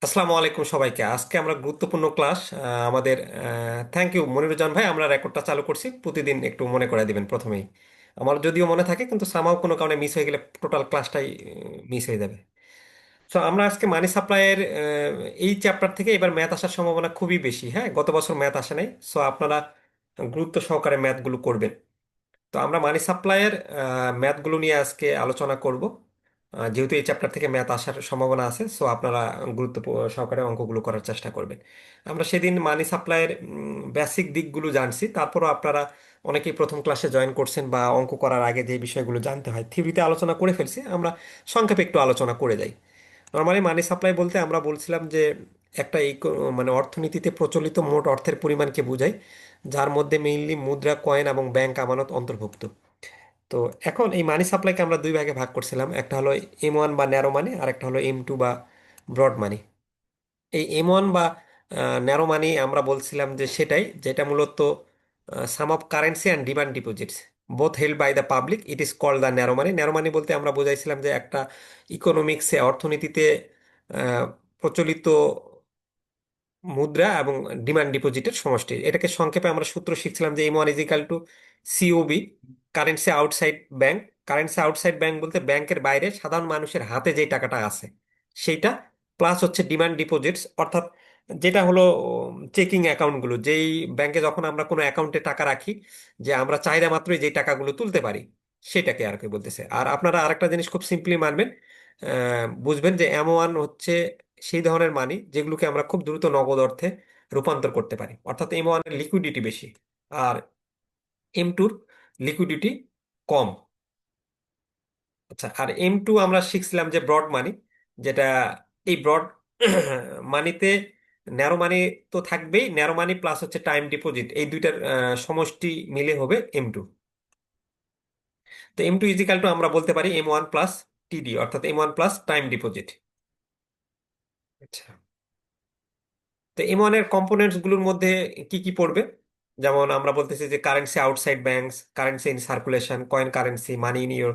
আসসালামু আলাইকুম সবাইকে। আজকে আমরা গুরুত্বপূর্ণ ক্লাস আমাদের থ্যাংক ইউ মনিরুজ্জামান ভাই, আমরা রেকর্ডটা চালু করছি, প্রতিদিন একটু মনে করে দিবেন প্রথমেই। আমার যদিও মনে থাকে, কিন্তু সামাও কোনো কারণে মিস হয়ে গেলে টোটাল ক্লাসটাই মিস হয়ে যাবে। সো আমরা আজকে মানি সাপ্লাইয়ের এই চ্যাপ্টার থেকে এবার ম্যাথ আসার সম্ভাবনা খুবই বেশি। হ্যাঁ, গত বছর ম্যাথ আসে নাই, সো আপনারা গুরুত্ব সহকারে ম্যাথগুলো করবেন। তো আমরা মানি সাপ্লাইয়ের ম্যাথগুলো নিয়ে আজকে আলোচনা করব। যেহেতু এই চ্যাপ্টার থেকে ম্যাথ আসার সম্ভাবনা আছে, সো আপনারা গুরুত্ব সহকারে অঙ্কগুলো করার চেষ্টা করবেন। আমরা সেদিন মানি সাপ্লাইয়ের বেসিক দিকগুলো জানছি, তারপরও আপনারা অনেকেই প্রথম ক্লাসে জয়েন করছেন বা অঙ্ক করার আগে যে বিষয়গুলো জানতে হয় থিওরিতে আলোচনা করে ফেলছি। আমরা সংক্ষেপে একটু আলোচনা করে যাই। নর্মালি মানি সাপ্লাই বলতে আমরা বলছিলাম যে একটা মানে অর্থনীতিতে প্রচলিত মোট অর্থের পরিমাণকে বোঝায়, যার মধ্যে মেইনলি মুদ্রা, কয়েন এবং ব্যাংক আমানত অন্তর্ভুক্ত। তো এখন এই মানি সাপ্লাইকে আমরা দুই ভাগে ভাগ করছিলাম, একটা হলো M1 বা ন্যারো মানি, আর একটা হলো M2 বা ব্রড মানি। এই M1 বা ন্যারো মানি আমরা বলছিলাম যে সেটাই যেটা মূলত sum of currency and demand deposits both held by the public, it is called the narrow money. Narrow money বলতে আমরা বুঝাইছিলাম যে একটা ইকোনমিক্সে, অর্থনীতিতে আহ, প্রচলিত মুদ্রা এবং ডিমান্ড ডিপোজিটের সমষ্টি। এটাকে সংক্ষেপে আমরা সূত্র শিখছিলাম যে M1 equal to COB, currency outside bank. Currency outside bank বলতে ব্যাংকের বাইরে সাধারণ মানুষের হাতে যে টাকাটা আছে সেইটা, প্লাস হচ্ছে ডিমান্ড ডিপোজিটস, অর্থাৎ যেটা হলো চেকিং অ্যাকাউন্টগুলো, যেই ব্যাংকে যখন আমরা কোনো অ্যাকাউন্টে টাকা রাখি, যে আমরা চাহিদা মাত্রই যে টাকাগুলো তুলতে পারি, সেটাকে আর কি বলতেছে। আর আপনারা আরেকটা জিনিস খুব সিম্পলি মানবেন, বুঝবেন যে M1 হচ্ছে সেই ধরনের মানি যেগুলোকে আমরা খুব দ্রুত নগদ অর্থে রূপান্তর করতে পারি, অর্থাৎ M1 এর লিকুইডিটি বেশি, আর M2 লিকুইডিটি কম। আচ্ছা, আর M2 আমরা শিখছিলাম যে ব্রড মানি, যেটা এই ব্রড মানিতে ন্যারো মানি তো থাকবেই, ন্যারো মানি প্লাস হচ্ছে টাইম ডিপোজিট, এই দুইটার সমষ্টি মিলে হবে M2। তো M2 ইজিক্যাল টু আমরা বলতে পারি M1 প্লাস TD, অর্থাৎ M1 প্লাস টাইম ডিপোজিট। আচ্ছা, তো M1 এর কম্পোনেন্টস গুলোর মধ্যে কি কি পড়বে? যেমন আমরা বলতেছি যে currency outside banks, currency in circulation, coin currency, money in your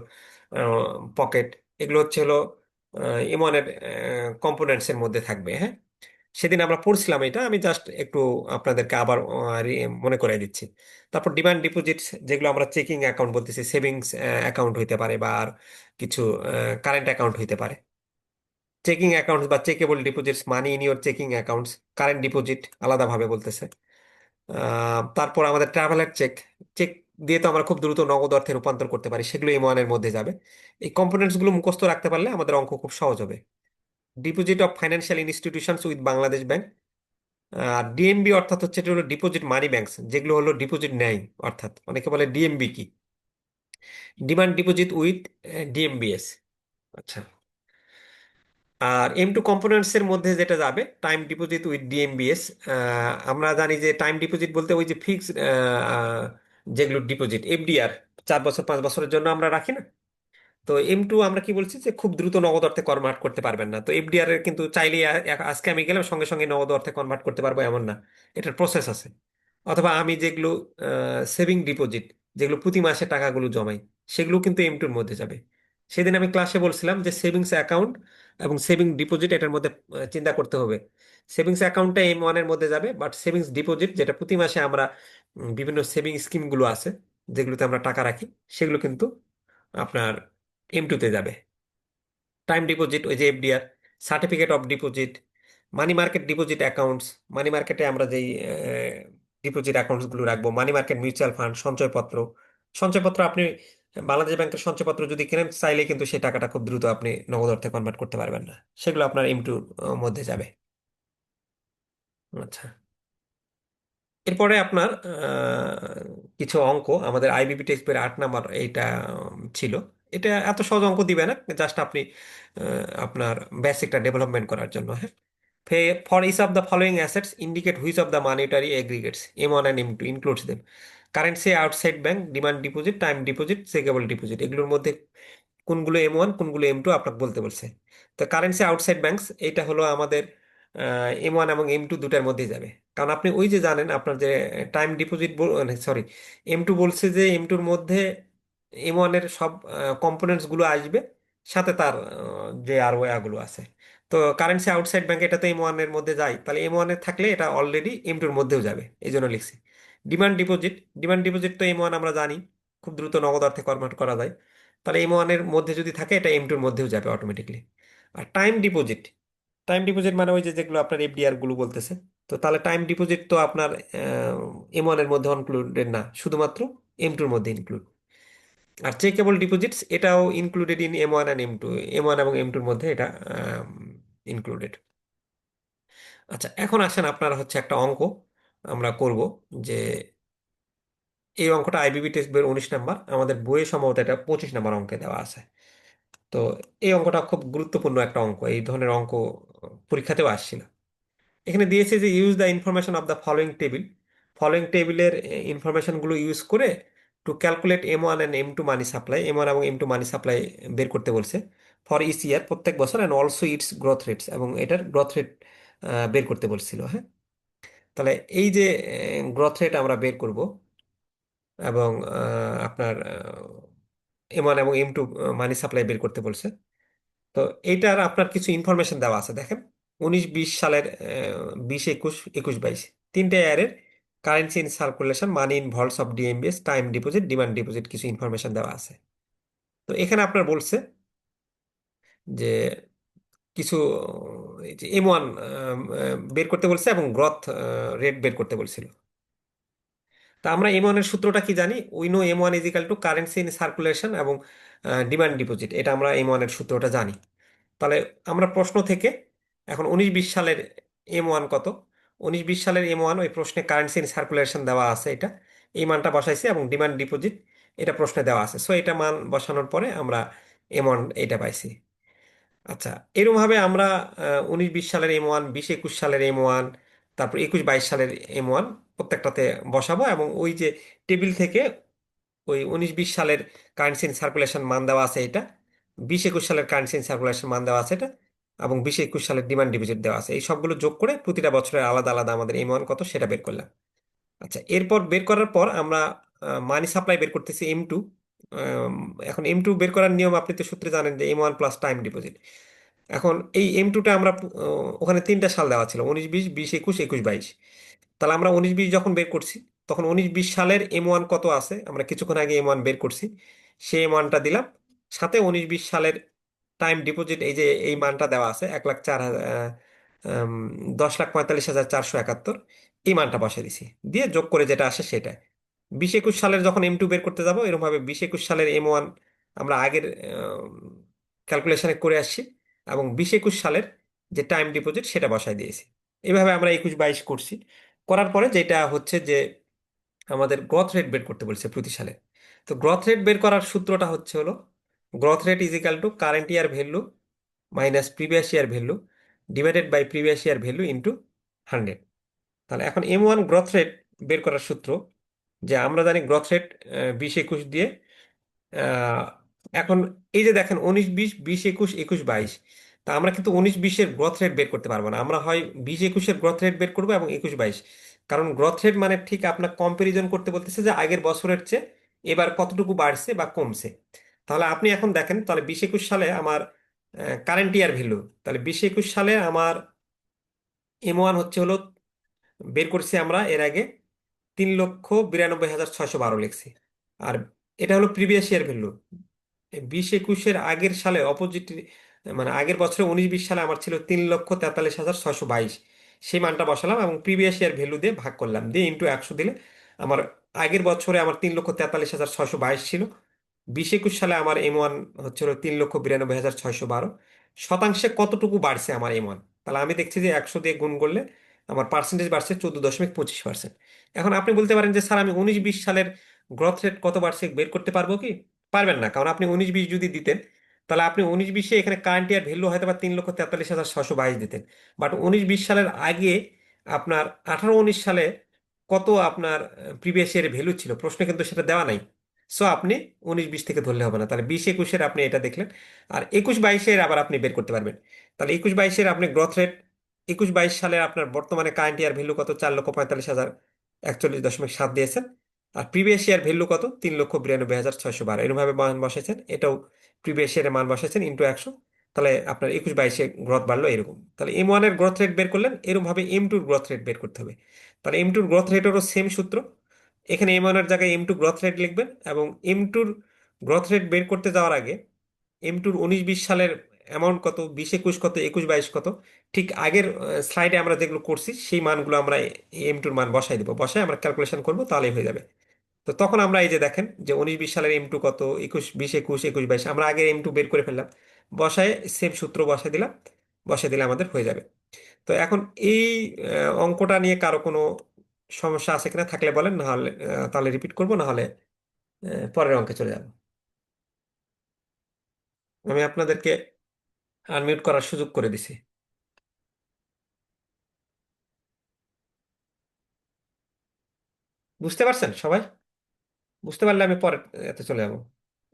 pocket, এগুলো হচ্ছে হলো M1 এর কম্পোনেন্টস এর মধ্যে থাকবে। হ্যাঁ, সেদিন আমরা পড়ছিলাম এটা, আমি জাস্ট একটু আপনাদেরকে আবার মনে করিয়ে দিচ্ছি। তারপর ডিমান্ড ডিপোজিটস, যেগুলো আমরা চেকিং অ্যাকাউন্ট বলতেছি, সেভিংস অ্যাকাউন্ট হইতে পারে বা আর কিছু কারেন্ট অ্যাকাউন্ট হইতে পারে। চেকিং অ্যাকাউন্টস বা checkable deposits, money in your checking accounts, current deposit আলাদাভাবে বলতেছে। তারপর আমাদের ট্রাভেলার চেক, চেক দিয়ে তো আমরা খুব দ্রুত নগদ অর্থে রূপান্তর করতে পারি, সেগুলো M1 এর মধ্যে যাবে। এই কম্পোনেন্টস গুলো মুখস্থ রাখতে পারলে আমাদের অঙ্ক খুব সহজ হবে। Deposit of financial institutions with Bangladesh bank. আর ডিএমবি অর্থাৎ হচ্ছে এটা হলো ডিপোজিট মানি ব্যাংকস, যেগুলো হলো ডিপোজিট নেয়, অর্থাৎ অনেকে বলে ডিএমবি কি, ডিমান্ড ডিপোজিট উইথ ডিএমবিএস। আচ্ছা, আর M2 কম্পোনেন্টস এর মধ্যে যেটা যাবে টাইম ডিপোজিট উইথ ডিএমবিএস। আমরা জানি যে টাইম ডিপোজিট বলতে ওই যে ফিক্সড যেগুলো ডিপোজিট FDR, 4 বছর 5 বছরের জন্য আমরা রাখি না। তো M2 আমরা কি বলছি যে খুব দ্রুত নগদ অর্থে কনভার্ট করতে পারবেন না। তো FDR এর কিন্তু চাইলেই আজকে আমি গেলাম সঙ্গে সঙ্গে নগদ অর্থে কনভার্ট করতে পারবো এমন না, এটার প্রসেস আছে। অথবা আমি যেগুলো সেভিং ডিপোজিট, যেগুলো প্রতি মাসে টাকাগুলো জমাই, সেগুলো কিন্তু M2 এর মধ্যে যাবে। সেদিন আমি ক্লাসে বলছিলাম যে সেভিংস অ্যাকাউন্ট এবং সেভিং ডিপোজিট এটার মধ্যে চিন্তা করতে হবে। সেভিংস অ্যাকাউন্টটা M1 এর মধ্যে যাবে, বাট সেভিংস ডিপোজিট যেটা প্রতি মাসে আমরা বিভিন্ন সেভিং স্কিমগুলো আছে যেগুলোতে আমরা টাকা রাখি, সেগুলো কিন্তু আপনার M2 তে যাবে। টাইম ডিপোজিট ওই যে FDR, certificate of deposit, money market deposit accounts, money মার্কেটে আমরা যেই ডিপোজিট অ্যাকাউন্টস গুলো রাখবো, মানি মার্কেট মিউচুয়াল ফান্ড, সঞ্চয়পত্র। সঞ্চয়পত্র আপনি বাংলাদেশ ব্যাংকের সঞ্চয়পত্র যদি কেনেন, চাইলে কিন্তু সেই টাকাটা খুব দ্রুত আপনি নগদ অর্থে কনভার্ট করতে পারবেন না, সেগুলো আপনার M2 মধ্যে যাবে। আচ্ছা, এরপরে আপনার কিছু অঙ্ক আমাদের IBP টেক্সট বইয়ের 8 নাম্বার এইটা ছিল। এটা এত সহজ অঙ্ক দিবে না, জাস্ট আপনি আপনার বেসিকটা ডেভেলপমেন্ট করার জন্য। হ্যাঁ, for each of the following assets indicate which of the monetary aggregates M1 and M2 includes them. Currency outside bank, demand deposit, time deposit, checkable deposit, এগুলোর মধ্যে কোনগুলো M1 কোনগুলো M2 আপনাকে বলতে বলছে। তো কারেন্সি আউটসাইড ব্যাংকস এটা হলো আমাদের M1 এবং M2 দুটার মধ্যেই যাবে। কারণ আপনি ওই যে জানেন আপনার যে টাইম ডিপোজিট, সরি, M2 বলছে যে M2-র মধ্যে M1 এর সব কম্পোনেন্টস গুলো আসবে, সাথে তার যে আর ওয়াগুলো আছে। তো কারেন্সি আউটসাইড ব্যাংক এটা তো M1 এর মধ্যে যায়, তাহলে M1 এ থাকলে এটা অলরেডি M2 এর মধ্যেও যাবে, এই জন্য লিখছি। ডিমান্ড ডিপোজিট, ডিমান্ড ডিপোজিট তো M1 আমরা জানি খুব দ্রুত নগদ অর্থে কনভার্ট করা যায়, তাহলে M1 এর মধ্যে যদি থাকে এটা M2 এর মধ্যেও যাবে অটোমেটিকলি। আর টাইম ডিপোজিট, টাইম ডিপোজিট মানে ওই যে যেগুলো আপনার এফডিআর গুলো বলতেছে, তো তাহলে টাইম ডিপোজিট তো আপনার M1 এর মধ্যে ইনক্লুডেড না, শুধুমাত্র M2 এর মধ্যে ইনক্লুড। আর চেকেবল ডিপোজিটস এটাও included in M1 and M2, M1 এবং M2 এর মধ্যে এটা ইনক্লুডেড। আচ্ছা, এখন আসেন আপনার হচ্ছে একটা অঙ্ক আমরা করব, যে এই অঙ্কটা আইবিবি টেক্সট বইয়ের 19 নাম্বার, আমাদের বইয়ে সম্ভবত এটা 25 নাম্বার অঙ্কে দেওয়া আছে। তো এই অঙ্কটা খুব গুরুত্বপূর্ণ একটা অঙ্ক, এই ধরনের অঙ্ক পরীক্ষাতেও আসছিল। এখানে দিয়েছে যে use the information of the following table, following টেবিলের ইনফরমেশনগুলো ইউজ করে to calculate M1 and M2 money supply, M1 এবং M2 মানি সাপ্লাই বের করতে বলছে ফর ইচ ইয়ার, প্রত্যেক বছর, and also it's growth rates, এবং এটার গ্রোথ রেট বের করতে বলছিল। হ্যাঁ, তাহলে এই যে গ্রোথ রেট আমরা বের করব, এবং আপনার M1 এবং M2 মানি সাপ্লাই বের করতে বলছে। তো এইটার আপনার কিছু ইনফরমেশন দেওয়া আছে, দেখেন 19-20 সালের 20-21, 21-22 তিনটে ইয়ারের currency in circulation, money in vaults of DMBs, time deposit, demand deposit, কিছু ইনফরমেশন দেওয়া আছে। তো এখানে আপনার বলছে যে কিছু M1 বের করতে বলছে এবং গ্রথ রেট বের করতে বলছিল। তা আমরা M1 এর সূত্রটা কি জানি, we know M1 is equal two currency in circulation এবং ডিমান্ড ডিপোজিট, এটা আমরা M1 এর সূত্রটা জানি। তাহলে আমরা প্রশ্ন থেকে এখন 19-20 সালের M1 কত, 19-20 সালের M1 ওই প্রশ্নে কারেন্সি ইন সার্কুলেশন দেওয়া আছে, এটা এই মানটা বসাইছি, এবং ডিমান্ড ডিপোজিট এটা প্রশ্নে দেওয়া আছে, সো এটা মান বসানোর পরে আমরা M1 এটা পাইছি। আচ্ছা, এরকমভাবে আমরা 19-20 সালের M1, 20-21 সালের M1, তারপর 21-22 সালের M1 প্রত্যেকটাতে বসাবো, এবং ওই যে টেবিল থেকে ওই 19-20 সালের কারেন্সি ইন সার্কুলেশন মান দেওয়া আছে এটা, 20-21 সালের কারেন্সি ইন সার্কুলেশন মান দেওয়া আছে এটা, এবং 20-21 সালের ডিমান্ড ডিপোজিট দেওয়া আছে, এই সবগুলো যোগ করে প্রতিটা বছরের আলাদা আলাদা আমাদের M1 কত সেটা বের করলাম। আচ্ছা, এরপর বের করার পর আমরা মানি সাপ্লাই বের করতেছি M2। এখন M2 বের করার নিয়ম আপনি তো সূত্রে জানেন, যে M1 প্লাস টাইম ডিপোজিট। এখন এই M2টা আমরা ওখানে তিনটা সাল দেওয়া ছিল, 19-20, 20-21, 21-22। তাহলে আমরা 19-20 যখন বের করছি, তখন 19-20 সালের M1 কত আছে, আমরা কিছুক্ষণ আগে M1 বের করছি, সেই M1টা দিলাম, সাথে 19-20 সালের টাইম ডিপোজিট, এই যে এই মানটা দেওয়া আছে 10,45,471, এই মানটা বসে দিছি, দিয়ে যোগ করে যেটা আসে সেটা। 20-21 সালের যখন M2 বের করতে যাব, এরকম ভাবে 20-21 সালের M1 আমরা আগের ক্যালকুলেশনে করে আসছি, এবং 20-21 সালের যে টাইম ডিপোজিট সেটা বসাই দিয়েছি। এইভাবে আমরা 21-22 করছি, করার পরে যেটা হচ্ছে যে আমাদের গ্রোথ রেট বের করতে বলছে প্রতি সালে। তো গ্রোথ রেট বের করার সূত্রটা হচ্ছে হলো, growth rate is equal to current year value minus previous year value divided by previous year value into 100। তাহলে এখন M1 গ্রোথ রেট বের করার সূত্র, যে আমরা জানি গ্রোথ রেট 20-21 দিয়ে, আহ, এখন এই যে দেখেন 19-20, 20-21, 21-22, তা আমরা কিন্তু 19-20-এর গ্রোথ রেট বের করতে পারবো না, আমরা হয় 20-21-এর গ্রোথ রেট বের করবো এবং 21-22, কারণ গ্রোথ রেট মানে ঠিক আপনার কম্পারিজন করতে বলতেছে যে আগের বছরের চেয়ে এবার কতটুকু বাড়ছে বা কমছে। তাহলে আপনি এখন দেখেন, তাহলে 20-21 সালে আমার কারেন্ট ইয়ার ভ্যালু, তাহলে 20-21 সালে আমার M1 হচ্ছে হলো, বের করছি আমরা এর আগে 3,92,612 লিখছি। আর এটা হলো প্রিভিয়াস ইয়ার ভ্যালু, 20-21-এর আগের সালে অপোজিট, মানে আগের বছরে 19-20 সালে আমার ছিল 3,43,622, সেই মানটা বসালাম এবং প্রিভিয়াস ইয়ার ভ্যালু দিয়ে ভাগ করলাম, দিয়ে ইন্টু 100 দিলে আমার আগের বছরে আমার 3,43,622 ছিল, 20-21 সালে আমার M1 হচ্ছিল 3,92,612, শতাংশে কতটুকু বাড়ছে আমার M1। তাহলে আমি দেখছি যে 100 দিয়ে গুণ করলে আমার পার্সেন্টেজ বাড়ছে 14.25%। এখন আপনি বলতে পারেন যে স্যার আমি 19-20 সালের গ্রোথ রেট কত বাড়ছে বের করতে পারবো কি? পারবেন না, কারণ আপনি 19-20 যদি দিতেন, তাহলে আপনি 19-20-এ এখানে কারেন্ট ইয়ার ভ্যালু হয়তো বা 3,43,622 দিতেন, বাট 19-20 সালের আগে আপনার 18-19 সালে কত আপনার প্রিভিয়াস ইয়ারের ভ্যালু ছিল, প্রশ্নে কিন্তু সেটা দেওয়া নাই। সো আপনি 19-20 থেকে ধরলে হবে না, তাহলে 20-21-এর আপনি এটা দেখলেন, আর 21-22-এর আবার আপনি বের করতে পারবেন। তাহলে 21-22-এর আপনি গ্রোথ রেট, 21-22 সালে আপনার বর্তমানে কারেন্ট ইয়ার ভ্যালু কত, 4,45,041.7 দিয়েছেন, আর প্রিভিয়াস ইয়ার ভ্যালু কত, 3,92,612, এরকম ভাবে মান বসাইছেন, এটাও প্রিভিয়াস ইয়ারের মান বসাইছেন ইন্টু 100, তাহলে আপনার 21-22-এ গ্রোথ বাড়লো এরকম। তাহলে M1 এর গ্রোথ রেট বের করলেন, এরকম ভাবে M2-র গ্রোথ রেট বের করতে হবে। তাহলে M2-র গ্রোথ রেটেরও সেম সূত্র। এখানে M1 এর জায়গায় M2 গ্রোথ রেট লিখবেন, এবং M2-র গ্রোথ রেট বের করতে যাওয়ার আগে M2-র 19-20 সালের অ্যামাউন্ট কত, 20-21 কত, 21-22 কত, ঠিক আগের স্লাইডে আমরা যেগুলো করছি সেই মানগুলো আমরা M2-র মান বসাই দেবো, বসাই আমরা ক্যালকুলেশন করবো, তাহলেই হয়ে যাবে। তো তখন আমরা এই যে দেখেন যে 19-20 সালের M2 কত, 21-20-21-21-22, আমরা আগে M2 বের করে ফেললাম, বসায় সেম সূত্র বসাই দিলাম, বসাই দিলে আমাদের হয়ে যাবে। তো এখন এই অঙ্কটা নিয়ে কারো কোনো সমস্যা আছে কিনা, থাকলে বলেন, না হলে তাহলে রিপিট করবো, না হলে পরের অঙ্কে চলে যাব। আমি আপনাদেরকে আনমিউট করার সুযোগ করে দিছি। বুঝতে পারছেন সবাই? বুঝতে পারলে আমি পরে এতে চলে যাব।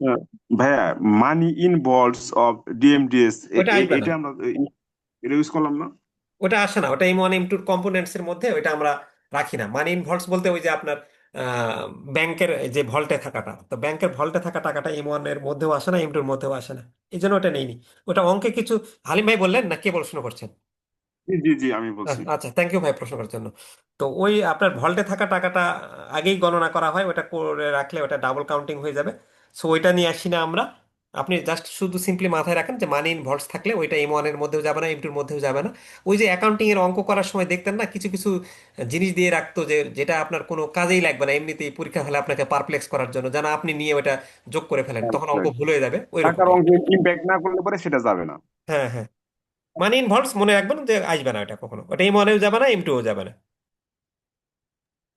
হ্যাঁ, ভাইয়া, মানি ইন বলস অফ ডিএমডিএস, ওইটা আসবে না, এটা আমরা এটা ইউজ করলাম না। ওটা আসে না, ওটা M1 M2-র কম্পোনেন্টস এর মধ্যে, ওইটা আমরা রাখি না। মানি ইন ভল্টস বলতে ওই যে আপনার ব্যাংকের যে ভল্টে থাকাটা, তো ব্যাংকের ভল্টে থাকা টাকাটা M1 এর মধ্যেও আসে না, M2-র মধ্যেও আসে না, এই জন্য ওটা নেইনি। ওটা অঙ্কে কিছু, হালিম ভাই বললেন না, কে প্রশ্ন করছেন? জি জি জি, আমি বলছি। আচ্ছা, থ্যাংক ইউ ভাই প্রশ্ন করার জন্য। তো ওই আপনার ভল্টে থাকা টাকাটা আগেই গণনা করা হয়, ওটা করে রাখলে ওটা ডাবল কাউন্টিং হয়ে যাবে। সো ওইটা নিয়ে আসি না আমরা। আপনি জাস্ট শুধু সিম্পলি মাথায় রাখেন যে মানি ইন ভল্টস থাকলে ওইটা M1-এর মধ্যেও যাবে না, M2-র মধ্যেও যাবে না। ওই যে অ্যাকাউন্টিং এর অঙ্ক করার সময় দেখতেন না, কিছু কিছু জিনিস দিয়ে রাখতো যে যেটা আপনার কোনো কাজেই লাগবে না, এমনিতেই পরীক্ষা হলে আপনাকে পারপ্লেক্স করার জন্য, যেন আপনি নিয়ে ওটা যোগ করে ফেলেন, তখন অঙ্ক ভুল হয়ে যাবে, ওই রকম টাকার টাইপ। অঙ্কে ইম্প্যাক্ট না করলে পরে সেটা যাবে না। হ্যাঁ, হ্যাঁ, মানি ইন ভল্টস মনে রাখবেন যে আসবে না, ওটা কখনো, ওটা M1-এও যাবে না, M2-ও যাবে না।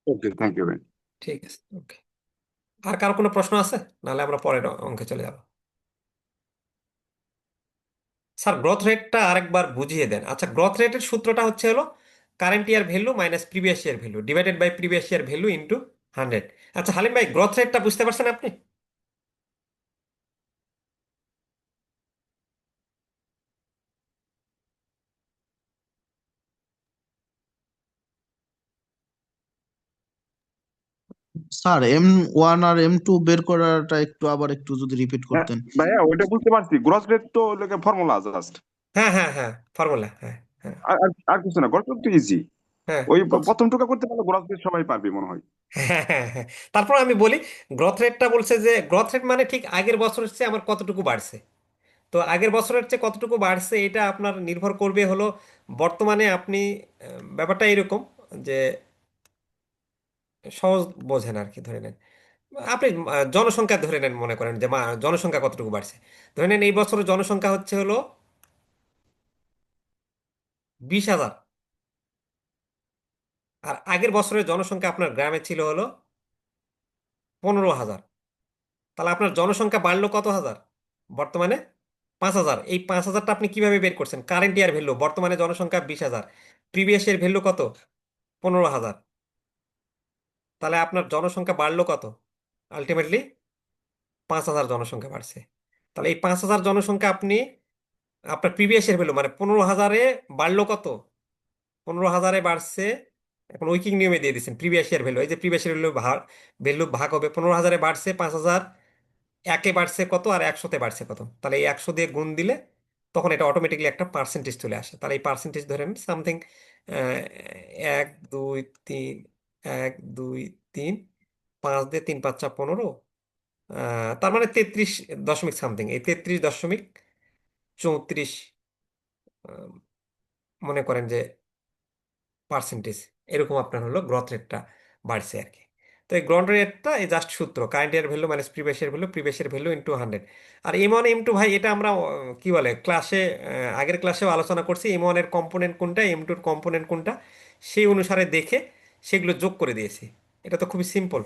ওকে, থ্যাংক ইউ ভাই। ঠিক আছে, ওকে। আর কারো কোনো প্রশ্ন আছে? নাহলে আমরা পরের অঙ্কে চলে যাব। স্যার গ্রোথ রেটটা আরেকবার বুঝিয়ে দেন। আচ্ছা, গ্রোথ রেটের সূত্রটা হচ্ছে হলো current year value minus previous year value divided by previous year value into 100। আচ্ছা হালিম ভাই, গ্রোথ রেটটা বুঝতে পারছেন আপনি? স্যার M1 আর M2 বের করাটা একটু আবার একটু যদি রিপিট হ্যাঁ করতেন। ভাইয়া, ওইটা বুঝতে পারছি, গ্রস রেট তো ফর্মুলা জাস্ট। হ্যাঁ, হ্যাঁ, হ্যাঁ, ফর্মুলা, হ্যাঁ, হ্যাঁ, আর আর আর কিছু না, গ্রস রেট তো ইজি। হ্যাঁ, ওই বলছি। প্রথম টুকা করতে পারলে গ্রস রেট সবাই পারবে মনে হয়। হ্যাঁ, হ্যাঁ, হ্যাঁ। তারপর আমি বলি, গ্রোথ রেটটা বলছে যে গ্রোথ রেট মানে ঠিক আগের বছরের চেয়ে আমার কতটুকু বাড়ছে। তো আগের বছরের চেয়ে কতটুকু বাড়ছে এটা আপনার নির্ভর করবে হলো বর্তমানে আপনি ব্যাপারটা এরকম যে সহজ বোঝেন আর কি, ধরে নেন আপনি জনসংখ্যা ধরে নেন, মনে করেন যে জনসংখ্যা কতটুকু বাড়ছে। ধরে নেন এই বছরের জনসংখ্যা হচ্ছে হলো 20,000, আর আগের বছরের জনসংখ্যা আপনার গ্রামে ছিল হলো 15,000। তাহলে আপনার জনসংখ্যা বাড়লো কত হাজার? বর্তমানে 5,000। এই 5,000টা আপনি কিভাবে বের করছেন? কারেন্ট ইয়ার ভ্যালু, বর্তমানে জনসংখ্যা 20,000, প্রিভিয়াস ইয়ার ভ্যালু কত? 15,000। তাহলে আপনার জনসংখ্যা বাড়লো কত? আলটিমেটলি 5,000 জনসংখ্যা বাড়ছে। তাহলে এই 5,000 জনসংখ্যা আপনি আপনার প্রিভিয়াস ইয়ার ভ্যালু মানে 15,000-এ বাড়লো কত? 15,000-এ বাড়ছে। এখন উইকিং নিয়মে দিয়ে দিচ্ছেন প্রিভিয়াস ইয়ার ভ্যালু, এই যে প্রিভিয়াস ইয়ার ভ্যালু ভাগ হবে 15,000-এ বাড়ছে 5,000, একে বাড়ছে কত আর 100-তে বাড়ছে কত, তাহলে এই 100 দিয়ে গুণ দিলে তখন এটা অটোমেটিকলি একটা পার্সেন্টেজ চলে আসে। তাহলে এই পার্সেন্টেজ ধরেন সামথিং 1, 2, 3, 1, 2, 3, 5 দিয়ে 3 × 5 = 15, তার মানে 33 দশমিক সামথিং, এই 33.34 মনে করেন যে পার্সেন্টেজ, এরকম আপনার হলো গ্রথ রেটটা বাড়ছে আর কি। তো এই গ্রথ রেটটা এই জাস্ট সূত্র current year value minus previous year value, previous year value into 100। আর M1 M2 ভাই এটা আমরা কি বলে ক্লাসে, আগের ক্লাসেও আলোচনা করছি, M1-এর কম্পোনেন্ট কোনটা, M2-র কম্পোনেন্ট কোনটা, সেই অনুসারে দেখে সেগুলো যোগ করে দিয়েছি। এটা তো খুবই সিম্পল।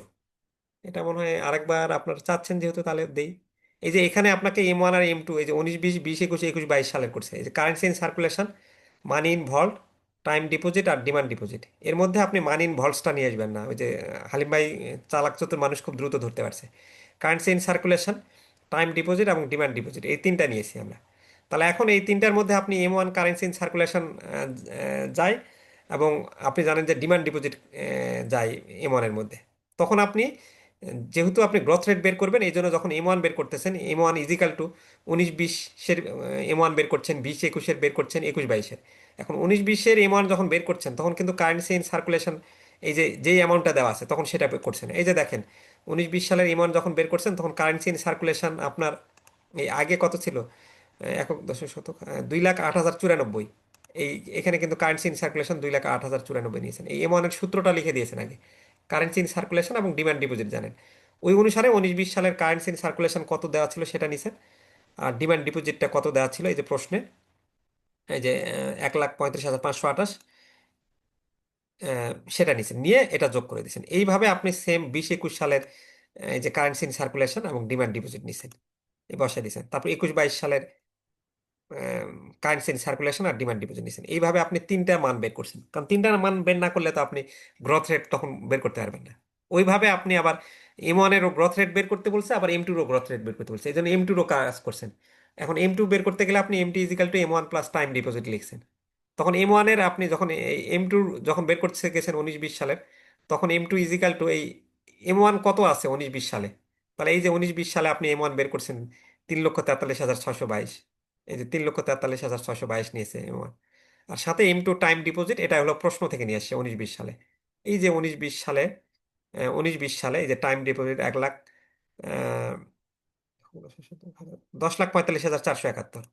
এটা মনে হয় আরেকবার আপনার চাচ্ছেন যেহেতু, তাহলে দেই। এই যে এখানে আপনাকে M1 আর M2, এই যে 19-20 20 21 21 22 সালের করছে, এই যে currency in circulation, money in vault, time deposit আর ডিমান্ড ডিপোজিট, এর মধ্যে আপনি মানি ইন ভল্টসটা নিয়ে আসবেন না। ওই যে হালিম ভাই চালাক চতুর মানুষ, খুব দ্রুত ধরতে পারছে। Currency in circulation, time deposit এবং ডিমান্ড ডিপোজিট, এই তিনটা নিয়েছি আমরা। তাহলে এখন এই তিনটার মধ্যে আপনি M1 কারেন্সি ইন সার্কুলেশন যায়, এবং আপনি জানেন যে ডিমান্ড ডিপোজিট যায় M1-এর মধ্যে। তখন আপনি যেহেতু আপনি গ্রোথ রেট বের করবেন, এই জন্য যখন এম ওয়ান বের করতেছেন, এম ওয়ান ইজিক্যাল টু 19-20-এর এম ওয়ান বের করছেন, 20-21-এর বের করছেন, 21-22-এর। এখন 19-20-এর এম ওয়ান যখন বের করছেন, তখন কিন্তু কারেন্সি ইন সার্কুলেশন এই যে যেই অ্যামাউন্টটা দেওয়া আছে তখন সেটা বের করছেন। এই যে দেখেন, 19-20 সালের এম ওয়ান যখন বের করছেন তখন কারেন্সি ইন সার্কুলেশন আপনার এই আগে কত ছিল, একক দশক শতক 2,08,094। এই এখানে কিন্তু কারেন্সি ইন সার্কুলেশন 2,08,094 নিয়েছেন। এই এম ওয়ানের সূত্রটা লিখে দিয়েছেন আগে, কারেন্সি ইন সার্কুলেশন এবং ডিমান্ড ডিপোজিট জানেন। ওই অনুসারে 19-20 সালের কারেন্সি ইন সার্কুলেশন কত দেওয়া ছিল সেটা নিছেন, আর ডিমান্ড ডিপোজিটটা কত দেওয়া ছিল এই যে প্রশ্নে, এই যে 1,35,528 সেটা নিছেন, নিয়ে এটা যোগ করে দিয়েছেন। এইভাবে আপনি সেম 20-21 সালের এই যে কারেন্সি ইন সার্কুলেশন এবং ডিমান্ড ডিপোজিট নিছেন, এই বসায় দিয়েছেন। তারপর 21-22 সালের কারেন্সি ইন সার্কুলেশন আর ডিমান্ড ডিপোজিট নিছেন। এইভাবে আপনি তিনটা মান বের করছেন, কারণ তিনটা মান বের না করলে তো আপনি গ্রোথ রেট তখন বের করতে পারবেন না। ওইভাবে আপনি আবার এম ওয়ানেরও গ্রোথ রেট বের করতে বলছে, আবার এম টুরও গ্রোথ রেট বের করতে বলছে, এই জন্য এম টুরও কাজ করছেন। এখন এম টু বের করতে গেলে আপনি M two equal to M one plus time deposit লিখছেন। তখন এম ওয়ানের আপনি যখন এম টু যখন বের করতে গেছেন 19-20 সালের, তখন এম টু ইজিক্যাল টু এই এম ওয়ান কত আছে 19-20 সালে, তাহলে এই যে 19-20 সালে আপনি এম ওয়ান বের করছেন 3,43,622। এই যে 3,43,622 নিয়েছে এম ওয়ান। আর সাথে এম টু টাইম ডিপোজিট, এটা হলো প্রশ্ন থেকে নিয়ে আসছে 19-20 সালে। এই যে 19-20 সালে এই যে টাইম ডিপোজিট 1 লাখ 10,45,471।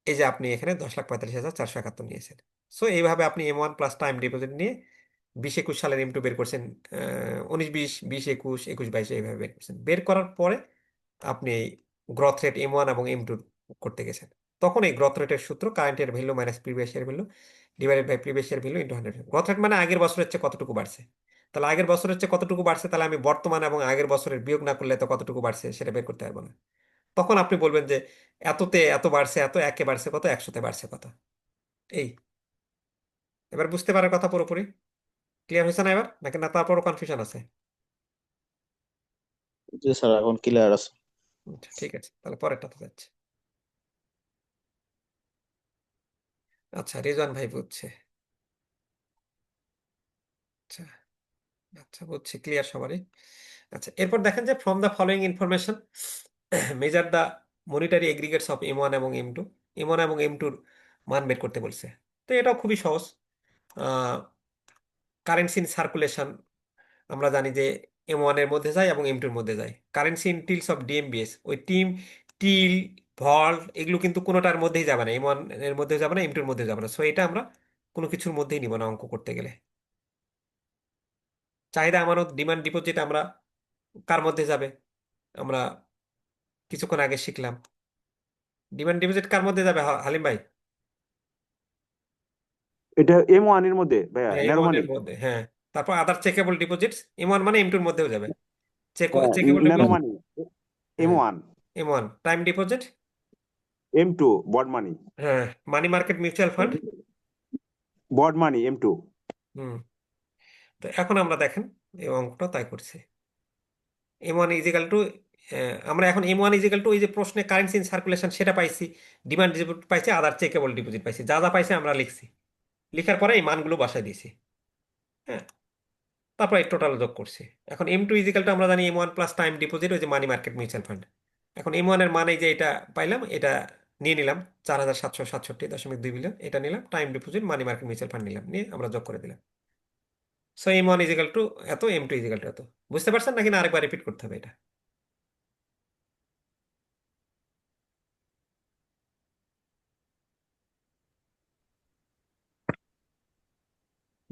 এই যে আপনি এখানে 10,45,471 নিয়েছেন। সো এইভাবে আপনি M one plus time deposit নিয়ে 20-21 সালের এম টু বের করছেন, 19-20, 20-21, 21-22 এইভাবে বের করছেন। বের করার পরে আপনি এই গ্রথ রেট এম ওয়ান এবং এম টু করতে গেছেন। তখন এই গ্রথ রেটের সূত্র কারেন্টের value minus previous year value divided by previous year value into 100। Growth rate মানে আগের বছরের চেয়ে কতটুকু বাড়ছে। তাহলে আগের বছরের চেয়ে কতটুকু বাড়ছে, তাহলে আমি বর্তমান এবং আগের বছরের বিয়োগ না করলে তো কতটুকু বাড়ছে সেটা বের করতে পারবো না। তখন আপনি বলবেন যে এততে এত বাড়ছে, এত একে বাড়ছে কত, 100-তে বাড়ছে কত। এই এবার বুঝতে পারার কথা পুরোপুরি ক্লিয়ার হয়েছে না এবার, নাকি না তারপরও কনফিউশন আছে? জি স্যার, এখন ক্লিয়ার আছে। আচ্ছা, ঠিক আছে, তাহলে পরেরটাতে যাচ্ছে। আচ্ছা, রিজওয়ান ভাই বুঝছে। আচ্ছা, আচ্ছা বুঝছি, ক্লিয়ার সবারই। আচ্ছা, এরপর দেখেন যে from the following information measure the monetary aggregates of M one এবং এম টু। এম ওয়ান এবং এম টুর মান বের করতে বলছে। তো এটাও খুবই সহজ। কারেন্সি ইন সার্কুলেশন আমরা জানি যে এম ওয়ানের মধ্যে যায় এবং এম টুর মধ্যে যায়। কারেন্সি ইন টিলস অফ ডিএমবিএস, ওই টিল ভল্ট এগুলো কিন্তু কোনোটার মধ্যেই যাবে না, এম ওয়ান এর মধ্যে যাবে না, এম টুর মধ্যে যাবে না। সো এটা আমরা কোনো কিছুর মধ্যেই নিব না অঙ্ক করতে গেলে। চাহিদা আমানত ডিমান্ড ডিপোজিট আমরা কার মধ্যে যাবে, আমরা কিছুক্ষণ আগে শিখলাম। ডিমান্ড ডিপোজিট কার মধ্যে যাবে হালিম ভাই? এটা M1 এর মধ্যে ভাইয়া, হ্যাঁ, এম ন্যারো ওয়ান মানি। এর মধ্যে, হ্যাঁ। তারপর other checkable deposits, M one মানে এম টুর মধ্যেও যাবে। চেকেবল ন্যারো ডিপোজিট, মানি হ্যাঁ, M1, M one time deposit, M2 broad money, হ্যাঁ, money market mutual fund. Broad money M2। হুম। তো এখন আমরা দেখেন এই অঙ্কটা তাই করছি। এম ওয়ান ইজিক্যাল টু, আমরা এখন এম ওয়ান ইজিক্যাল টু ওই যে প্রশ্নে কারেন্সি ইন সার্কুলেশন সেটা পাইছি, ডিমান্ড ডিপোজিট পাইছি, আদার চেকেবল ডিপোজিট পাইছি, যা যা পাইছি আমরা লিখছি। লিখার পরে এই মানগুলো বসায় দিয়েছি, হ্যাঁ। তারপর এই টোটাল যোগ করছি। এখন এম টু ইজিক্যাল টু আমরা জানি M one plus time deposit, ওই যে মানি মার্কেট মিউচুয়াল ফান্ড। এখন এম ওয়ান এর মানে যে এটা পাইলাম, এটা নিয়ে নিলাম 4,767.2 বিলিয়ন, এটা নিলাম। Time deposit money market mutual fund নিলাম, নিয়ে আমরা যোগ করে দিলাম। So M one equal to এত, এম টু ইজিক্যাল টু এত। বুঝতে পারছেন নাকি না আরেকবার রিপিট করতে হবে এটা?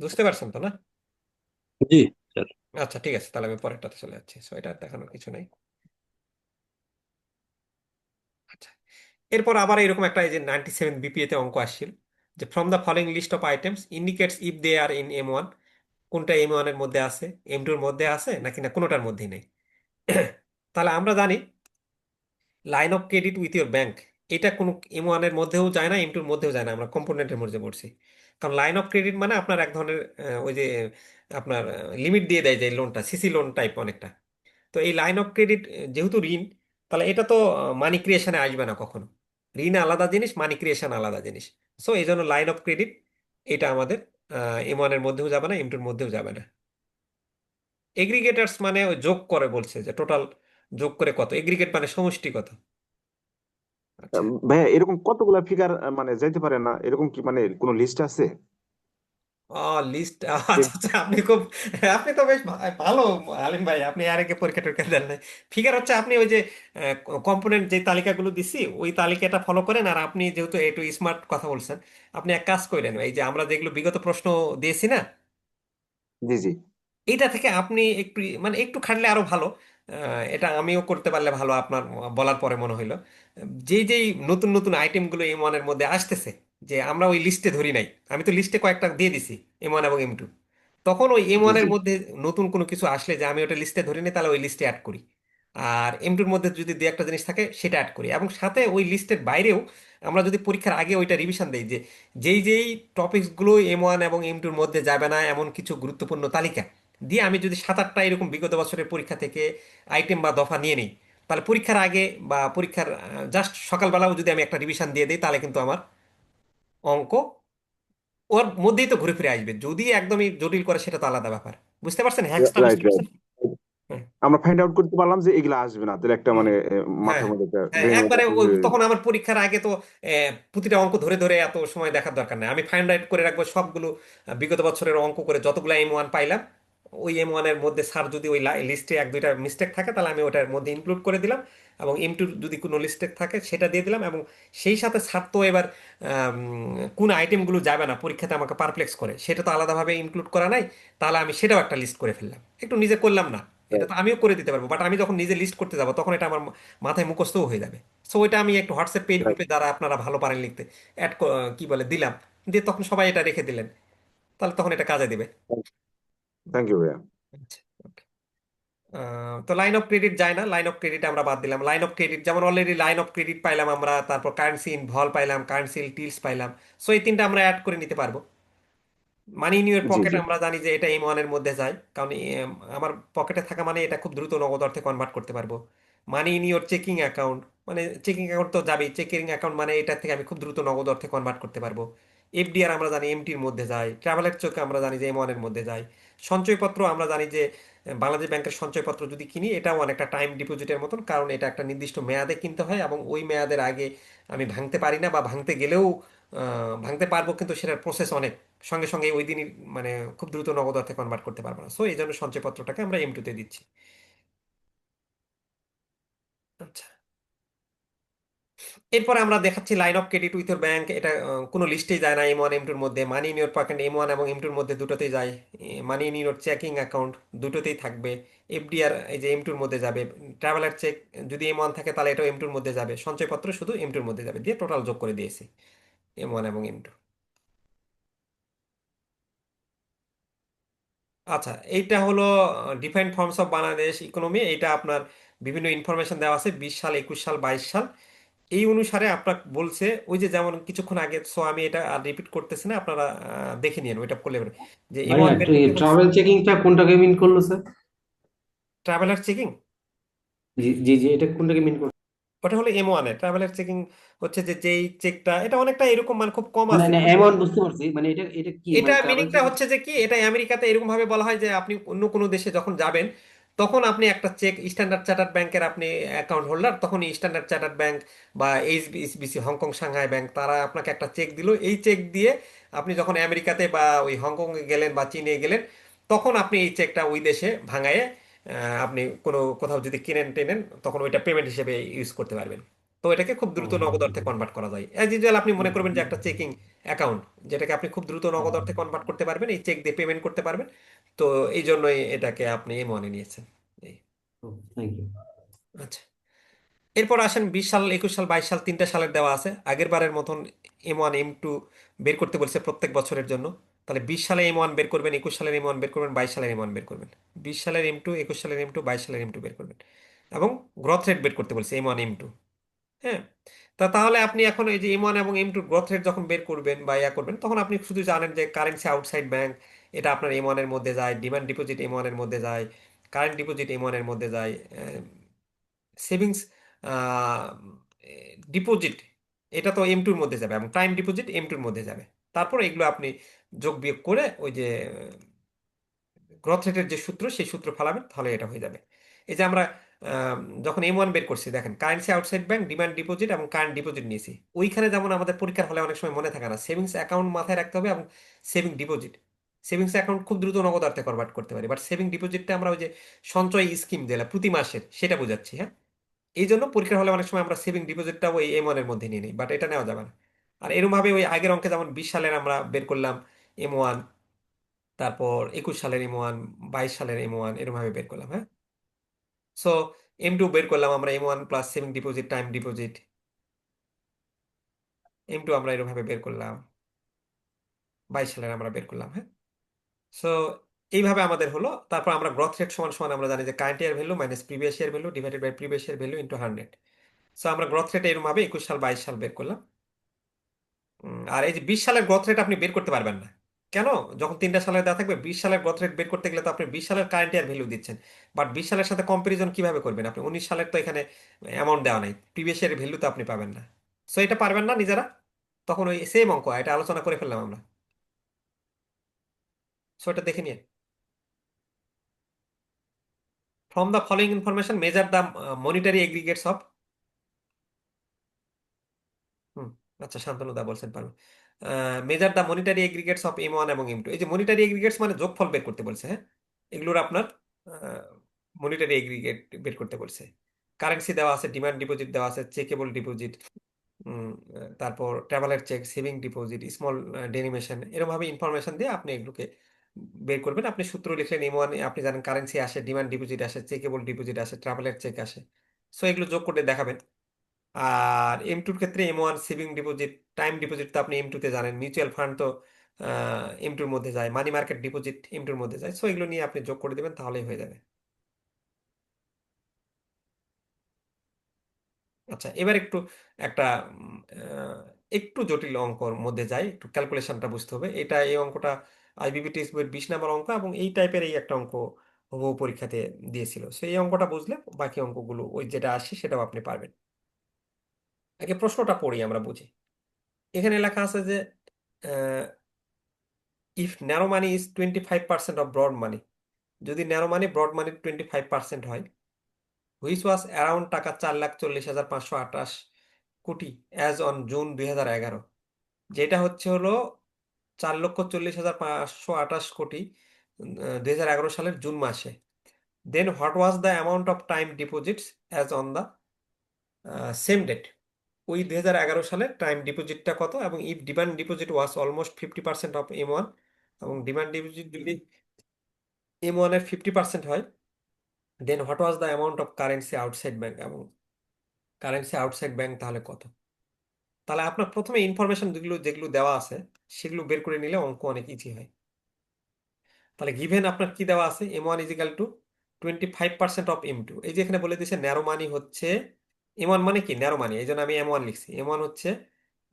বুঝতে পারছেন তো না? জি স্যার। আচ্ছা, ঠিক আছে, তাহলে আমি পরেরটাতে চলে যাচ্ছি। সো এটা আর দেখানোর কিছু নাই। আচ্ছা, এরপর আবার এরকম একটা, এই যে 97 বিপিএ তে অঙ্ক আসছিল, যে from the following list of items indicates if they are in M one. কোনটা এম ওয়ান এর মধ্যে আছে, এম টুর মধ্যে আছে নাকি না কোনোটার মধ্যেই নেই। তাহলে আমরা জানি line of credit with your bank, এটা কোনো এম ওয়ান এর মধ্যেও যায় না, এম টুর মধ্যেও যায় না, আমরা কম্পোনেন্টের মধ্যে পড়ছি। কারণ লাইন অফ ক্রেডিট মানে আপনার এক ধরনের ওই যে আপনার লিমিট দিয়ে দেয় যে লোনটা সিসি লোন টাইপ অনেকটা। তো এই লাইন অফ ক্রেডিট যেহেতু ঋণ, তাহলে এটা তো মানি ক্রিয়েশনে আসবে না কখনো। ঋণ আলাদা জিনিস, মানি ক্রিয়েশন আলাদা জিনিস। সো এই জন্য লাইন অফ ক্রেডিট এটা আমাদের এম ওয়ান এর মধ্যেও যাবে না, এম টুর মধ্যেও যাবে না। এগ্রিগেটার্স মানে ওই যোগ করে বলছে যে টোটাল যোগ করে কত, এগ্রিগেট মানে সমষ্টি কত। আচ্ছা। ভাইয়া এরকম কতগুলা ফিগার মানে যাইতে পারে না, এরকম কি মানে কোনো লিস্ট আছে? ও, লিস্ট। আচ্ছা আচ্ছা, আপনি খুব, আপনি তো বেশ ভালো আলিম ভাই, আপনি আর আগে পরীক্ষা টরীক্ষা দেন নাই। ফিগার হচ্ছে আপনি ওই যে কম্পোনেন্ট যে তালিকাগুলো দিছি ওই তালিকাটা ফলো করেন, আর আপনি যেহেতু একটু স্মার্ট কথা বলছেন, আপনি এক কাজ করেন, এই যে আমরা যেগুলো বিগত প্রশ্ন দিয়েছি না, জি জি। এটা থেকে আপনি একটু মানে একটু খাটলে আরো ভালো। এটা আমিও করতে পারলে ভালো, আপনার বলার পরে মনে হইলো যেই যেই নতুন নতুন আইটেমগুলো এম ওয়ানের মধ্যে আসতেছে, যে আমরা ওই লিস্টে ধরি নাই, আমি তো লিস্টে কয়েকটা দিয়ে দিছি এম ওয়ান এবং M2, তখন ওই এম জি জি। ওয়ানের মধ্যে নতুন কোনো কিছু আসলে যে আমি ওটা লিস্টে ধরি নাই, তাহলে ওই লিস্টে অ্যাড করি। আর M2-র মধ্যে যদি দু একটা জিনিস থাকে সেটা অ্যাড করি, এবং সাথে ওই লিস্টের বাইরেও আমরা যদি পরীক্ষার আগে ওইটা রিভিশন দেই যে যেই যেই টপিকসগুলো M1 এবং M2-র মধ্যে যাবে না এমন কিছু গুরুত্বপূর্ণ তালিকা দিয়ে আমি যদি 7-8টা এরকম বিগত বছরের পরীক্ষা থেকে আইটেম বা দফা নিয়ে নিই, তাহলে পরীক্ষার আগে বা পরীক্ষার জাস্ট সকালবেলাও যদি আমি একটা রিভিশন দিয়ে দিই, তাহলে কিন্তু আমার অঙ্ক ওর মধ্যেই তো ঘুরে ফিরে আসবে। যদি একদমই জটিল করে সেটা তো আলাদা ব্যাপার। বুঝতে পারছেন হ্যাক্সটা, রাইট বুঝতে রাইট। পারছেন? হ্যাঁ আমরা ফাইন্ড আউট করতে পারলাম যে এগুলা আসবে না, তাহলে একটা হুম। মানে হ্যাঁ মাথার মধ্যে একটা হ্যাঁ, ব্রেনের মধ্যে একবারে একটা ওই ইয়ে হয়ে তখন যায়। আমার পরীক্ষার আগে তো প্রতিটা অঙ্ক ধরে ধরে এত সময় দেখার দরকার নেই, আমি ফাইন্ড আউট করে রাখবো সবগুলো বিগত বছরের অঙ্ক করে যতগুলো M1 পাইলাম, ওই M1-এর মধ্যে স্যার যদি ওই লিস্টে এক দুইটা মিস্টেক থাকে তাহলে আমি ওটার মধ্যে ইনক্লুড করে দিলাম, এবং M2 যদি কোনো লিস্টেক থাকে সেটা দিয়ে দিলাম, এবং সেই সাথে স্যার তো এবার কোন আইটেমগুলো যাবে না পরীক্ষাতে আমাকে পারপ্লেক্স করে সেটা তো আলাদাভাবে ইনক্লুড করা নাই, তাহলে আমি সেটাও একটা লিস্ট করে ফেললাম, একটু নিজে করলাম না, এটা তো আমিও করে দিতে পারবো, বাট আমি যখন নিজে লিস্ট করতে যাব তখন এটা আমার মাথায় মুখস্থও হয়ে যাবে। সো ওইটা আমি একটু হোয়াটসঅ্যাপ পেজ রাইট। গ্রুপে যারা আপনারা ভালো পারেন লিখতে অ্যাড, কি বলে দিলাম, দিয়ে তখন সবাই এটা রেখে দিলেন, তাহলে তখন এটা কাজে দিবে। থ্যাংক ইউ ভাইয়া। আচ্ছা, okay. তো লাইন অফ ক্রেডিট যায় না, লাইন অফ ক্রেডিট আমরা বাদ দিলাম। লাইন অফ ক্রেডিট যেমন অলরেডি লাইন অফ ক্রেডিট পাইলাম আমরা, তারপর কারেন্সি ইনভলভ পাইলাম, কারেন্সি টিলস পাইলাম। সো এই তিনটা আমরা অ্যাড করে নিতে পারবো। মানি ইন ইউর জি পকেট জি। আমরা জানি যে এটা M1-এর মধ্যে যায়, কারণ আমার পকেটে থাকা মানে এটা খুব দ্রুত নগদ অর্থে কনভার্ট করতে পারবো। মানি ইন ইউর চেকিং অ্যাকাউন্ট, মানে চেকিং অ্যাকাউন্ট তো যাবেই, চেকিং অ্যাকাউন্ট মানে এটা থেকে আমি খুব দ্রুত নগদ অর্থে কনভার্ট করতে পারবো। FDR আমরা জানি M2-র মধ্যে যায়, ট্রাভেলের চোখে আমরা জানি যে M1-এর মধ্যে যায়। সঞ্চয়পত্র আমরা জানি যে বাংলাদেশ ব্যাংকের সঞ্চয়পত্র যদি কিনি এটাও অনেকটা টাইম ডিপোজিটের মতন, কারণ এটা একটা নির্দিষ্ট মেয়াদে কিনতে হয়, এবং ওই মেয়াদের আগে আমি ভাঙতে পারি না, বা ভাঙতে গেলেও ভাঙতে পারবো কিন্তু সেটার প্রসেস অনেক, সঙ্গে সঙ্গে ওই দিনই মানে খুব দ্রুত নগদ অর্থে কনভার্ট করতে পারবো না। সো এই জন্য সঞ্চয়পত্রটাকে আমরা M2-তে দিচ্ছি। আচ্ছা, এরপরে আমরা দেখাচ্ছি line of credit with bank, এটা কোনো লিস্টেই যায় না M1 M2-র মধ্যে। মানি ইন ইউর পকেট M1 এবং M2-র মধ্যে দুটোতেই যায়। মানি ইন ইউর চেকিং অ্যাকাউন্ট দুটোতেই থাকবে। FDR এই যে M2-র মধ্যে যাবে। ট্রাভেলার চেক যদি M1 থাকে তাহলে এটাও M2-র মধ্যে যাবে। সঞ্চয়পত্র শুধু M2-র মধ্যে যাবে, দিয়ে টোটাল যোগ করে দিয়েছি M1 এবং M2। আচ্ছা, এইটা হলো defined forms of Bangladesh economy, এইটা আপনার বিভিন্ন ইনফরমেশন দেওয়া আছে 20 সাল 21 সাল 22 সাল। এই অনুসারে আপনার বলছে ওই যে যেমন কিছুক্ষণ আগে, সো আমি এটা আর রিপিট করতেছি না, আপনারা দেখে নিন ওইটা করলে পারে। যে ভাইয়া M1 বের করতে বলছে ট্রাভেল চেকিংটা কোনটাকে মিন করলো স্যার? ট্রাভেলার চেকিং, জি জি জি, এটা কোনটাকে মিন করলো? ওটা হলো M1 এ ট্রাভেলার চেকিং, হচ্ছে যে যেই চেকটা এটা অনেকটা এরকম মানে খুব কম মানে আছে। না, এমন বুঝতে পারছি, মানে এটা এটা কি এটা মানে ট্রাভেল মিনিংটা চেকিং? হচ্ছে যে কি, এটা আমেরিকাতে এরকম ভাবে বলা হয় যে আপনি অন্য কোনো দেশে যখন যাবেন তখন আপনি একটা চেক, স্ট্যান্ডার্ড চার্টার্ড ব্যাংকের আপনি অ্যাকাউন্ট হোল্ডার, তখন স্ট্যান্ডার্ড চার্টার্ড ব্যাংক বা HSBC হংকং সাংহাই ব্যাংক তারা আপনাকে একটা চেক দিল, এই চেক দিয়ে আপনি যখন আমেরিকাতে বা ওই হংকংয়ে গেলেন বা চীনে গেলেন, তখন আপনি এই চেকটা ওই দেশে ভাঙায়ে আপনি কোনো কোথাও যদি কিনেন টেনেন তখন ওইটা পেমেন্ট হিসেবে ইউজ করতে পারবেন। তো এটাকে খুব দ্রুত নগদ অর্থে কনভার্ট করা যায়। অ্যাজ ইউজুয়াল আপনি মনে করবেন যে একটা চেকিং অ্যাকাউন্ট, যেটাকে আপনি খুব দ্রুত নগদ অর্থে কনভার্ট করতে পারবেন, এই চেক দিয়ে পেমেন্ট করতে পারবেন। তো এই জন্যই এটাকে আপনি M1-এ নিয়েছেন। এই। Thank you. আচ্ছা, এরপর আসেন 20 সাল 21 সাল 22 সাল তিনটা সালের দেওয়া আছে আগের বারের মতন। M1 M2 বের করতে বলছে প্রত্যেক বছরের জন্য। তাহলে 20 সালে M1 বের করবেন, 21 সালের M1 বের করবেন, 22 সালের M1 বের করবেন। 20 সালের M2, 21 সালের M2, 22 সালের M2 বের করবেন, এবং গ্রোথ রেট বের করতে বলছে M1 M2। হ্যাঁ, তাহলে আপনি এখন এই যে M1 এবং M2 গ্রোথ রেট যখন বের করবেন বা ইয়া করবেন, তখন আপনি শুধু জানেন যে কারেন্সি আউটসাইড ব্যাংক এটা আপনার M1 এর মধ্যে যায়, ডিমান্ড ডিপোজিট M1 এর মধ্যে যায়, কারেন্ট ডিপোজিট M1 এর মধ্যে যায়, সেভিংস ডিপোজিট এটা তো M2-র মধ্যে যাবে, এবং টাইম ডিপোজিট M2-র মধ্যে যাবে। তারপর এগুলো আপনি যোগ বিয়োগ করে ওই যে গ্রোথ রেটের যে সূত্র সেই সূত্র ফালাবেন, তাহলে এটা হয়ে যাবে। এই যে আমরা যখন M1 বের করছি, দেখেন currency outside bank, demand deposit এবং কারেন্ট ডিপোজিট নিয়েছি। ওইখানে যেমন আমাদের পরীক্ষার হলে অনেক সময় মনে থাকে না, সেভিংস অ্যাকাউন্ট মাথায় রাখতে হবে এবং সেভিং ডিপোজিট। সেভিংস অ্যাকাউন্ট খুব দ্রুত নগদ অর্থে কনভার্ট করতে পারি, বাট সেভিং ডিপোজিটটা আমরা ওই যে সঞ্চয় স্কিম যেটা প্রতি মাসের, সেটা বোঝাচ্ছি। হ্যাঁ, এই জন্য পরীক্ষার হলে অনেক সময় আমরা সেভিং ডিপোজিটটা ওই M1 এর মধ্যে নিয়ে নিই, বাট এটা নেওয়া যাবে না। আর এরকম ভাবে ওই আগের অঙ্কে যেমন 20 সালের আমরা বের করলাম M1, তারপর 21 সালের M1, 22 সালের M1, এরকম ভাবে বের করলাম। হ্যাঁ, সো M2 বের করলাম আমরা, M1 plus saving deposit time deposit. M2 আমরা এরকম ভাবে বের করলাম, 22 সালের আমরা বের করলাম। হ্যাঁ, সো এইভাবে আমাদের হলো। তারপর আমরা গ্রোথ রেট সমান সমান আমরা জানি যে current year value minus previous year value divided by previous year value into 100। So আমরা গ্রোথ রেট এরকম ভাবে 21 সাল 22 সাল বের করলাম। আর এই যে 20 সালের গ্রোথ রেট আপনি বের করতে পারবেন না। কেন? যখন 3টা সালের দেওয়া থাকবে, 20 সালের গ্রোথ রেট বের করতে গেলে তো আপনি 20 সালের কারেন্ট ইয়ার ভ্যালু দিচ্ছেন, বাট 20 সালের সাথে কম্পারিজন কিভাবে করবেন আপনি? 19 সালের তো এখানে অ্যামাউন্ট দেওয়া নাই, প্রিভিয়াস ইয়ারের ভ্যালু তো আপনি পাবেন না। সো এটা পারবেন না নিজেরা, তখন ওই সেম অঙ্ক এটা আলোচনা করে ফেললাম আমরা। সো এটা দেখে নিয়ে, from the following information measure the monetary aggregates of. হুম, আচ্ছা, শান্তনু দা বলছেন পারবে। Measure the monetary aggregates of M1 এবং M2। এই যে মনিটারি এগ্রিগেটস মানে যোগফল বের করতে বলছে। হ্যাঁ, এগুলোর আপনার মনিটারি এগ্রিগেট বের করতে বলছে। কারেন্সি দেওয়া আছে, ডিমান্ড ডিপোজিট দেওয়া আছে, চেকেবল ডিপোজিট, তারপর traveller cheque, saving deposit, small denomination, এরকম ভাবে ইনফরমেশন দিয়ে আপনি এগুলোকে বের করবেন। আপনি সূত্র লিখলেন M1, আপনি জানেন কারেন্সি আসে, ডিমান্ড ডিপোজিট আসে, চেকেবল ডিপোজিট আসে, ট্রাভেলার চেক আসে। সো এগুলো যোগ করে দেখাবেন। আর M2-র ক্ষেত্রে M1 saving deposit, time deposit তো আপনি M2-তে জানেন, মিউচুয়াল ফান্ড তো M2-র মধ্যে যায়, মানি মার্কেট ডিপোজিট M2-র মধ্যে যায়। সো এগুলো নিয়ে আপনি যোগ করে দেবেন, তাহলেই হয়ে যাবে। আচ্ছা, এবার একটু একটা একটু জটিল অঙ্কর মধ্যে যাই, একটু ক্যালকুলেশনটা বুঝতে হবে। এই অঙ্কটা IBB টেক্সট বইয়ের 20 নম্বর অঙ্ক, এবং এই টাইপের এই একটা অঙ্ক হুবহু পরীক্ষাতে দিয়েছিল। সেই অঙ্কটা বুঝলে বাকি অঙ্কগুলো ওই যেটা আসে সেটাও আপনি পারবেন। আগে প্রশ্নটা পড়ি, আমরা বুঝি। এখানে লেখা আছে যে if narrow money is 25% of broad money, যদি ন্যারো মানি ব্রড মানির 25% হয়, হুইচ ওয়াজ অ্যারাউন্ড টাকা 4,40,528 কোটি অ্যাজ অন জুন 2011, যেটা হচ্ছে হলো 4,40,528 কোটি 2011 সালের জুন মাসে। Then what was the amount of time deposits as on the same date, ওই 2011 সালে টাইম ডিপোজিটটা কত, এবং if demand deposit was almost 50% of M1, এবং ডিমান্ড ডিপোজিট যদি M1 এর 50% হয়, then what was the amount of currency outside bank, এবং কারেন্সি আউটসাইড ব্যাংক তাহলে কত। তাহলে আপনার প্রথমে ইনফরমেশন যেগুলো যেগুলো দেওয়া আছে সেগুলো বের করে নিলে অঙ্ক অনেক ইজি হয়। তাহলে গিভেন আপনার কি দেওয়া আছে, M1 equal two 25% of M2। এই যে এখানে বলে দিয়েছে ন্যারো মানি হচ্ছে, M1 মানে কি ন্যারো মানি, এই জন্য আমি M1 লিখছি। M1 হচ্ছে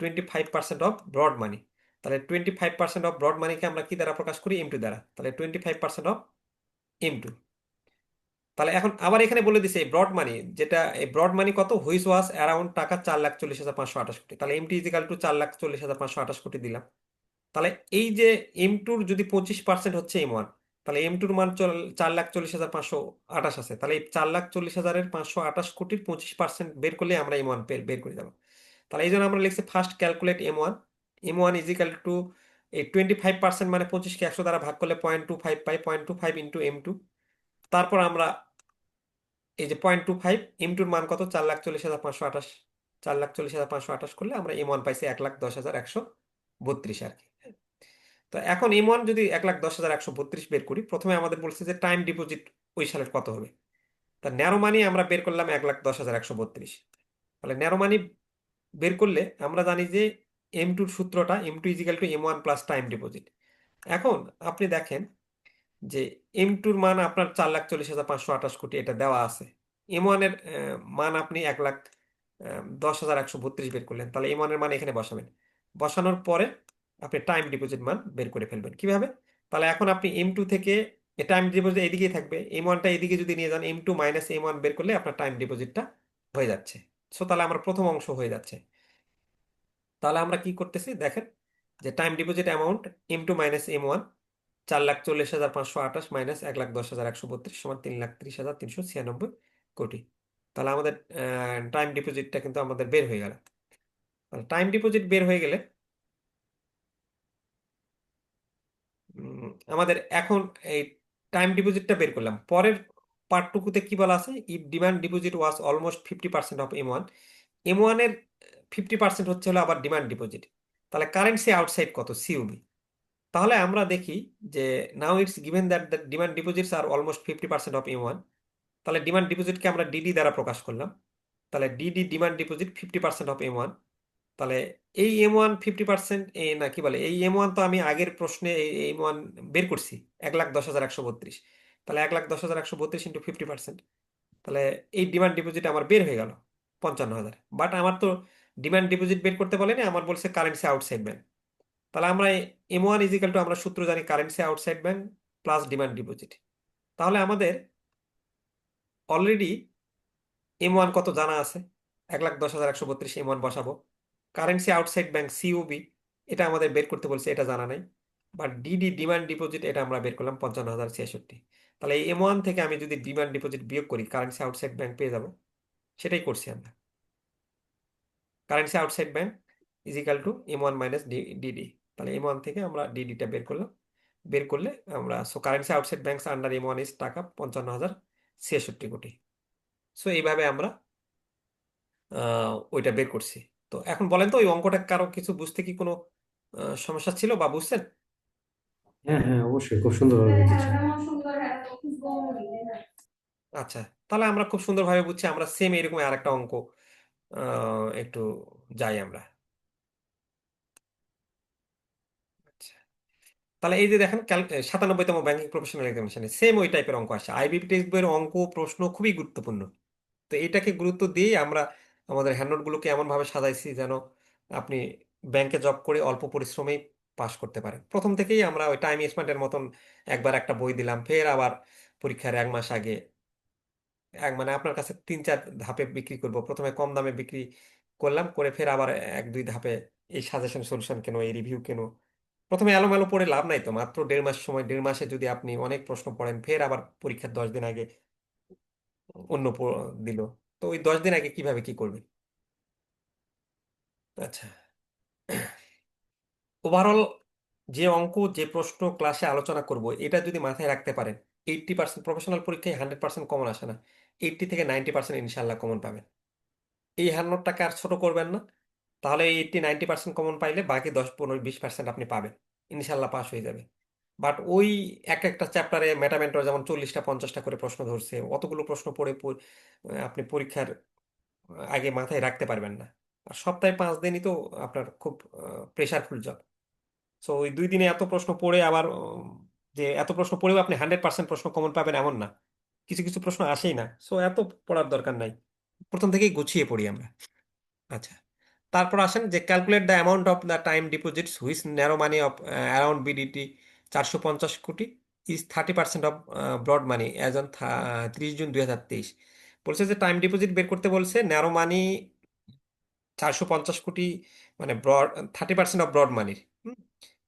25% অফ ব্রড মানি। তাহলে 25% অফ ব্রড মানিকে আমরা কি দ্বারা প্রকাশ করি? M2 দ্বারা। তাহলে 25% অফ M2। তাহলে এখন আবার এখানে বলে দিছে ব্রড মানি, যেটা এই ব্রড মানি কত, হুইচ ওয়াজ অ্যারাউন্ড টাকা 4,40,528 কোটি। তাহলে M2 ইজিক্যাল টু 4,40,528 কোটি দিলাম। তাহলে এই যে M2-র যদি 25% হচ্ছে M1, তাহলে M2-র মান 4,40,528 আছে। তাহলে এই 4,40,528 কোটির 25% বের করলে আমরা M1 বের করে যাবো। তাহলে এই জন্য আমরা লিখছি first calculate M1। M1 equal two এই 25% মানে 25কে 100 দ্বারা ভাগ করলে 0.25 পাই, 0.25 ইন্টু M2। তারপর আমরা এই যে 0.25, M2-র মান কত, 4,40,528, 4,40,528 করলে আমরা M1 পাইছি 1,10,132 আর কি। তো এখন M1 যদি 1,10,132 বের করি, প্রথমে আমাদের বলছে যে টাইম ডিপোজিট ওই সালের কত হবে। তা ন্যারো মানি আমরা বের করলাম 1,10,132। তাহলে ন্যারো মানি বের করলে আমরা জানি যে M2-র সূত্রটা M2 equal to M1 plus time deposit. এখন আপনি দেখেন যে M2-র মান আপনার 4,40,528 কোটি, এটা দেওয়া আছে। M1 এর মান আপনি 1,10,132 বের করলেন, তাহলে M1 এর মান এখানে বসাবেন। বসানোর পরে আপনি টাইম ডিপোজিট মান বের করে ফেলবেন কিভাবে। তাহলে এখন আপনি M2 থেকে টাইম ডিপোজিট এদিকেই থাকবে, M1টা এদিকে যদি নিয়ে যান, M2 মাইনাস M1 বের করলে আপনার টাইম ডিপোজিটটা হয়ে যাচ্ছে। সো তাহলে আমার প্রথম অংশ হয়ে যাচ্ছে। তাহলে আমরা কি করতেছি দেখেন, যে time deposit amount M2 minus M1, 4,40,528 minus 1,10,132 সমান 3,30,396 কোটি। তাহলে আমাদের টাইম ডিপোজিটটা কিন্তু আমাদের বের হয়ে গেল। তাহলে টাইম ডিপোজিট বের হয়ে গেলে আমাদের এখন এই টাইম ডিপোজিটটা বের করলাম। পরের পার্টটুকুতে কি বলা আছে, if demand deposit was almost 50% of M1, M1 এর 50% হচ্ছে হলো আবার ডিমান্ড ডিপোজিট। তাহলে কারেন্সি আউটসাইড কত, COB। তাহলে আমরা দেখি যে now it's given that the demand deposits are almost 50% of M1। তাহলে ডিমান্ড ডিপোজিটকে আমরা ডিডি দ্বারা প্রকাশ করলাম। তাহলে DD demand deposit 50% of M1। তাহলে এই M1 50%, না কি বলে, এই M1 তো আমি আগের প্রশ্নে এই M1 বের করছি 1,10,132। তাহলে 1,10,132 ইন্টু 50%, তাহলে এই ডিমান্ড ডিপোজিট আমার বের হয়ে গেল 55,000। বাট আমার তো ডিমান্ড ডিপোজিট বের করতে বলেনি, আমার বলছে কারেন্সি আউটসাইড ব্যাংক। তাহলে আমরা M1 ইজিক্যাল টু, আমরা সূত্র জানি currency outside bank plus demand deposit. তাহলে আমাদের অলরেডি M1 কত জানা আছে, 1,10,132 M1 বসাবো। কারেন্সি আউটসাইড ব্যাংক COB, এটা আমাদের বের করতে বলছে, এটা জানা নাই। বাট ডিডি ডিমান্ড ডিপোজিট এটা আমরা বের করলাম 55,066। তাহলে এই M1 থেকে আমি যদি ডিমান্ড ডিপোজিট বিয়োগ করি কারেন্সি আউটসাইড ব্যাংক পেয়ে যাব। সেটাই করছি আমরা। Currency outside bank equal to M1 minus DD. তাহলে M1 থেকে আমরা ডিডিটা বের করলাম। বের করলে আমরা, so currency outside banks under M1 is টাকা 55,066 কোটি। সো এইভাবে আমরা ওইটা বের করছি। তো এখন বলেন তো ওই অঙ্কটা কারো কিছু বুঝতে কি কোনো সমস্যা ছিল বা বুঝছেন? হ্যাঁ হ্যাঁ, অবশ্যই খুব সুন্দরভাবে বুঝেছেন। আচ্ছা, তাহলে আমরা খুব সুন্দরভাবে বুঝছি। আমরা সেম এরকম আরেকটা অঙ্ক একটু যাই আমরা। আচ্ছা, তাহলে এই যে দেখেন 97তম ব্যাংকিং প্রফেশনাল এক্সামিনেশনে সেম ওই টাইপের অঙ্ক আসে। আইবিপি টেক্সট বইয়ের অঙ্ক প্রশ্ন খুবই গুরুত্বপূর্ণ। তো এটাকে গুরুত্ব দিয়েই আমরা আমাদের হ্যান্ডনোটগুলোকে এমনভাবে সাজাইছি যেন আপনি ব্যাংকে জব করে অল্প পরিশ্রমেই পাশ করতে পারেন। প্রথম থেকেই আমরা ওই টাইম স্পেন্ডের মতন একবার একটা বই দিলাম, ফের আবার পরীক্ষার 1 মাস আগে মানে আপনার কাছে 3-4 ধাপে বিক্রি করব। প্রথমে কম দামে বিক্রি করলাম, করে ফের আবার 1-2 ধাপে এই সাজেশন সলিউশন কেন, এই রিভিউ কেন। প্রথমে এলোমেলো পড়ে লাভ নাই তো, মাত্র 1.5 মাস সময়, 1.5 মাসে যদি আপনি অনেক প্রশ্ন পড়েন, ফের আবার পরীক্ষার 10 দিন আগে অন্য দিল, তো ওই 10 দিন আগে কিভাবে কি করবে। আচ্ছা, ওভারঅল যে অঙ্ক যে প্রশ্ন ক্লাসে আলোচনা করব এটা যদি মাথায় রাখতে পারেন, 80% প্রফেশনাল পরীক্ষায় 100% কমন আসে না, 80 থেকে 90% ইনশাল্লাহ কমন পাবেন। এই 100টাকে আর ছোট করবেন না। তাহলে এই 80-90% কমন পাইলে বাকি 10-15-20% আপনি পাবেন, ইনশাল্লাহ পাস হয়ে যাবে। বাট ওই এক একটা চ্যাপ্টারে মেটামেন্টর যেমন 40টা 50টা করে প্রশ্ন ধরছে, অতগুলো প্রশ্ন পড়ে আপনি পরীক্ষার আগে মাথায় রাখতে পারবেন না। আর সপ্তাহে 5 দিনই তো আপনার খুব প্রেশারফুল জব। সো ওই 2 দিনে এত প্রশ্ন পড়ে আবার যে এত প্রশ্ন পড়েও আপনি 100% প্রশ্ন কমন পাবেন এমন না, কিছু কিছু প্রশ্ন আসেই না। সো এত পড়ার দরকার নাই, প্রথম থেকেই গুছিয়ে পড়ি আমরা। আচ্ছা, তারপর আসেন যে calculate the amount of the time deposits which narrow money of around BDT 450 crore is 30% of broad money as on 30 June 2023। বলছে যে টাইম ডিপোজিট বের করতে বলছে, ন্যারো মানি 450 কোটি, মানে ব্রড 30% অফ ব্রড মানির।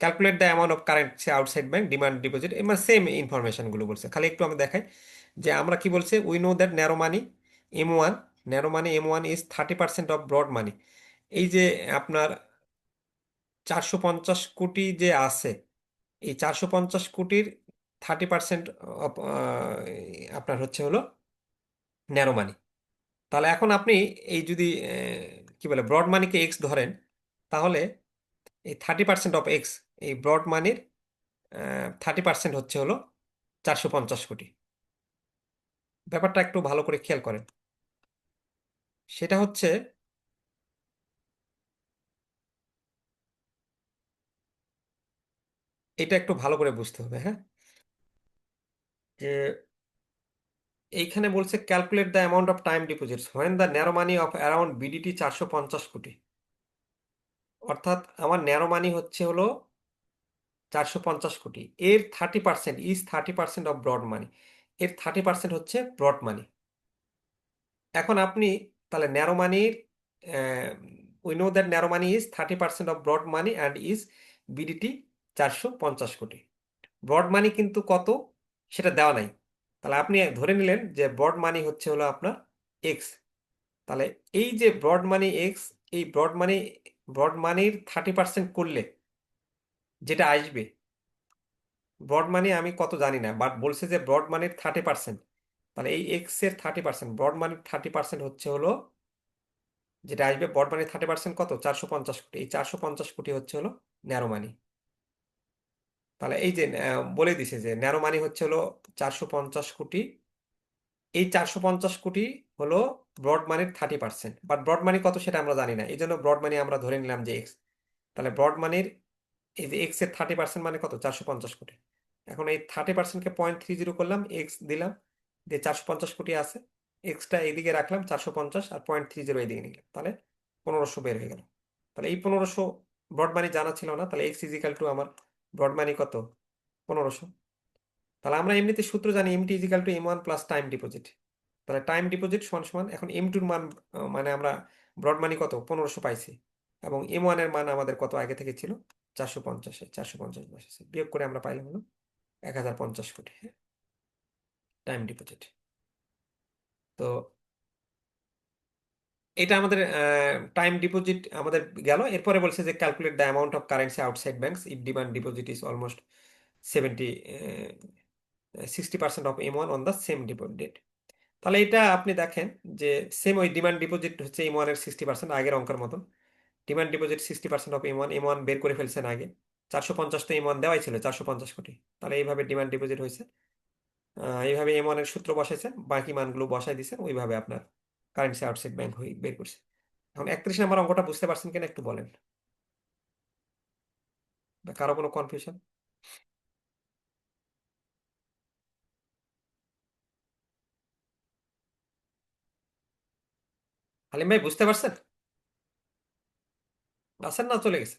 Calculate the amount of currency outside bank demand deposit, মানে same information গুলো বলছে। খালি একটু আমি দেখাই যে আমরা কি বলছে, we know that M1 narrow money M1 is 30% of broad money. এই যে আপনার 450 কোটি যে আছে, এই 450 কোটির 30% অফ আপনার হচ্ছে হলো ন্যারো মানি। তাহলে এখন আপনি এই যদি কি বলে ব্রড মানিকে এক্স ধরেন, তাহলে এই 30% অফ এক্স, এই ব্রড মানির 30% হচ্ছে হলো 450 কোটি। ব্যাপারটা একটু ভালো করে খেয়াল করেন। সেটা হচ্ছে, এটা একটু ভালো করে বুঝতে হবে, হ্যাঁ, যে এইখানে বলছে calculate the amount of time deposits when the narrow money of around BDT 450 কোটি। অর্থাৎ আমার ন্যারো মানি হচ্ছে হলো 450 কোটি, এর 30% ইজ 30% অফ ব্রড মানি, এর 30% হচ্ছে ব্রড মানি। এখন আপনি তাহলে ন্যারো মানির, we know that narrow money is 30% of broad money and is BDT 450 কোটি। ব্রড মানি কিন্তু কত সেটা দেওয়া নাই। তাহলে আপনি ধরে নিলেন যে ব্রড মানি হচ্ছে হলো আপনার এক্স। তাহলে এই যে ব্রড মানি এক্স, এই ব্রড মানির 30% করলে যেটা আসবে, ব্রড মানি আমি কত জানি না, বাট বলছে যে ব্রড মানির 30%। তাহলে এই এক্স এর 30%, ব্রড মানির 30% হচ্ছে হলো যেটা আসবে, ব্রড মানির 30% কত, 450 কোটি। এই 450 কোটি হচ্ছে হলো ন্যারো মানি। তাহলে এই যে বলে দিছে যে ন্যারো মানি হচ্ছে হলো 450 কোটি। এই 450 কোটি হলো ব্রড মানির 30%, বাট ব্রড মানি কত সেটা আমরা জানি না, এই জন্য ব্রড মানি আমরা ধরে নিলাম যে এক্স। তাহলে ব্রড মানির এই যে এক্স এর 30% মানে কত, 450 কোটি। এখন এই 30%কে 0.30 করলাম, এক্স দিলাম, দিয়ে 450 কোটি আছে, এক্সটা এইদিকে রাখলাম 450, আর 0.30 এইদিকে নিলাম, তাহলে 1500 বের হয়ে গেল। তাহলে এই 1500 ব্রড মানি জানা ছিল না, তাহলে এক্স ইজিক্যাল টু আমার ব্রড মানি কত, 1500। তাহলে আমরা এমনিতে সূত্র জানি M two equal to M one plus time deposit. তাহলে টাইম ডিপোজিট সমান সমান, এখন এম টুর মান মানে আমরা ব্রড মানি কত 1500 পাইছি, এবং এম ওয়ানের মান আমাদের কত আগে থেকে ছিল 450, 450 বসেছে, বিয়োগ করে আমরা পাইলাম হলো 1050 কোটি টাইম ডিপোজিট। তো এটা আমাদের টাইম ডিপোজিট আমাদের গেল। এরপরে বলছে যে calculate the amount of currency outside banks if demand deposit is almost 60% of M one on the same date. তাহলে এটা আপনি দেখেন যে সেম ওই ডিমান্ড ডিপোজিট হচ্ছে এম ওয়ান এর 60%, আগের অঙ্কের মতন। Demand deposit 60% of M one, M one বের করে ফেলছেন আগে। 450 তো এম ওয়ান দেওয়াই ছিল, 450 কোটি। তাহলে এইভাবে ডিমান্ড ডিপোজিট হয়েছে, এইভাবে এম ওয়ান এর সূত্র বসাইছেন, বাকি মানগুলো বসাই দিয়েছেন, ওইভাবে আপনার কারেন্সি আউটসাইড ব্যাংক হয়ে বের করছে। এখন 31 নম্বর অঙ্কটা বুঝতে পারছেন কিনা একটু বলেন, বা কারো কোনো কনফিউশন? হালিম ভাই বুঝতে পারছেন? আছেন না চলে গেছে?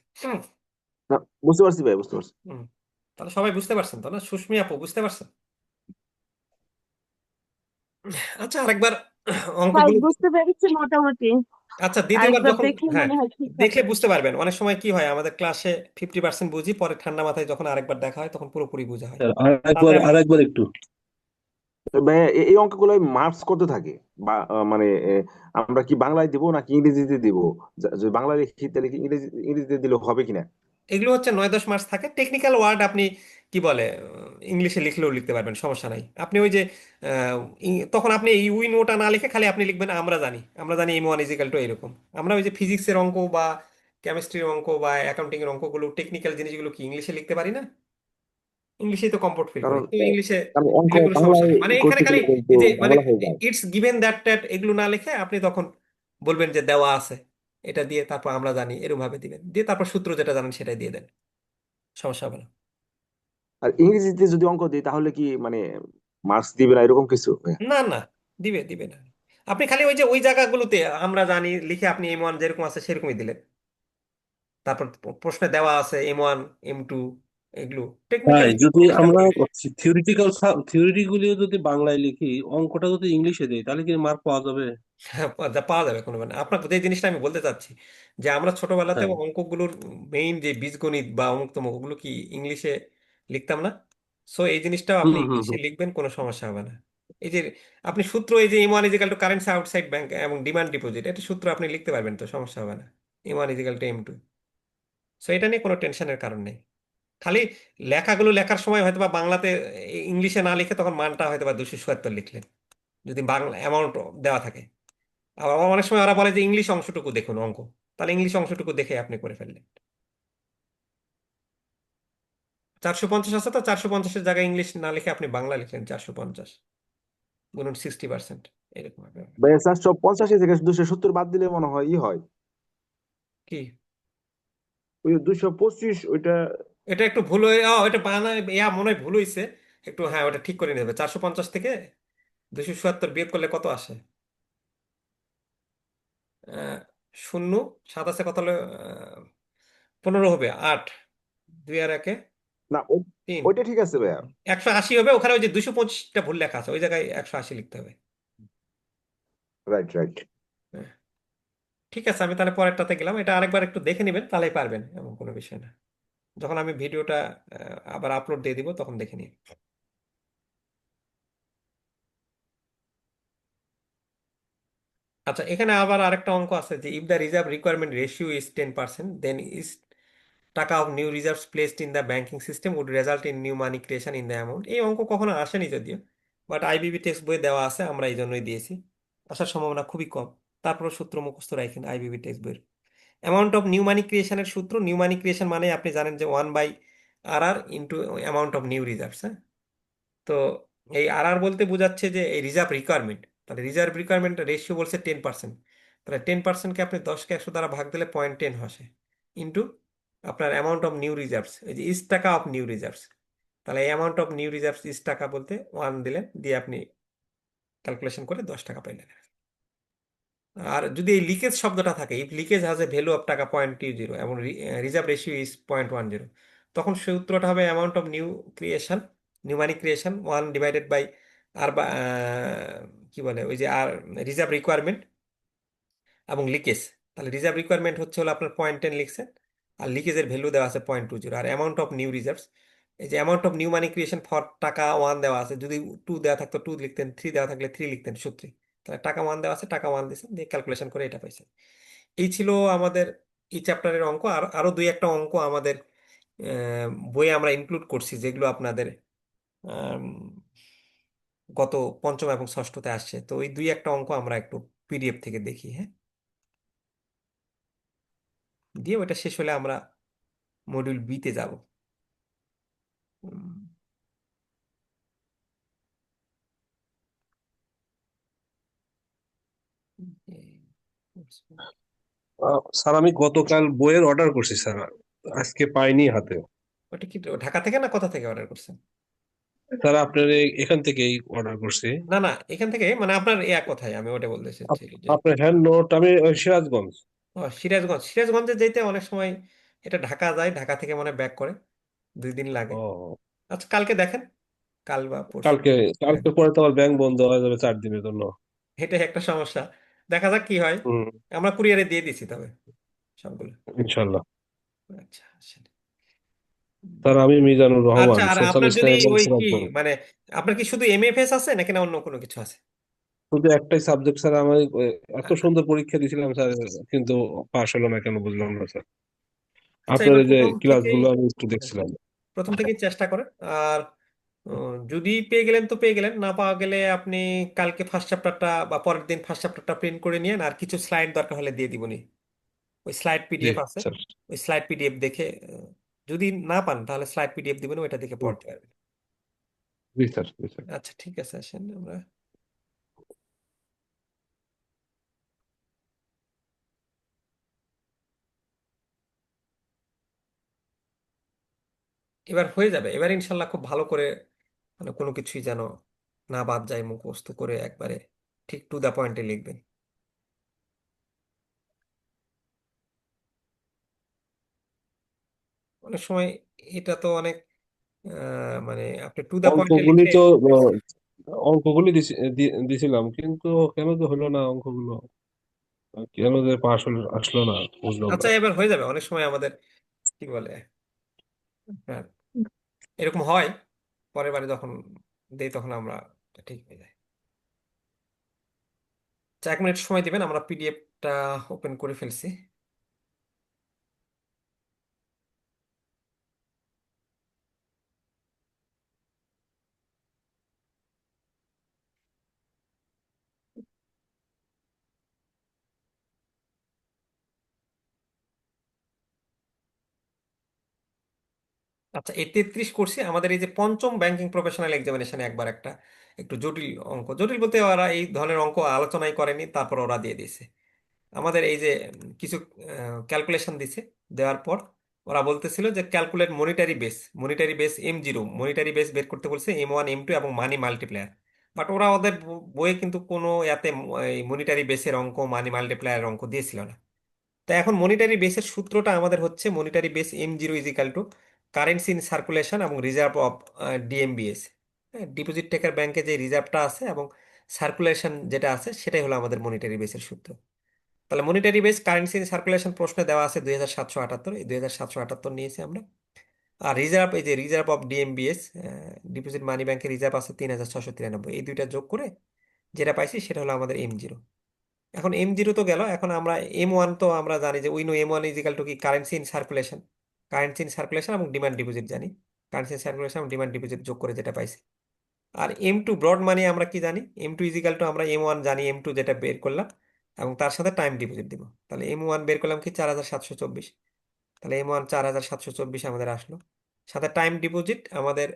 না, বুঝতে পারছি ভাই, বুঝতে পারছি। হুম। তাহলে সবাই বুঝতে পারছেন তো না? সুস্মি আপু বুঝতে পারছেন? আচ্ছা আরেকবার ভাই অঙ্কগুলো, বুঝতে পেরেছি মোটামুটি। আচ্ছা দ্বিতীয়বার আরেকবার যখন, দেখলে হ্যাঁ মনে হয় ঠিক দেখলে হবে। বুঝতে পারবেন। অনেক সময় কি হয়, আমাদের ক্লাসে 50% বুঝি, পরে ঠান্ডা মাথায় যখন আরেকবার দেখা হয় তখন পুরোপুরি বোঝা হয়। স্যার তাতে আরেকবার আমরা, আরেকবার একটু। ভাই এই অঙ্কগুলো মার্কস কত থাকে? বা মানে আমরা কি বাংলায় দিব নাকি ইংরেজিতে দিব? যদি বাংলা লিখি তাহলে কি ইংরেজিতে দিলে হবে কিনা? এগুলো হচ্ছে 9-10 মার্কস থাকে। টেকনিক্যাল ওয়ার্ড আপনি কি বলে ইংলিশে লিখলেও লিখতে পারবেন, সমস্যা নাই। আপনি ওই যে আহ, তখন আপনি এই উইন ওটা না লিখে খালি আপনি লিখবেন আমরা জানি এম ওয়ান ইজিক্যাল টু এরকম। আমরা ওই যে ফিজিক্সের অঙ্ক বা কেমিস্ট্রির অঙ্ক বা অ্যাকাউন্টিং এর অঙ্কগুলো, টেকনিক্যাল জিনিসগুলো কি ইংলিশে লিখতে পারি না? ইংলিশেই তো কমফোর্ট ফিল করি, কারণ তো ইংলিশে কারণ অঙ্ক দিলে কোনো সমস্যা বাংলায় নেই। মানে এখানে করতে খালি গেলে কিন্তু এই যে মানে ঝামেলা হয়ে যায়। ইটস গিভেন দ্যাট ট্যাট এগুলো না লিখে আপনি তখন বলবেন যে দেওয়া আছে, এটা দিয়ে তারপর আমরা জানি, এরকম ভাবে দিবেন, দিয়ে তারপর সূত্র যেটা জানেন সেটাই দিয়ে দেন, সমস্যা হবে না। আর ইংরেজিতে যদি অঙ্ক দিই তাহলে কি মানে মার্কস দিবে না এরকম কিছু? না না, দিবে দিবে না। আপনি খালি ওই যে ওই জায়গাগুলোতে আমরা জানি লিখে আপনি এম ওয়ান যেরকম আছে সেরকমই দিলেন, তারপর প্রশ্নে দেওয়া আছে এম ওয়ান, এম টু, এগুলো টেকনিক্যাল হ্যাঁ, যদি পরিষ্কার আমরা করে। থিওরিটি গুলিও যদি বাংলায় লিখি, অঙ্কটা যদি ইংলিশে দেই, তাহলে কি মার্ক পাওয়া যাবে? হ্যাঁ, পাওয়া যাবে কোনো মানে। আপনাকে যে জিনিসটা আমি বলতে চাচ্ছি যে আমরা ছোটবেলাতে হ্যাঁ। অঙ্কগুলোর মেইন যে বীজগণিত বা অমুক তমুক ওগুলো কি ইংলিশে লিখতাম না? সো এই জিনিসটাও আপনি হুম হুম ইংলিশে হুম। লিখবেন, কোনো সমস্যা হবে না। এই যে আপনি সূত্র, এই যে M one equal to currency outside bank এবং ডিমান্ড ডিপোজিট, এটা সূত্র আপনি লিখতে পারবেন, তো সমস্যা হবে না। M one equal to M two. So এটা নিয়ে কোনো টেনশনের কারণ নেই। খালি লেখাগুলো লেখার সময় হয়তো বা বাংলাতে ইংলিশে না লিখে তখন মানটা হয়তো বা 277 লিখলেন, যদি বাংলা অ্যামাউন্ট দেওয়া থাকে। আবার অনেক সময় ওরা বলে যে ইংলিশ অংশটুকু দেখুন অঙ্ক, তাহলে ইংলিশ অংশটুকু দেখে আপনি করে ফেললেন। 450 আছে, তো 450-এর জায়গায় ইংলিশ না লিখে আপনি বাংলা লিখলেন 450 গুণন 60%, এরকম হবে। ভাই 485 থেকে 270 বাদ দিলে মনে হয় ই হয়, কি ওই 225 ওইটা। এটা একটু ভুল হয়ে এটা বানায় মনে হয় ভুল হয়েছে একটু, হ্যাঁ ওটা ঠিক করে নেবে। 450 থেকে 277 বিয়োগ করলে কত আসে? আহ, শূন্য, সাত আছে কত হলো, 15 হবে, 8, 2 আর 1-এ না 3, ওইটা ঠিক আছে ভাইয়া। 180 হবে। ওখানে ওই যে 225টা ভুল লেখা আছে, ওই জায়গায় 180 লিখতে হবে। Right right. হ্যাঁ, ঠিক আছে, আমি তাহলে পরেরটাতে গেলাম। এটা আরেকবার একটু দেখে নেবেন, তাহলেই পারবেন, এমন কোনো বিষয় না। যখন আমি ভিডিওটা আবার আপলোড দিয়ে দিব তখন দেখে নিই। আচ্ছা, এখানে আবার আরেকটা অঙ্ক আছে যে if the reserve requirement ratio is 10%, then is taka of new reserves placed in the banking system would result in new money creation in the amount. এই অঙ্ক কখনো আসেনি যদিও, বাট আইবিবি টেক্সট বইয়ে দেওয়া আছে, আমরা এই জন্যই দিয়েছি। আসার সম্ভাবনা খুবই কম। তারপর সূত্র মুখস্থ রাখেন আইবিবি টেক্সট বইয়ের। অ্যামাউন্ট অফ নিউ মানি ক্রিয়েশনের সূত্র, নিউ মানি ক্রিয়েশন মানে আপনি জানেন যে 1/RR into amount of new reserves. হ্যাঁ, তো এই RR বলতে বোঝাচ্ছে যে এই রিজার্ভ রিকোয়ারমেন্ট। তাহলে রিজার্ভ রিকোয়ারমেন্ট রেশিও বলছে 10%। তাহলে 10%কে আপনি 10কে 100 দ্বারা ভাগ দিলে 0.10 আসে, ইন্টু আপনার অ্যামাউন্ট অফ নিউ রিজার্ভস, এই যে ইস টাকা অফ নিউ রিজার্ভস। তাহলে এই অ্যামাউন্ট অফ নিউ রিজার্ভস ইস টাকা বলতে 1 দিলেন, দিয়ে আপনি ক্যালকুলেশন করে 10 টাকা পাইলেন। আর যদি এই লিকেজ শব্দটা থাকে, if leakage has a value of টাকা 0.20 এবং রিজার্ভ রেশিও ইজ 0.10, তখন সূত্রটা হবে amount of new creation, new money creation 1 divided by r বা কি বলে ওই যে আর রিজার্ভ রিকোয়ারমেন্ট এবং লিকেজ। তাহলে রিজার্ভ রিকোয়ারমেন্ট হচ্ছে হলো আপনার 0.10 লিখছেন, আর লিকেজের ভ্যালু দেওয়া আছে 0.20, আর অ্যামাউন্ট অফ নিউ রিজার্ভস, এই যে amount of new money creation for টাকা 1 দেওয়া আছে, যদি 2 দেওয়া থাকতো 2 লিখতেন, 3 দেওয়া থাকলে 3 লিখতেন সূত্রে। তাহলে টাকা 1 দেওয়া আছে, টাকা 1 দিয়েছেন, দিয়ে ক্যালকুলেশন করে এটা পাইছেন। এই ছিল আমাদের এই চ্যাপ্টারের অঙ্ক। আর আরো দুই একটা অঙ্ক আমাদের বইয়ে আমরা ইনক্লুড করছি, যেগুলো আপনাদের আম, গত পঞ্চম এবং ষষ্ঠতে আসছে। তো ওই দুই একটা অঙ্ক আমরা একটু পিডিএফ থেকে দেখি। হ্যাঁ, দিয়ে ওইটা শেষ হলে আমরা মডিউল বিতে যাব। উম, স্যার আমি গতকাল বইয়ের অর্ডার করছি স্যার, আজকে পাইনি হাতে। ওটা কি ঢাকা থেকে না কোথা থেকে অর্ডার করছেন? স্যার আপনার এখান থেকেই অর্ডার করছি। না না, এখান থেকে মানে আপনার কোথায়, আমি ওটা বলতে চাচ্ছি যে আপনার হ্যান্ড নোট আমি ওই সিরাজগঞ্জ। সিরাজগঞ্জ। সিরাজগঞ্জে যেতে অনেক সময় এটা ঢাকা যায়, ঢাকা থেকে মানে ব্যাক করে 2 দিন লাগে। ও, আচ্ছা, কালকে দেখেন, কাল বা পরশু। কালকে হ্যাঁ, কালকে পরে তো আমার ব্যাংক বন্ধ হয়ে যাবে 4 দিনের জন্য। এটাই একটা সমস্যা। দেখা যাক কি হয়। হুম। আমরা কুরিয়ারে দিয়ে দিছি তবে সবগুলো। ইনশাল্লাহ। আচ্ছা, আসেন। স্যার আমি মিজানুর আচ্ছা, রহমান, আর সোশ্যাল আপনার যদি স্টাডি ওই কি সিরাজগঞ্জ। মানে আপনার কি শুধু এমএফএস আছে নাকি না অন্য কোনো কিছু আছে? শুধু একটাই সাবজেক্ট স্যার, আমি এত সুন্দর পরীক্ষা দিয়েছিলাম স্যার, কিন্তু পাশ হলো না কেন বুঝলাম না স্যার। আচ্ছা, আপনার এবার এই যে ক্লাসগুলো আমি একটু দেখছিলাম। প্রথম থেকেই চেষ্টা করেন। আর যদি পেয়ে গেলেন তো পেয়ে গেলেন, না পাওয়া গেলে আপনি কালকে ফার্স্ট চ্যাপ্টারটা বা পরের দিন ফার্স্ট চ্যাপ্টারটা প্রিন্ট করে নিয়েন, আর কিছু স্লাইড দরকার হলে দিয়ে দিবনি। ওই স্লাইড জি পিডিএফ আছে, স্যার। ওই স্লাইড পিডিএফ দেখে যদি না পান তাহলে স্লাইড পিডিএফ দিবেন, ওইটা দেখে হুম, পড়তে পারবেন। জি স্যার, জি স্যার। আচ্ছা, ঠিক আছে, আসেন আমরা এবার হয়ে যাবে। এবার ইনশাল্লাহ খুব ভালো করে, মানে কোনো কিছুই যেন না বাদ যায়, মুখস্থ করে একবারে ঠিক টু দা পয়েন্টে লিখবেন। অনেক সময় এটা তো অনেক মানে আপনি টু দা পয়েন্টে অঙ্কগুলি লিখলে তো অঙ্কগুলি দিছিলাম, কিন্তু কেন যে হলো না অঙ্কগুলো, কেন যে পাশ আসলো না বুঝলাম আচ্ছা, না। এবার হয়ে যাবে। অনেক সময় আমাদের কি বলে আপনার এরকম হয়, পরের বারে যখন দেই তখন আমরা ঠিক হয়ে যায়। আচ্ছা, 1 মিনিট সময় দিবেন, আমরা পিডিএফটা ওপেন করে ফেলছি। আচ্ছা, এই 33 করছি আমাদের এই যে পঞ্চম ব্যাংকিং প্রফেশনাল এক্সামিনেশনে একবার একটা একটু জটিল অঙ্ক, জটিল বলতে ওরা এই ধরনের অঙ্ক আলোচনাই করেনি, তারপর ওরা দিয়ে দিয়েছে আমাদের এই যে কিছু ক্যালকুলেশন দিছে। দেওয়ার পর ওরা বলতেছিল যে calculate monetary base M0, monetary base বের করতে বলছে M1 M2 এবং মানি মাল্টিপ্লায়ার। বাট ওরা ওদের বইয়ে কিন্তু কোনো এতে মনিটারি বেসের অঙ্ক, মানি মাল্টিপ্লায়ার অঙ্ক দিয়েছিল না। তো এখন মনিটারি বেসের সূত্রটা আমাদের হচ্ছে monetary base M0 equal to currency in circulation এবং reserve of DMBs. Deposit taker ব্যাংকে যে রিজার্ভটা আছে এবং সার্কুলেশন যেটা আছে সেটাই হলো আমাদের মনিটারি বেসের সূত্র। তাহলে monetary base currency in circulation প্রশ্নে দেওয়া আছে 2778, এই 2778 নিয়েছি আমরা। আর রিজার্ভ, এই যে রিজার্ভ অফ ডিএমবিএস, ডিপোজিট মানি ব্যাংকের রিজার্ভ আছে 3693, এই দুইটা যোগ করে যেটা পাইছি সেটা হলো আমাদের M0। এখন M0 তো গেল, এখন আমরা M1 তো আমরা জানি যে we know M1 is equal to কি, currency in circulation. Currency in circulation এবং ডিমান্ড ডিপোজিট জানি, কারেন্সি ইন সার্কুলেশন এবং ডিমান্ড ডিপোজিট যোগ করে যেটা পাইছি। আর M2 ব্রড মানি আমরা কি জানি, M2 ইজ ইকাল টু আমরা M1 জানি, M2 যেটা বের করলাম এবং তার সাথে টাইম ডিপোজিট দিব। তাহলে M1 বের করলাম কি 4724, তাহলে M1 4724 আমাদের আসলো। সাথে টাইম ডিপোজিট আমাদের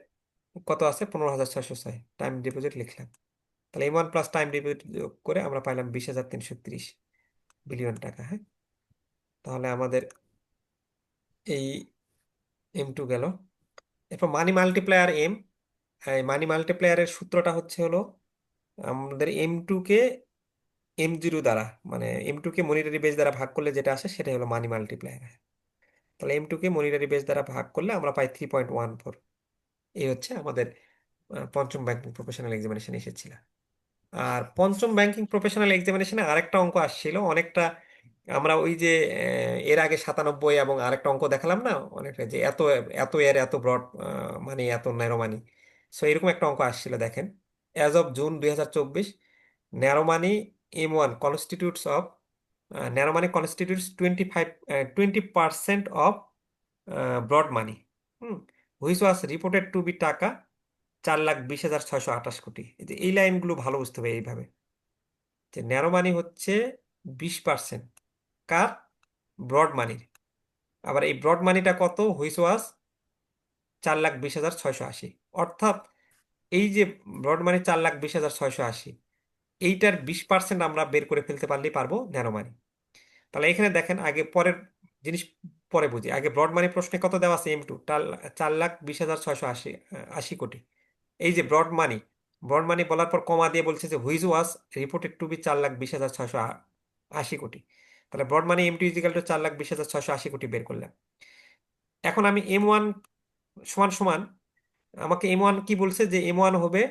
কত আছে, 15606, টাইম ডিপোজিট লিখলাম। তাহলে M1 প্লাস টাইম ডিপোজিট যোগ করে আমরা পাইলাম 20,330 বিলিয়ন টাকা। হ্যাঁ, তাহলে আমাদের এই M2 গেল। এরপর মানি মাল্টিপ্লায়ার M, এই মানি মাল্টিপ্লায়ারের সূত্রটা হচ্ছে হলো আমাদের M2 কে M0 দ্বারা, মানে M2 কে মনিটারি বেস দ্বারা ভাগ করলে যেটা আসে সেটাই হলো মানি মাল্টিপ্লায়ার। তাহলে M2 কে মনিটারি বেস দ্বারা ভাগ করলে আমরা পাই 3.14। এই হচ্ছে আমাদের পঞ্চম ব্যাংকিং প্রফেশনাল এক্সামিনেশন এসেছিল। আর পঞ্চম ব্যাংকিং প্রফেশনাল এক্সামিনেশনে আরেকটা অঙ্ক আসছিল অনেকটা, আমরা ওই যে এর আগে 97 এবং আরেকটা অঙ্ক দেখালাম না অনেকটা, যে এত এত এর এত ব্রড মানে এত ন্যারো মানি। সো এরকম একটা অঙ্ক আসছিল, দেখেন, as of June 2024, narrow money M1 constitutes of, narrow money constitutes 20% of broad money, which was reported to be টাকা 4,20,628 কোটি। এই লাইনগুলো ভালো বুঝতে হবে এইভাবে, যে ন্যারো মানি হচ্ছে 20% কার, ব্রড মানির। আবার এই ব্রড মানিটা কত, হুইচ ওয়াজ 4,20,680। অর্থাৎ এই যে ব্রড মানি 4,20,680, এইটার 20% আমরা বের করে ফেলতে পারলেই পারবো ন্যারো মানি। তাহলে এখানে দেখেন, আগে পরের জিনিস পরে বুঝি, আগে ব্রড মানি প্রশ্নে কত দেওয়া আছে, M2 4,20,680 আশি কোটি। এই যে ব্রড মানি, ব্রড মানি বলার পর কমা দিয়ে বলছে যে which was reported to be 4,20,680 crore. তাহলে ব্রড মানি M2 ইজিক্যাল টু 4,20,680 কোটি বের করলাম। এখন আমি M1 সমান সমান, আমাকে M1 কি বলছে, যে M1 হবে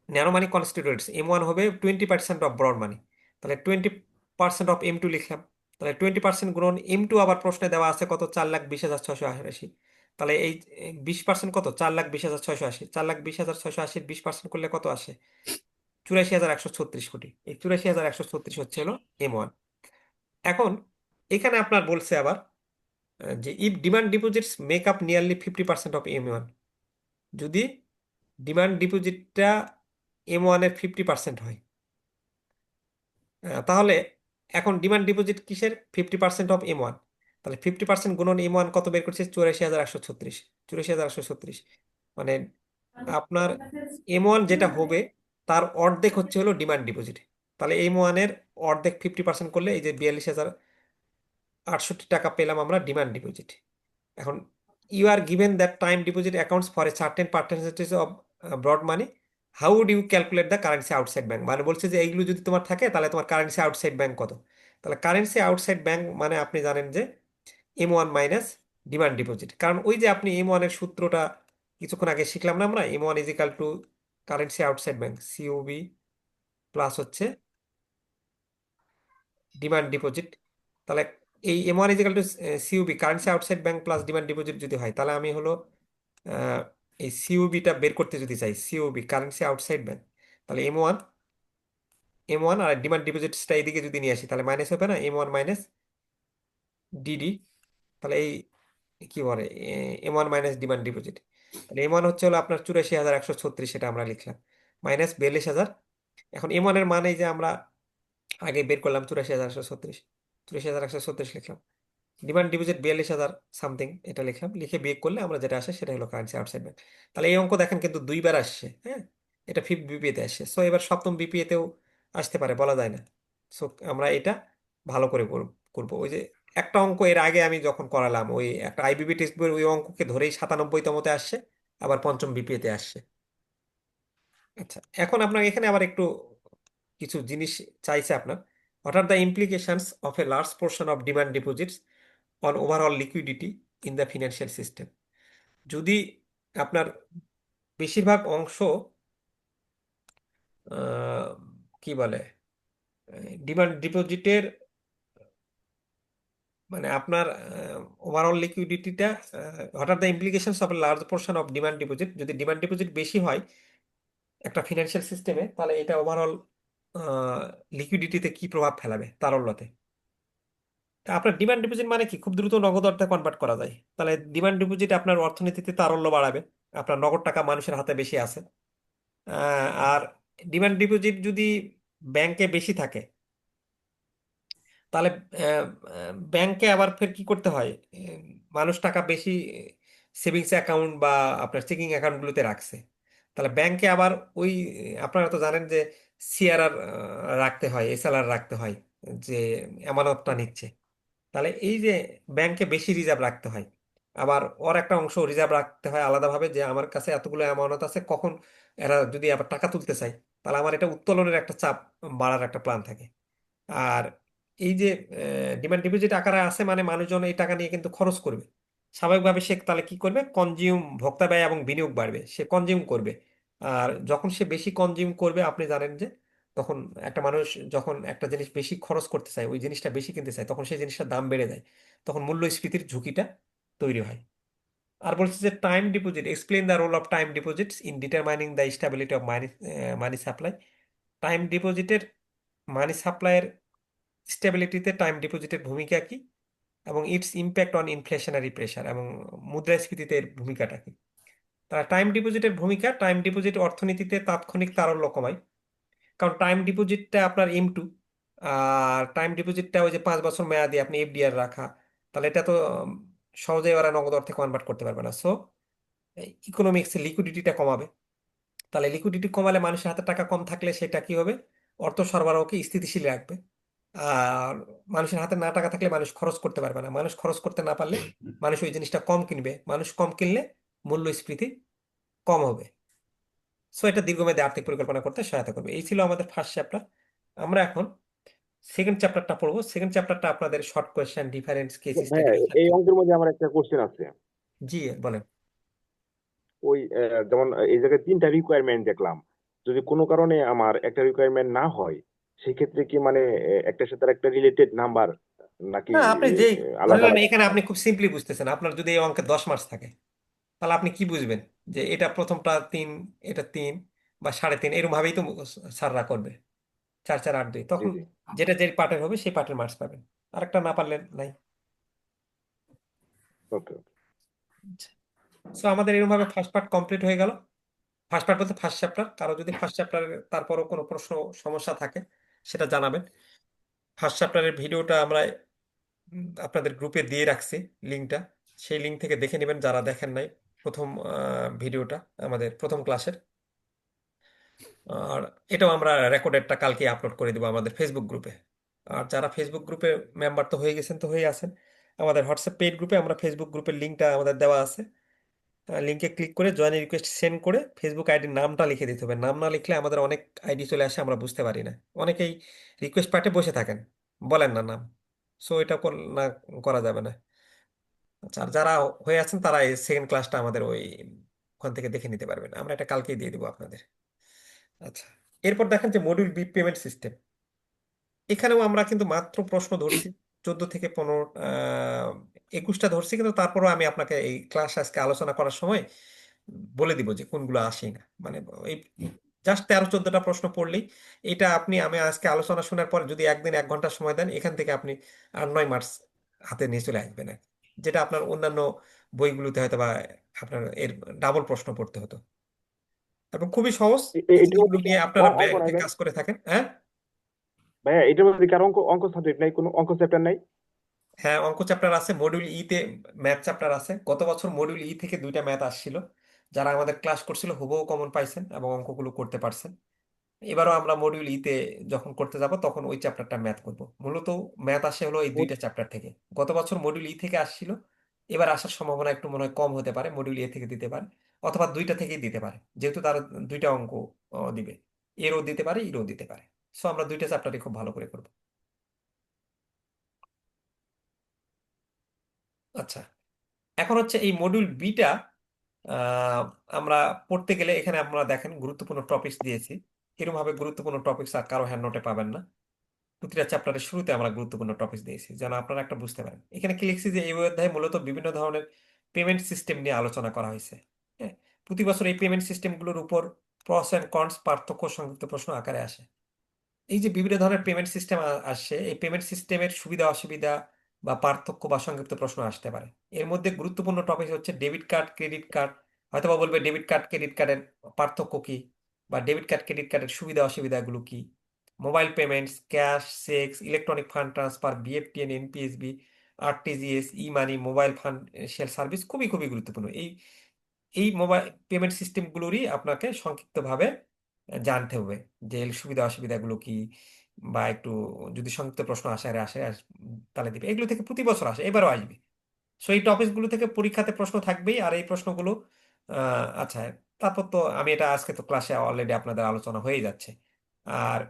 ন্যারো মানি কনস্টিটিউয়েন্টস, M1 হবে 20% অফ ব্রড মানি। তাহলে 20% অফ M2 লিখলাম। তাহলে 20% গুণন M2 আবার প্রশ্নে দেওয়া আছে কত, 4,20,680। তাহলে এই 20% কত, 4,20,680, 4,20,680 20% করলে কত আসে, 84,136 কোটি। এই 84,136 হচ্ছে হলো M1। এখন এখানে আপনার বলছে আবার যে if demand deposits make up nearly 50% of M1, যদি ডিমান্ড ডিপোজিটটা M1 এর 50% হয়, তাহলে এখন ডিমান্ড ডিপোজিট কিসের, 50% অফ M1। তাহলে 50% গুণন M1 কত বের করছে, 84,136, 84,136, মানে আপনার M1 যেটা হবে তার অর্ধেক হচ্ছে হলো ডিমান্ড ডিপোজিট। তাহলে M1 এর অর্ধেক 50% করলে এই যে 42,068 টাকা পেলাম আমরা ডিমান্ড ডিপোজিট। এখন you are given that time deposit accounts for a certain percentage of broad money, how would you calculate the currency outside bank. মানে বলছে যে এইগুলো যদি তোমার থাকে তাহলে তোমার কারেন্সি আউটসাইড ব্যাংক কত। তাহলে কারেন্সি আউটসাইড ব্যাংক মানে আপনি জানেন যে M1 মাইনাস ডিমান্ড ডিপোজিট, কারণ ওই যে আপনি M1 এর সূত্রটা কিছুক্ষণ আগে শিখলাম না আমরা, M1 is equal two currency outside bank COB plus হচ্ছে ডিমান্ড ডিপোজিট। তাহলে এই M1 is equal two COB currency outside bank plus demand deposit যদি হয়, তাহলে আমি হলো এই COBটা বের করতে যদি চাই, COB কারেন্সি আউটসাইড ব্যাংক, তাহলে M1 আর ডিমান্ড ডিপোজিটসটা এইদিকে যদি নিয়ে আসি তাহলে মাইনাস হবে না, M1 মাইনাস DD। তাহলে এই কি বলে, M1 মাইনাস ডিমান্ড ডিপোজিট, তাহলে M1 হচ্ছে হলো আপনার 84,136, সেটা আমরা লিখলাম, মাইনাস 42,000। এখন M1 এর মানে যে আমরা আগে বের করলাম 84,136, 84,136 লিখলাম, ডিমান্ড ডিপোজিট 42,000 সামথিং, এটা লিখলাম, লিখে বিয়োগ করলে আমরা যেটা আসে সেটা হলো কারেন্সি আউটসাইড ব্যাংক। তাহলে এই অঙ্ক দেখেন কিন্তু দুইবার আসছে, হ্যাঁ, এটা ফিফথ বিপিএতে আসছে। সো এবার সপ্তম বিপিএতেও আসতে পারে, বলা যায় না। সো আমরা এটা ভালো করে করবো। ওই যে একটা অঙ্ক এর আগে আমি যখন করালাম, ওই একটা আইবিবি টেক্সট বই, ওই অঙ্ককে ধরেই 97তমতে আসছে, আবার পঞ্চম বিপিএতে আসছে। আচ্ছা, এখন আপনার এখানে আবার একটু কিছু জিনিস চাইছে আপনার, what are the implications of a large portion of demand deposits on overall liquidity in the financial system. যদি আপনার বেশিরভাগ অংশ আহ, কি বলে, ডিমান্ড ডিপোজিটের মানে আপনার ওভারঅল লিকুইডিটিটা, what are the implications of large portion of demand deposit, যদি ডিমান্ড ডিপোজিট বেশি হয় একটা ফিনান্সিয়াল সিস্টেমে, তাহলে এটা ওভারঅল লিকুইডিটিতে কি প্রভাব ফেলাবে, তারল্যতে। তা আপনার ডিমান্ড ডিপোজিট মানে কি, খুব দ্রুত নগদ অর্থে কনভার্ট করা যায়, তাহলে ডিমান্ড ডিপোজিট আপনার অর্থনীতিতে তারল্য বাড়াবে, আপনার নগদ টাকা মানুষের হাতে বেশি আছে। আর ডিমান্ড ডিপোজিট যদি ব্যাংকে বেশি থাকে, তাহলে ব্যাংকে আবার ফের কি করতে হয়, মানুষ টাকা বেশি সেভিংস অ্যাকাউন্ট বা আপনার চেকিং অ্যাকাউন্টগুলোতে রাখছে, তাহলে ব্যাংকে আবার ওই, আপনারা তো জানেন যে সিআরআর রাখতে হয়, এসএলআর রাখতে হয়, যে আমানতটা নিচ্ছে। তাহলে এই যে ব্যাংকে বেশি রিজার্ভ রাখতে হয়, আবার ওর একটা অংশ রিজার্ভ রাখতে হয় আলাদাভাবে, যে আমার কাছে এতগুলো আমানত আছে, কখন এরা যদি আবার টাকা তুলতে চায়, তাহলে আমার এটা উত্তোলনের একটা চাপ বাড়ার একটা প্ল্যান থাকে। আর এই যে ডিমান্ড ডিপোজিট আকারে আছে, মানে মানুষজন এই টাকা নিয়ে কিন্তু খরচ করবে স্বাভাবিকভাবে, সে তাহলে কি করবে, কনজিউম, ভোক্তা ব্যয় এবং বিনিয়োগ বাড়বে, সে কনজিউম করবে। আর যখন সে বেশি কনজিউম করবে, আপনি জানেন যে তখন একটা মানুষ যখন একটা জিনিস বেশি খরচ করতে চায়, ওই জিনিসটা বেশি কিনতে চায়, তখন সেই জিনিসটার দাম বেড়ে যায়, তখন মূল্যস্ফীতির ঝুঁকিটা তৈরি হয়। আর বলছে যে time deposit, explain the role of time deposits in determining the stability of money money supply. Time ডিপোজিটের, মানি সাপ্লাইয়ের স্টেবিলিটিতে টাইম ডিপোজিটের ভূমিকা কি, এবং its impact on inflationary pressure, এবং মুদ্রাস্ফীতিতে এর ভূমিকাটা কি। তারা টাইম ডিপোজিটের ভূমিকা, টাইম ডিপোজিট অর্থনীতিতে তাৎক্ষণিক তারল্য কমায়, কারণ টাইম ডিপোজিটটা আপনার M2, আর টাইম ডিপোজিটটা ওই যে 5 বছর মেয়াদি আপনি এফডিআর রাখা, তাহলে এটা তো সহজেই ওরা নগদ অর্থে কনভার্ট করতে পারবে না। সো ইকোনমিক্সে লিকুইডিটিটা কমাবে, তাহলে লিকুইডিটি কমালে মানুষের হাতে টাকা কম থাকলে সেটা কি হবে, অর্থ সরবরাহকে স্থিতিশীল রাখবে। আর মানুষের হাতে না টাকা থাকলে মানুষ খরচ করতে পারবে না, মানুষ খরচ করতে না পারলে মানুষ ওই জিনিসটা কম কিনবে, মানুষ কম কিনলে মূল্যস্ফীতি কম হবে। সো এটা দীর্ঘমেয়াদী আর্থিক পরিকল্পনা করতে সহায়তা করবে। এই ছিল আমাদের ফার্স্ট চ্যাপ্টার। আমরা এখন সেকেন্ড চ্যাপ্টারটা পড়বো। সেকেন্ড চ্যাপ্টারটা আপনাদের শর্ট কোয়েশ্চেন, ডিফারেন্স, কেস ভাইয়া, স্টাডি। এই অঙ্কের মধ্যে আমার একটা কোশ্চেন আছে। জি বলেন। ওই যেমন এই জায়গায় 3টা রিকোয়ারমেন্ট দেখলাম, যদি কোনো কারণে আমার একটা রিকোয়ারমেন্ট না হয়, সেক্ষেত্রে কি মানে একটার সাথে একটা রিলেটেড নাম্বার নাকি না, আপনি যেই ধরে আলাদা নেন, আলাদা? এখানে আপনি খুব সিম্পলি বুঝতেছেন, আপনার যদি এই অঙ্কে 10 মার্কস থাকে, তাহলে আপনি কি বুঝবেন যে এটা প্রথমটা 3, এটা 3 বা 3.5, এরকম ভাবেই তো স্যাররা করবে, 4 4 8 2, জি তখন জি। যেটা যে পার্টের হবে সেই পার্টের মার্কস পাবেন, আরেকটা না পারলেন নাই। ওকে। সো আমাদের এরকম ভাবে ফার্স্ট পার্ট কমপ্লিট হয়ে গেল। ফার্স্ট পার্ট বলতে ফার্স্ট চ্যাপ্টার। কারো যদি ফার্স্ট চ্যাপ্টারে তারপরও কোনো প্রশ্ন, সমস্যা থাকে, সেটা জানাবেন। ফার্স্ট চ্যাপ্টারের ভিডিওটা আমরা আপনাদের গ্রুপে দিয়ে রাখছি, লিঙ্কটা, সেই লিঙ্ক থেকে দেখে নেবেন যারা দেখেন নাই প্রথম ভিডিওটা, আমাদের প্রথম ক্লাসের। আর এটাও আমরা রেকর্ডেডটা কালকে আপলোড করে দেবো আমাদের ফেসবুক গ্রুপে। আর যারা ফেসবুক গ্রুপে মেম্বার তো হয়ে গেছেন, তো হয়ে আছেন, আমাদের হোয়াটসঅ্যাপ পেইড গ্রুপে আমরা ফেসবুক গ্রুপের লিঙ্কটা আমাদের দেওয়া আছে, লিঙ্কে ক্লিক করে জয়েন রিকোয়েস্ট সেন্ড করে ফেসবুক আইডির নামটা লিখে দিতে হবে। নাম না লিখলে আমাদের অনেক আইডি চলে আসে, আমরা বুঝতে পারি না, অনেকেই রিকোয়েস্ট পাঠে বসে থাকেন, বলেন না নাম। সো এটা না করা যাবে না। আচ্ছা, আর যারা হয়ে আছেন তারা এই সেকেন্ড ক্লাসটা আমাদের ওই ওখান থেকে দেখে নিতে পারবেন, আমরা এটা কালকেই দিয়ে দিব আপনাদের। আচ্ছা, এরপর দেখেন যে মডিউল বি, পেমেন্ট সিস্টেম। এখানেও আমরা কিন্তু মাত্র প্রশ্ন ধরছি 14 থেকে 15, 21টা ধরছি, কিন্তু তারপরও আমি আপনাকে এই ক্লাস আজকে আলোচনা করার সময় বলে দিব যে কোনগুলো আসে না, মানে এই জাস্ট 13 14টা প্রশ্ন পড়লেই এটা আপনি, আমি আজকে আলোচনা শোনার পর যদি একদিন 1 ঘন্টা সময় দেন, এখান থেকে আপনি 8 9 মার্কস হাতে নিয়ে চলে আসবেন আর কি। যেটা আপনার অন্যান্য বইগুলোতে হয়তো বা আপনার এর ডাবল প্রশ্ন পড়তে হতো। এবং খুবই সহজ, এটার যেগুলো মধ্যে কি নিয়ে আপনারা অঙ্ক নাই ব্যাংকে ভাই? কাজ করে থাকেন। হ্যাঁ, ভাইয়া, এটার মধ্যে কি আর অঙ্ক অঙ্ক সাবজেক্ট নাই, কোনো অঙ্ক চ্যাপ্টার নাই? হ্যাঁ, অঙ্ক চ্যাপ্টার আছে, মডিউল তে ম্যাথ চ্যাপ্টার আছে। গত বছর মডিউল থেকে 2টা ম্যাথ আসছিল, যারা আমাদের ক্লাস করছিল হুবহু কমন পাইছেন এবং অঙ্কগুলো করতে পারছেন। এবারও আমরা মডিউল যখন করতে যাব, তখন ওই চ্যাপ্টারটা ম্যাথ করব। মূলত ম্যাথ আসে হলো এই 2টা চ্যাপ্টার থেকে। গত বছর মডিউল থেকে আসছিল, এবার আসার সম্ভাবনা একটু মনে হয় কম হতে পারে, মডিউল থেকে দিতে পারে, অথবা 2টা থেকেই দিতে পারে, যেহেতু তারা 2টা অঙ্ক দিবে, এরও দিতে পারে, ইরও দিতে পারে। সো আমরা 2টা চ্যাপ্টারই খুব ভালো করে করব। আচ্ছা, এখন হচ্ছে এই মডিউল বিটা আমরা পড়তে গেলে, এখানে আমরা দেখেন গুরুত্বপূর্ণ টপিকস দিয়েছি, এরকম ভাবে গুরুত্বপূর্ণ টপিকস আর কারো হ্যান্ড নোটে পাবেন না। প্রতিটা চ্যাপ্টারের শুরুতে আমরা গুরুত্বপূর্ণ টপিক দিয়েছি যেন আপনারা একটা বুঝতে পারেন। এখানে কি লিখছি যে এই অধ্যায়ে মূলত বিভিন্ন ধরনের পেমেন্ট সিস্টেম নিয়ে আলোচনা করা হয়েছে। হ্যাঁ, প্রতি বছর এই পেমেন্ট সিস্টেমগুলোর উপর প্রস অ্যান্ড কনস পার্থক্য সংক্ষিপ্ত প্রশ্ন আকারে আসে। এই যে বিভিন্ন ধরনের পেমেন্ট সিস্টেম আসছে, এই পেমেন্ট সিস্টেমের সুবিধা অসুবিধা বা পার্থক্য বা সংক্ষিপ্ত প্রশ্ন আসতে পারে। এর মধ্যে গুরুত্বপূর্ণ টপিক হচ্ছে ডেবিট কার্ড, ক্রেডিট কার্ড। হয়তোবা বলবে ডেবিট কার্ড ক্রেডিট কার্ডের পার্থক্য কি, বা ডেবিট কার্ড ক্রেডিট কার্ডের সুবিধা অসুবিধাগুলো কি, mobile payments, cash, cheques, electronic fund transfer, BFTN, NPSB, RTGS, e money, mobile financial service খুবই খুবই গুরুত্বপূর্ণ। এই এই মোবাইল পেমেন্ট সিস্টেমগুলোরই আপনাকে সংক্ষিপ্তভাবে জানতে হবে যে এর সুবিধা অসুবিধাগুলো কি, বা একটু যদি সংক্ষিপ্ত প্রশ্ন তাহলে দিবে। এগুলো থেকে প্রতি বছর আসে, এবারও আসবে। সো এই টপিকগুলো থেকে পরীক্ষাতে প্রশ্ন থাকবেই। আর এই প্রশ্নগুলো আচ্ছা, তারপর তো আমি এটা আজকে তো ক্লাসে অলরেডি আপনাদের আলোচনা হয়ে যাচ্ছে। আর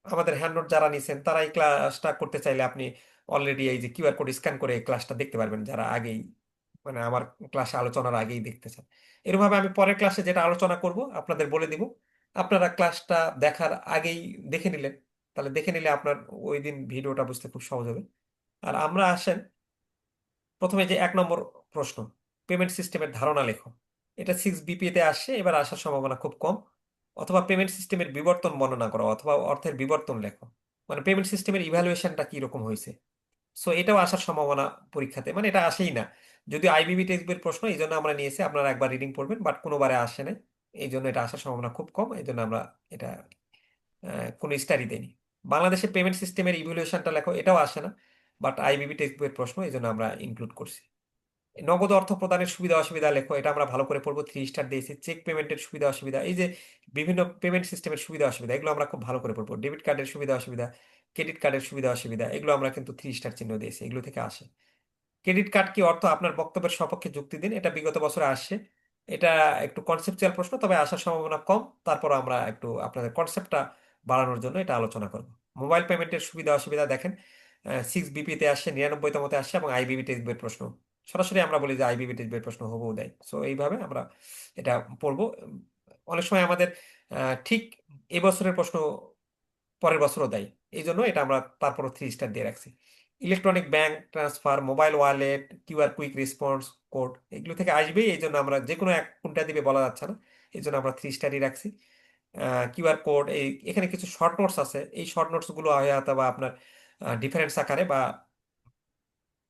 আমাদের হ্যান্ড নোট যারা নিছেন তারা এই ক্লাসটা করতে চাইলে আপনি অলরেডি এই যে কিউআর কোড স্ক্যান করে এই ক্লাসটা দেখতে পারবেন, যারা আগেই মানে আমার ক্লাসে আলোচনার আগেই দেখতে চান। এরভাবে আমি পরের ক্লাসে যেটা আলোচনা করব আপনাদের বলে দিব, আপনারা ক্লাসটা দেখার আগেই দেখে নিলেন, তাহলে দেখে নিলে আপনার ওই দিন ভিডিওটা বুঝতে খুব সহজ হবে। আর আমরা আসেন প্রথমে যে 1 নম্বর প্রশ্ন, পেমেন্ট সিস্টেমের ধারণা লেখো। এটা 6 বিপিএতে আসছে, এবার আসার সম্ভাবনা খুব কম। অথবা পেমেন্ট সিস্টেমের বিবর্তন বর্ণনা করো, অথবা অর্থের বিবর্তন লেখো। মানে পেমেন্ট সিস্টেমের ইভ্যালুয়েশনটা কি রকম হয়েছে। সো এটাও আসার সম্ভাবনা পরীক্ষাতে, মানে এটা আসেই না। যদিও আইবিবি টেক্সটের প্রশ্ন, এই জন্য আমরা নিয়েছি, আপনারা একবার রিডিং পড়বেন, বাট কোনোবারে আসে না। এই জন্য এটা আসার সম্ভাবনা খুব কম, এই জন্য আমরা এটা কোনো স্টাডি দেয়নি। বাংলাদেশের পেমেন্ট সিস্টেমের ইভ্যালুয়েশনটা লেখো, এটাও আসে না, বাট আইবিবি টেক্সটের প্রশ্ন, এই জন্য আমরা ইনক্লুড করছি। নগদ অর্থ প্রদানের সুবিধা অসুবিধা লেখো, এটা আমরা ভালো করে পড়বো, 3 স্টার দিয়েছি। চেক পেমেন্টের সুবিধা অসুবিধা, এই যে বিভিন্ন পেমেন্ট সিস্টেমের সুবিধা অসুবিধা, এগুলো আমরা খুব ভালো করে পড়বো। ডেবিট কার্ডের সুবিধা অসুবিধা, ক্রেডিট কার্ডের সুবিধা অসুবিধা, এগুলো আমরা কিন্তু 3 স্টার চিহ্ন দিয়েছি, এগুলো থেকে আসে। ক্রেডিট কার্ড কি অর্থ, আপনার বক্তব্যের সপক্ষে যুক্তি দিন, এটা বিগত বছরে আসছে। এটা একটু কনসেপচুয়াল প্রশ্ন, তবে আসার সম্ভাবনা কম। তারপর আমরা একটু আপনাদের কনসেপ্টটা বাড়ানোর জন্য এটা আলোচনা করব। মোবাইল পেমেন্টের সুবিধা অসুবিধা দেখেন, 6 বিপিতে আসছে, 99তমতে আসছে, এবং আইবিবি টেস্ট বইয়ের প্রশ্ন। সরাসরি আমরা বলি যে আইবিবি টেস্ট বইয়ের প্রশ্ন হবও দেয়। সো এইভাবে আমরা এটা পড়বো। অনেক সময় আমাদের ঠিক এবছরের প্রশ্ন পরের বছরও দেয়, এই জন্য এটা আমরা তারপরও 3 স্টার দিয়ে রাখছি। Electronic bank transfer, mobile wallet, QR quick response code, এগুলো থেকে আসবেই, এই জন্য আমরা যে কোনো এক কোনটা দিবে বলা যাচ্ছে না, এই জন্য আমরা 3 স্টারই রাখছি। কিউআর কোড, এখানে কিছু শর্ট নোটস আছে, এই শর্ট নোটস গুলো হয়তো বা আপনার ডিফারেন্স আকারে বা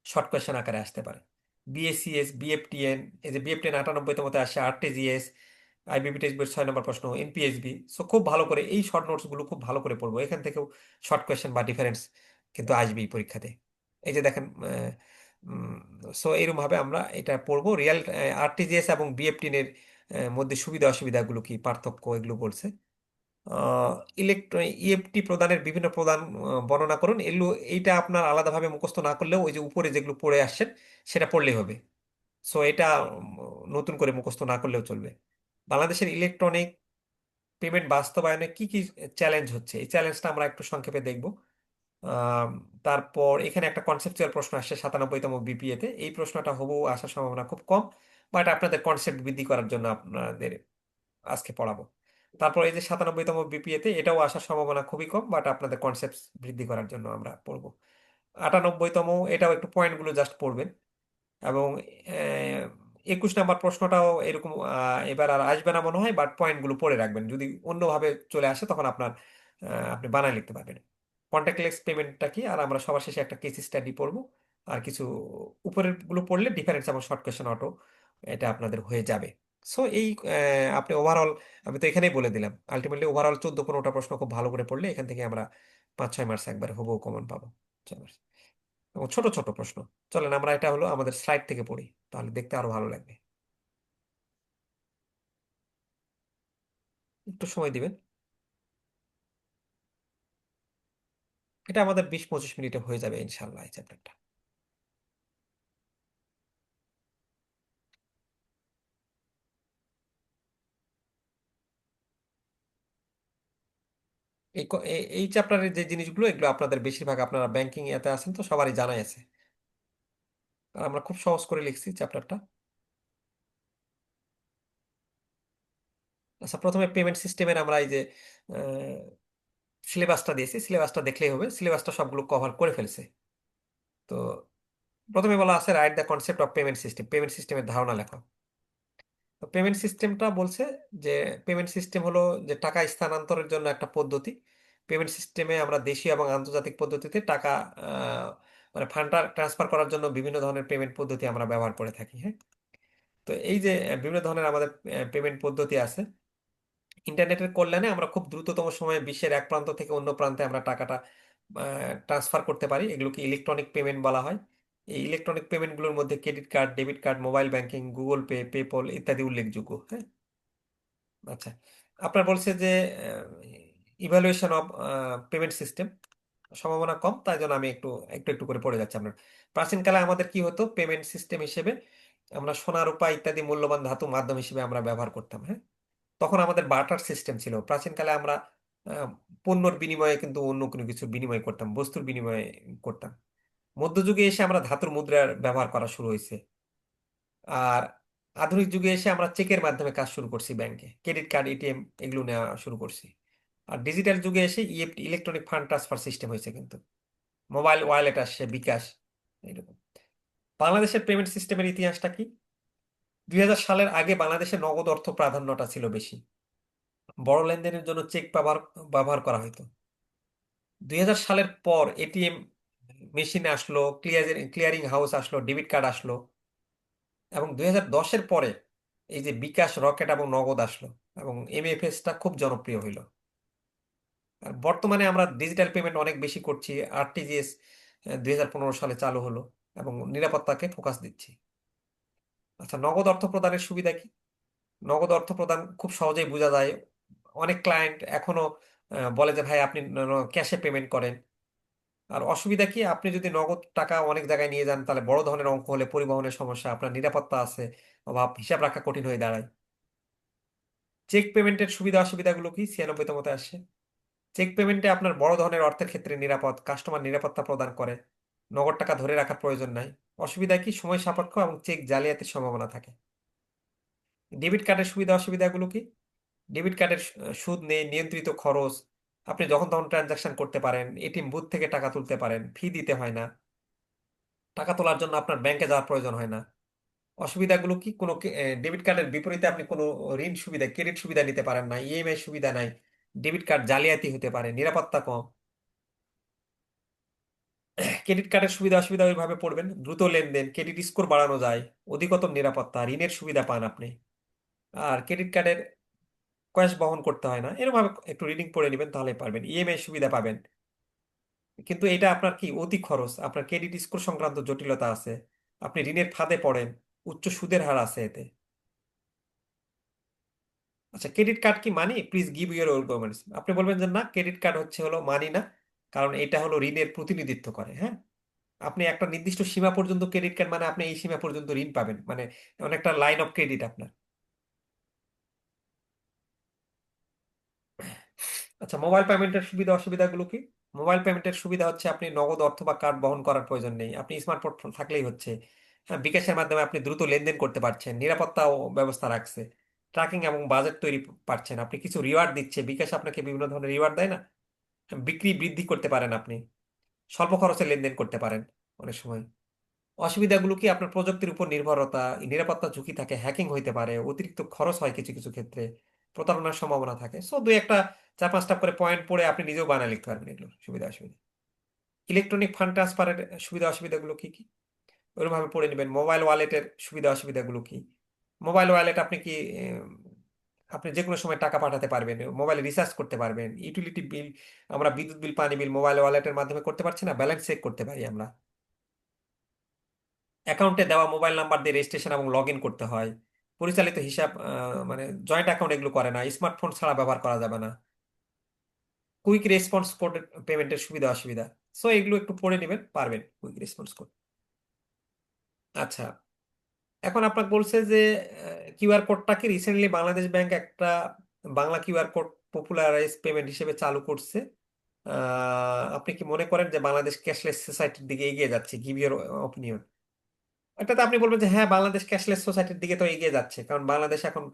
শর্ট কোয়েশ্চেন আকারে আসতে পারে। বিএসিএস, বিএফটিএন, এই যে বিএফটিএন 98তমতে আসে, আরটিজিএস, আইবিবি টেস্ট বইয়ের 6 নম্বর প্রশ্ন, এনপিএসবি। সো খুব ভালো করে এই শর্ট নোটস গুলো খুব ভালো করে পড়বো, এখান থেকেও শর্ট কোয়েশ্চেন বা ডিফারেন্স কিন্তু আসবেই পরীক্ষাতে। এই যে দেখেন, সো এরকম ভাবে আমরা এটা পড়বো। রিয়াল আরটিজিএস এবং বিএফটিএন এর মধ্যে সুবিধা অসুবিধাগুলো কি, পার্থক্য, এগুলো বলছে। ইলেকট্রনিক ইএফটি প্রদানের বিভিন্ন প্রদান বর্ণনা করুন। এগুলো এইটা আপনার আলাদাভাবে মুখস্থ না করলেও ওই যে উপরে যেগুলো পড়ে আসছেন সেটা পড়লেই হবে। সো এটা নতুন করে মুখস্থ না করলেও চলবে। বাংলাদেশের ইলেকট্রনিক পেমেন্ট বাস্তবায়নে কি কি চ্যালেঞ্জ হচ্ছে, এই চ্যালেঞ্জটা আমরা একটু সংক্ষেপে দেখব। আম, তারপর এখানে একটা কনসেপচুয়াল প্রশ্ন আসছে 97তম বিপিএতে, এই প্রশ্নটা হবু আসার সম্ভাবনা খুব কম, বাট আপনাদের কনসেপ্ট বৃদ্ধি করার জন্য আপনাদের আজকে পড়াবো। তারপর এই যে 97তম বিপিএতে, এটাও আসার সম্ভাবনা খুবই কম, বাট আপনাদের কনসেপ্ট বৃদ্ধি করার জন্য আমরা পড়বো। 98তম, এটাও একটু পয়েন্টগুলো জাস্ট পড়বেন। এবং 21 নম্বর প্রশ্নটাও এরকম, এবার আর আসবে না মনে হয়, বাট পয়েন্টগুলো পড়ে রাখবেন, যদি অন্যভাবে চলে আসে তখন আপনি বানায় লিখতে পারবেন। কন্ট্যাক্টলেস পেমেন্টটা কি, আর আমরা সবার শেষে একটা কেস স্টাডি পড়বো। আর কিছু উপরের গুলো পড়লে ডিফারেন্স এবং শর্ট কোয়েশ্চেন অটো এটা আপনাদের হয়ে যাবে। সো এই আপনি ওভারঅল, আমি তো এখানেই বলে দিলাম, আলটিমেটলি ওভারঅল 14-15টা প্রশ্ন খুব ভালো করে পড়লে এখান থেকে আমরা 5-6 মার্কস একবার হুবহু কমন পাবো। 6 মার্কস এবং ছোট ছোট প্রশ্ন। চলেন আমরা এটা হলো আমাদের স্লাইড থেকে পড়ি, তাহলে দেখতে আরো ভালো লাগবে। একটু সময় দিবেন, এটা আমাদের 20-25 মিনিটে হয়ে যাবে ইনশাল্লাহ এই চ্যাপ্টারটা। এই চ্যাপ্টারের যে জিনিসগুলো, এগুলো আপনাদের বেশিরভাগ, আপনারা ব্যাংকিং এতে আছেন তো সবারই জানাই আছে। আর আমরা খুব সহজ করে লিখছি চ্যাপ্টারটা। আচ্ছা, প্রথমে পেমেন্ট সিস্টেমের আমরা এই যে সিলেবাসটা দিয়েছি, সিলেবাসটা দেখলেই হবে, সিলেবাসটা সবগুলো কভার করে ফেলছে। তো প্রথমে বলা আছে write the concept of payment system, payment সিস্টেমের ধারণা লেখো। তো পেমেন্ট সিস্টেমটা বলছে যে পেমেন্ট সিস্টেম হলো যে টাকা স্থানান্তরের জন্য একটা পদ্ধতি। পেমেন্ট সিস্টেমে আমরা দেশীয় এবং আন্তর্জাতিক পদ্ধতিতে টাকা আহ, মানে ফান্ড ট্রান্সফার করার জন্য বিভিন্ন ধরনের পেমেন্ট পদ্ধতি আমরা ব্যবহার করে থাকি। হ্যাঁ, তো এই যে বিভিন্ন ধরনের আমাদের পেমেন্ট পদ্ধতি আছে, ইন্টারনেটের কল্যাণে আমরা খুব দ্রুততম সময়ে বিশ্বের এক প্রান্ত থেকে অন্য প্রান্তে আমরা টাকাটা ট্রান্সফার করতে পারি। এগুলোকে ইলেকট্রনিক পেমেন্ট বলা হয়। এই ইলেকট্রনিক পেমেন্টগুলোর মধ্যে credit card, debit card, mobile banking, Google pay, PayPal ইত্যাদি উল্লেখযোগ্য। হ্যাঁ, আচ্ছা, আপনার বলছে যে ইভালুয়েশন অফ পেমেন্ট সিস্টেম সম্ভাবনা কম, তাই জন্য আমি একটু একটু একটু করে পড়ে যাচ্ছি আপনার। প্রাচীনকালে আমাদের কি হতো, পেমেন্ট সিস্টেম হিসেবে আমরা সোনা রূপা ইত্যাদি মূল্যবান ধাতু মাধ্যম হিসেবে আমরা ব্যবহার করতাম। হ্যাঁ, তখন আমাদের বার্টার সিস্টেম ছিল। প্রাচীনকালে আমরা আহ, পণ্যর বিনিময়ে কিন্তু অন্য কোনো কিছুর বিনিময় করতাম, বস্তুর বিনিময়ে করতাম। মধ্যযুগে এসে আমরা ধাতুর মুদ্রার ব্যবহার করা শুরু হয়েছে। আর আধুনিক যুগে এসে আমরা চেকের মাধ্যমে কাজ শুরু করছি, ব্যাংকে ক্রেডিট কার্ড, এটিএম এগুলো নেওয়া শুরু করছি। আর ডিজিটাল যুগে এসে EFT, electronic fund transfer system হয়েছে কিন্তু, মোবাইল ওয়ালেট আসছে, বিকাশ, এরকম। বাংলাদেশের পেমেন্ট সিস্টেমের ইতিহাসটা কি? 2000 সালের আগে বাংলাদেশে নগদ অর্থ প্রাধান্যটা ছিল বেশি। বড় লেনদেনের জন্য চেক ব্যবহার ব্যবহার করা হতো। 2000 সালের পর এটিএম মেশিন আসলো, ক্লিয়ারিং হাউস আসলো, ডেবিট কার্ড আসলো, এবং 2010-এর পরে এই যে বিকাশ, রকেট এবং নগদ আসলো, এবং এমএফএসটা খুব জনপ্রিয় হইলো। আর বর্তমানে আমরা ডিজিটাল পেমেন্ট অনেক বেশি করছি। আরটিজিএস 2015 সালে চালু হলো এবং নিরাপত্তাকে ফোকাস দিচ্ছি। আচ্ছা, নগদ অর্থ প্রদানের সুবিধা কি? নগদ অর্থ প্রদান খুব সহজেই বোঝা যায়। অনেক ক্লায়েন্ট এখনো বলে যে ভাই আপনি ক্যাশে পেমেন্ট করেন। আর অসুবিধা কি, আপনি যদি নগদ টাকা অনেক জায়গায় নিয়ে যান তাহলে বড় ধরনের অঙ্ক হলে পরিবহনের সমস্যা, আপনার নিরাপত্তা আছে অভাব, হিসাব রাখা কঠিন হয়ে দাঁড়ায়। চেক পেমেন্টের সুবিধা অসুবিধাগুলো কি 96তমতে আসে। চেক পেমেন্টে আপনার বড় ধরনের অর্থের ক্ষেত্রে নিরাপদ, কাস্টমার নিরাপত্তা প্রদান করে, নগদ টাকা ধরে রাখার প্রয়োজন নাই। অসুবিধা কি, সময় সাপেক্ষ এবং চেক জালিয়াতির সম্ভাবনা থাকে। ডেবিট কার্ডের সুবিধা অসুবিধাগুলো কি? ডেবিট কার্ডের সুদ নেই, নিয়ন্ত্রিত খরচ, আপনি যখন তখন ট্রানজাকশন করতে পারেন, এটিএম বুথ থেকে টাকা তুলতে পারেন, ফি দিতে হয় না, টাকা তোলার জন্য আপনার ব্যাংকে যাওয়ার প্রয়োজন হয় না। অসুবিধাগুলো কি, কোনো ডেবিট কার্ডের বিপরীতে আপনি কোনো ঋণ সুবিধা, ক্রেডিট সুবিধা নিতে পারেন না, ইএমআই সুবিধা নাই, ডেবিট কার্ড জালিয়াতি হতে পারে, নিরাপত্তা কম। ক্রেডিট কার্ডের সুবিধা অসুবিধা ওইভাবে পড়বেন, দ্রুত লেনদেন, ক্রেডিট স্কোর বাড়ানো যায়, অধিকতর নিরাপত্তা, ঋণের সুবিধা পান আপনি। আর ক্রেডিট কার্ডের ক্যাশ বহন করতে হয় না, এরকম ভাবে একটু রিডিং পড়ে নেবেন তাহলে পারবেন। ইএমআই সুবিধা পাবেন, কিন্তু এটা আপনার কি অতি খরচ, আপনার ক্রেডিট স্কোর সংক্রান্ত জটিলতা আছে, আপনি ঋণের ফাঁদে পড়েন, উচ্চ সুদের হার আছে এতে। আচ্ছা, ক্রেডিট কার্ড কি মানি? Please give your arguments. আপনি বলবেন যে না, ক্রেডিট কার্ড হচ্ছে হলো মানি না, কারণ এটা হলো ঋণের প্রতিনিধিত্ব করে। হ্যাঁ, আপনি একটা নির্দিষ্ট সীমা পর্যন্ত ক্রেডিট কার্ড, মানে আপনি এই সীমা পর্যন্ত ঋণ পাবেন, মানে অনেকটা লাইন অফ ক্রেডিট আপনার। আচ্ছা, মোবাইল পেমেন্টের সুবিধা অসুবিধাগুলো কি? মোবাইল পেমেন্টের সুবিধা হচ্ছে আপনি নগদ অর্থ বা কার্ড বহন করার প্রয়োজন নেই, আপনি স্মার্টফোন থাকলেই হচ্ছে। হ্যাঁ, বিকাশের মাধ্যমে আপনি দ্রুত লেনদেন করতে পারছেন, নিরাপত্তাও ব্যবস্থা রাখছে, ট্র্যাকিং এবং বাজেট তৈরি পারছেন, আপনি কিছু রিওয়ার্ড দিচ্ছে, বিকাশ আপনাকে বিভিন্ন ধরনের রিওয়ার্ড দেয় না, বিক্রি বৃদ্ধি করতে পারেন আপনি, স্বল্প খরচে লেনদেন করতে পারেন অনেক সময়। অসুবিধাগুলো কি, আপনার প্রযুক্তির উপর নির্ভরতা, নিরাপত্তা ঝুঁকি থাকে, হ্যাকিং হইতে পারে, অতিরিক্ত খরচ হয় কিছু কিছু ক্ষেত্রে, প্রতারণার সম্ভাবনা থাকে। সো দুই একটা, চার পাঁচটা করে পয়েন্ট পড়ে আপনি নিজেও বানায় লিখতে পারবেন এগুলো সুবিধা অসুবিধা। ইলেকট্রনিক ফান্ড ট্রান্সফারের সুবিধা অসুবিধাগুলো কি কি ওইরকম ভাবে পড়ে নেবেন। মোবাইল ওয়ালেটের সুবিধা অসুবিধাগুলো কি? মোবাইল ওয়ালেট আপনি কি আপনি যে কোনো সময় টাকা পাঠাতে পারবেন, মোবাইলে রিচার্জ করতে পারবেন, ইউটিলিটি বিল, আমরা বিদ্যুৎ বিল, পানি বিল মোবাইল ওয়ালেটের মাধ্যমে করতে পারছি না, ব্যালেন্স চেক করতে পারি আমরা। অ্যাকাউন্টে দেওয়া মোবাইল নাম্বার দিয়ে রেজিস্ট্রেশন এবং লগ ইন করতে হয়। পরিচালিত হিসাব, মানে জয়েন্ট অ্যাকাউন্ট এগুলো করে না, স্মার্টফোন ছাড়া ব্যবহার করা যাবে না। কুইক রেসপন্স কোড পেমেন্টের সুবিধা অসুবিধা, সো এগুলো একটু পড়ে নেবেন, পারবেন কুইক রেসপন্স কোড। আচ্ছা, এখন আপনাকে বলছে যে কিউআর কোডটাকে রিসেন্টলি বাংলাদেশ ব্যাংক একটা Bangla QR code popularise payment হিসেবে চালু করছে। আপনি কি মনে করেন যে বাংলাদেশ ক্যাশলেস সোসাইটির দিকে এগিয়ে যাচ্ছে? Give your opinion. এটাতে আপনি বলবেন যে হ্যাঁ, বাংলাদেশ ক্যাশলেস সোসাইটির দিকে তো এগিয়ে যাচ্ছে, কারণ বাংলাদেশ এখন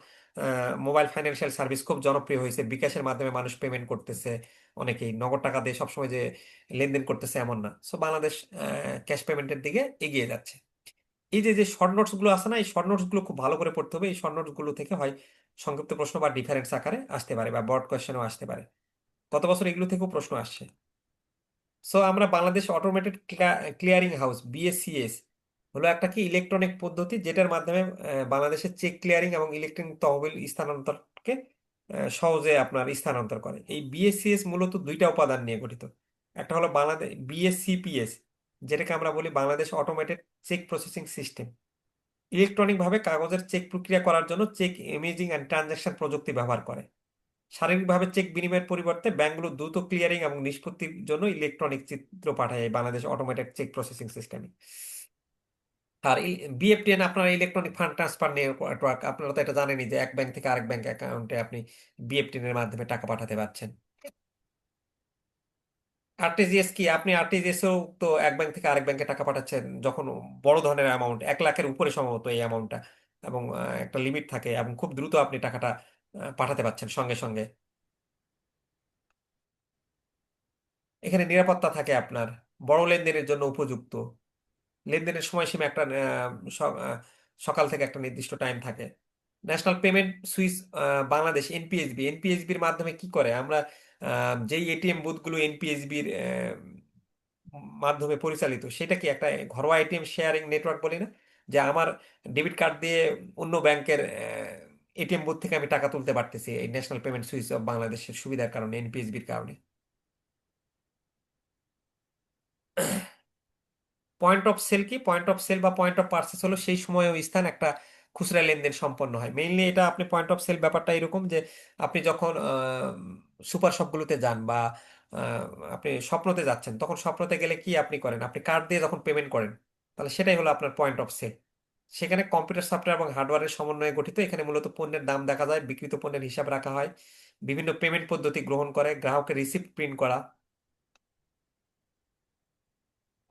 মোবাইল ফাইন্যান্সিয়াল সার্ভিস খুব জনপ্রিয় হয়েছে, বিকাশের মাধ্যমে মানুষ পেমেন্ট করতেছে, অনেকেই নগদ টাকা দিয়ে সবসময় যে লেনদেন করতেছে এমন না। সো বাংলাদেশ ক্যাশ পেমেন্টের দিকে এগিয়ে যাচ্ছে। এই যে যে শর্ট নোটস গুলো আছে না, এই শর্ট নোটস গুলো খুব ভালো করে পড়তে হবে। এই শর্ট নোটস গুলো থেকে হয় সংক্ষিপ্ত প্রশ্ন বা ডিফারেন্স আকারে আসতে পারে বা ব্রড কোয়েশ্চেনও আসতে পারে। গত বছর এগুলো থেকেও প্রশ্ন আসছে। সো আমরা বাংলাদেশ অটোমেটেড ক্লিয়ারিং হাউস বিএসসিএস হলো একটা কি ইলেকট্রনিক পদ্ধতি, যেটার মাধ্যমে বাংলাদেশের চেক ক্লিয়ারিং এবং ইলেকট্রনিক তহবিল স্থানান্তরকে সহজে আপনার স্থানান্তর করে। এই বিএসসিএস মূলত দুইটা উপাদান নিয়ে গঠিত। একটা হলো বাংলাদেশ বিএসসিপিএস, যেটাকে আমরা বলি Bangladesh automated cheque processing system. Electronic ভাবে কাগজের চেক প্রক্রিয়া করার জন্য চেক ইমেজিং অ্যান্ড ট্রানজাকশন প্রযুক্তি ব্যবহার করে। শারীরিকভাবে চেক বিনিময়ের পরিবর্তে ব্যাংকগুলো দ্রুত ক্লিয়ারিং এবং নিষ্পত্তির জন্য ইলেকট্রনিক চিত্র পাঠায় এই বাংলাদেশ অটোমেটেড চেক প্রসেসিং সিস্টেমে। আর বিএফটিএন আপনার ইলেকট্রনিক ফান্ড ট্রান্সফার নেটওয়ার্ক, আপনারা তো এটা জানেনই যে এক ব্যাংক থেকে আরেক ব্যাংক অ্যাকাউন্টে আপনি বিএফটিএন এর মাধ্যমে টাকা পাঠাতে পারছেন। আরটিজিএস কি, আপনি আরটিজিএসও তো এক ব্যাংক থেকে আরেক ব্যাংকে টাকা পাঠাচ্ছেন যখন বড় ধরনের অ্যামাউন্ট 1 লাখের উপরে সম্ভবত এই অ্যামাউন্টটা, এবং একটা লিমিট থাকে এবং খুব দ্রুত আপনি টাকাটা পাঠাতে পারছেন সঙ্গে সঙ্গে। এখানে নিরাপত্তা থাকে আপনার, বড় লেনদেনের জন্য উপযুক্ত। লেনদেনের সময়সীমা একটা সকাল থেকে একটা নির্দিষ্ট টাইম থাকে। ন্যাশনাল পেমেন্ট সুইস বাংলাদেশ এনপিএসবির মাধ্যমে কি করে আমরা যেই এটিএম বুথগুলো এনপিএসবির মাধ্যমে পরিচালিত, সেটা কি একটা ঘরোয়া এটিএম শেয়ারিং নেটওয়ার্ক বলি না, যে আমার ডেবিট কার্ড দিয়ে অন্য ব্যাংকের এটিএম বুথ থেকে আমি টাকা তুলতে পারতেছি এই ন্যাশনাল পেমেন্ট সুইস অফ বাংলাদেশের সুবিধার কারণে, এনপিএসবির কারণে। পয়েন্ট অফ সেল কি, পয়েন্ট অফ সেল বা পয়েন্ট অফ পারচেস হলো সেই সময় ও স্থান একটা খুচরা লেনদেন সম্পন্ন হয়। মেইনলি এটা আপনি পয়েন্ট অফ সেল ব্যাপারটা এরকম যে আপনি যখন সুপার শপগুলোতে যান বা আহ, আপনি স্বপ্নতে যাচ্ছেন, তখন স্বপ্নতে গেলে কি আপনি করেন, আপনি কার্ড দিয়ে যখন পেমেন্ট করেন, তাহলে সেটাই হলো আপনার পয়েন্ট অফ সেল। সেখানে কম্পিউটার সফটওয়্যার এবং হার্ডওয়্যারের সমন্বয়ে গঠিত। এখানে মূলত পণ্যের দাম দেখা যায়, বিক্রিত পণ্যের হিসাব রাখা হয়, বিভিন্ন পেমেন্ট পদ্ধতি গ্রহণ করে, গ্রাহকের রিসিপ্ট প্রিন্ট করা।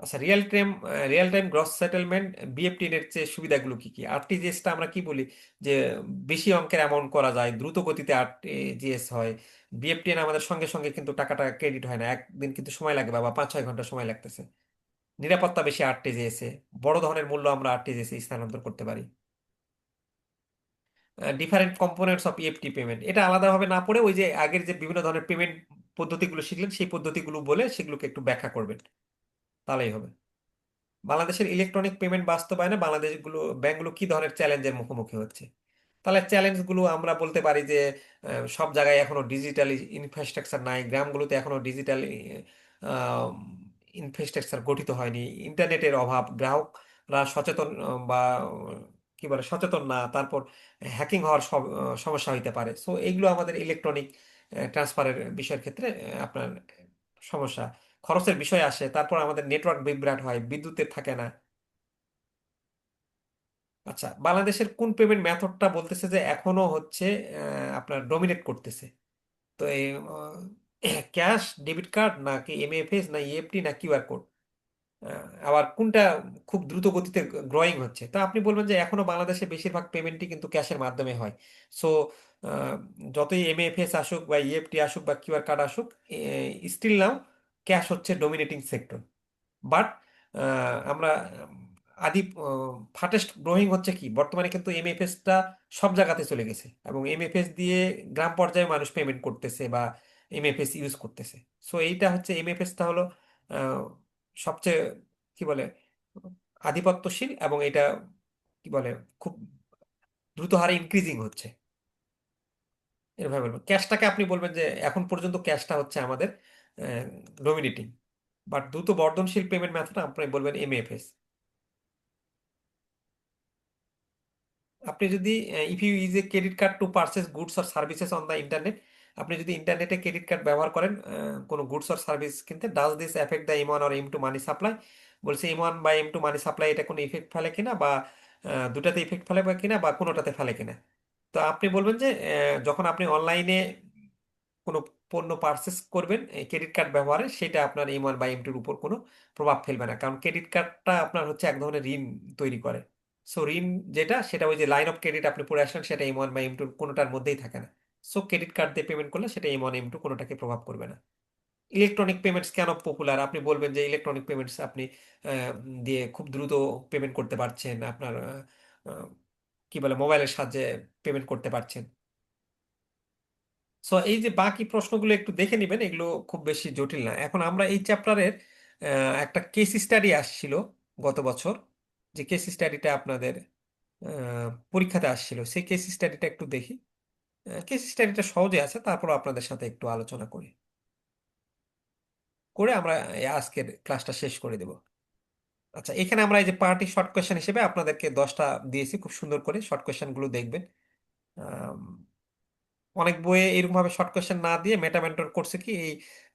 আচ্ছা, real time gross settlement BEFTN এর চেয়ে সুবিধাগুলো কি কি? আরটিজিএসটা আমরা কি বলি, যে বেশি অঙ্কের অ্যামাউন্ট করা যায়, দ্রুত গতিতে আরটিজিএস হয়। বিএফটিএন আমাদের সঙ্গে সঙ্গে কিন্তু টাকাটা ক্রেডিট হয় না, একদিন কিন্তু সময় লাগে বা 5-6 ঘন্টা সময় লাগতেছে। নিরাপত্তা বেশি আরটিজিএস এ, বড় ধরনের মূল্য আমরা আরটিজিএস এ স্থানান্তর করতে পারি। Different components of EFT payment, এটা আলাদাভাবে না পড়ে ওই যে আগের যে বিভিন্ন ধরনের পেমেন্ট পদ্ধতিগুলো শিখলেন সেই পদ্ধতিগুলো বলে সেগুলোকে একটু ব্যাখ্যা করবেন, তাহলেই হবে। বাংলাদেশের ইলেকট্রনিক পেমেন্ট বাস্তবায়নে ব্যাংকগুলো কি ধরনের চ্যালেঞ্জের মুখোমুখি হচ্ছে? তাহলে চ্যালেঞ্জগুলো আমরা বলতে পারি যে সব জায়গায় এখনো ডিজিটাল ইনফ্রাস্ট্রাকচার নাই, গ্রামগুলোতে এখনো ডিজিটাল ইনফ্রাস্ট্রাকচার গঠিত হয়নি, ইন্টারনেটের অভাব, গ্রাহকরা সচেতন বা কি বলে সচেতন না, তারপর হ্যাকিং হওয়ার সমস্যা হইতে পারে। সো এইগুলো আমাদের ইলেকট্রনিক ট্রান্সফারের বিষয়ের ক্ষেত্রে আপনার সমস্যা, খরচের বিষয় আসে। তারপর আমাদের নেটওয়ার্ক বিভ্রাট হয়, বিদ্যুতের থাকে না। আচ্ছা, বাংলাদেশের কোন পেমেন্ট মেথডটা বলতেছে যে এখনো হচ্ছে আপনার ডমিনেট করতেছে? তো এই ক্যাশ, ডেবিট কার্ড নাকি এমএফএস না ইএফটি না কিউআর কোড, আবার কোনটা খুব দ্রুত গতিতে গ্রোয়িং হচ্ছে? তা আপনি বলবেন যে এখনো বাংলাদেশে বেশিরভাগ পেমেন্টই কিন্তু ক্যাশের মাধ্যমে হয়। সো যতই এমএফএস আসুক বা ইএফটি আসুক বা কিউআর কার্ড আসুক, স্টিল নাও ক্যাশ হচ্ছে ডমিনেটিং সেক্টর। বাট আমরা আদি ফার্স্টেস্ট গ্রোয়িং হচ্ছে কি, বর্তমানে কিন্তু এমএফএসটা সব জায়গাতে চলে গেছে এবং এমএফএস দিয়ে গ্রাম পর্যায়ে মানুষ পেমেন্ট করতেছে বা এমএফএস ইউজ করতেছে। সো এইটা হচ্ছে এমএফএসটা হলো আহ, সবচেয়ে কি বলে আধিপত্যশীল, এবং এটা কি বলে খুব দ্রুত হারে ইনক্রিজিং হচ্ছে। এভাবে বলবেন। ক্যাশটাকে আপনি বলবেন যে এখন পর্যন্ত ক্যাশটা হচ্ছে আমাদের ডমিনেটিং, বাট দ্রুত বর্ধনশীল পেমেন্ট মেথড আপনি বলবেন এমএফএস। আপনি যদি if you use a credit card to purchase goods or services on the internet, আপনি যদি ইন্টারনেটে ক্রেডিট কার্ড ব্যবহার করেন কোনো গুডস অর সার্ভিস কিনতে, does this effect the M one or M2 money supply? বলছে M1 বা M2 মানি সাপ্লাই এটা কোনো ইফেক্ট ফেলে কিনা, বা দুটাতে ইফেক্ট ফেলে বা কিনা, বা কোনোটাতে ফেলে কিনা। তো আপনি বলবেন যে যখন আপনি অনলাইনে কোনো পণ্য পারচেস করবেন এই ক্রেডিট কার্ড ব্যবহারে, সেটা আপনার M1 বা M2 এর উপর কোনো প্রভাব ফেলবে না, কারণ ক্রেডিট কার্ডটা আপনার হচ্ছে এক ধরনের ঋণ তৈরি করে। সো ঋণ যেটা, সেটা ওই যে লাইন অফ ক্রেডিট আপনি পড়ে আসলেন, সেটা M1 বা M2 কোনোটার মধ্যেই থাকে না। সো ক্রেডিট কার্ড দিয়ে পেমেন্ট করলে সেটা M1 M2 কোনোটাকে প্রভাব করবে না। ইলেকট্রনিক পেমেন্টস কেন পপুলার? আপনি বলবেন যে ইলেকট্রনিক পেমেন্টস আপনি দিয়ে খুব দ্রুত পেমেন্ট করতে পারছেন, আপনার আহ, কি বলে মোবাইলের সাহায্যে পেমেন্ট করতে পারছেন। সো এই যে বাকি প্রশ্নগুলো একটু দেখে নেবেন, এগুলো খুব বেশি জটিল না। এখন আমরা এই চ্যাপ্টারের একটা কেস স্টাডি আসছিল গত বছর, যে কেস স্টাডিটা আপনাদের পরীক্ষাতে আসছিল, সেই কেস স্টাডিটা একটু দেখি। কেস স্টাডিটা সহজে আছে, তারপর আপনাদের সাথে একটু আলোচনা করি, করে আমরা এই আজকের ক্লাসটা শেষ করে দেব। আচ্ছা, এখানে আমরা এই যে পার্টি শর্ট কোয়েশ্চেন হিসেবে আপনাদেরকে 10টা দিয়েছি, খুব সুন্দর করে শর্ট কোয়েশ্চেন গুলো দেখবেন। আম, অনেক বইয়ে এরকম ভাবে শর্ট কোয়েশ্চেন না দিয়ে মেটা মেন্টর করছে কি, এই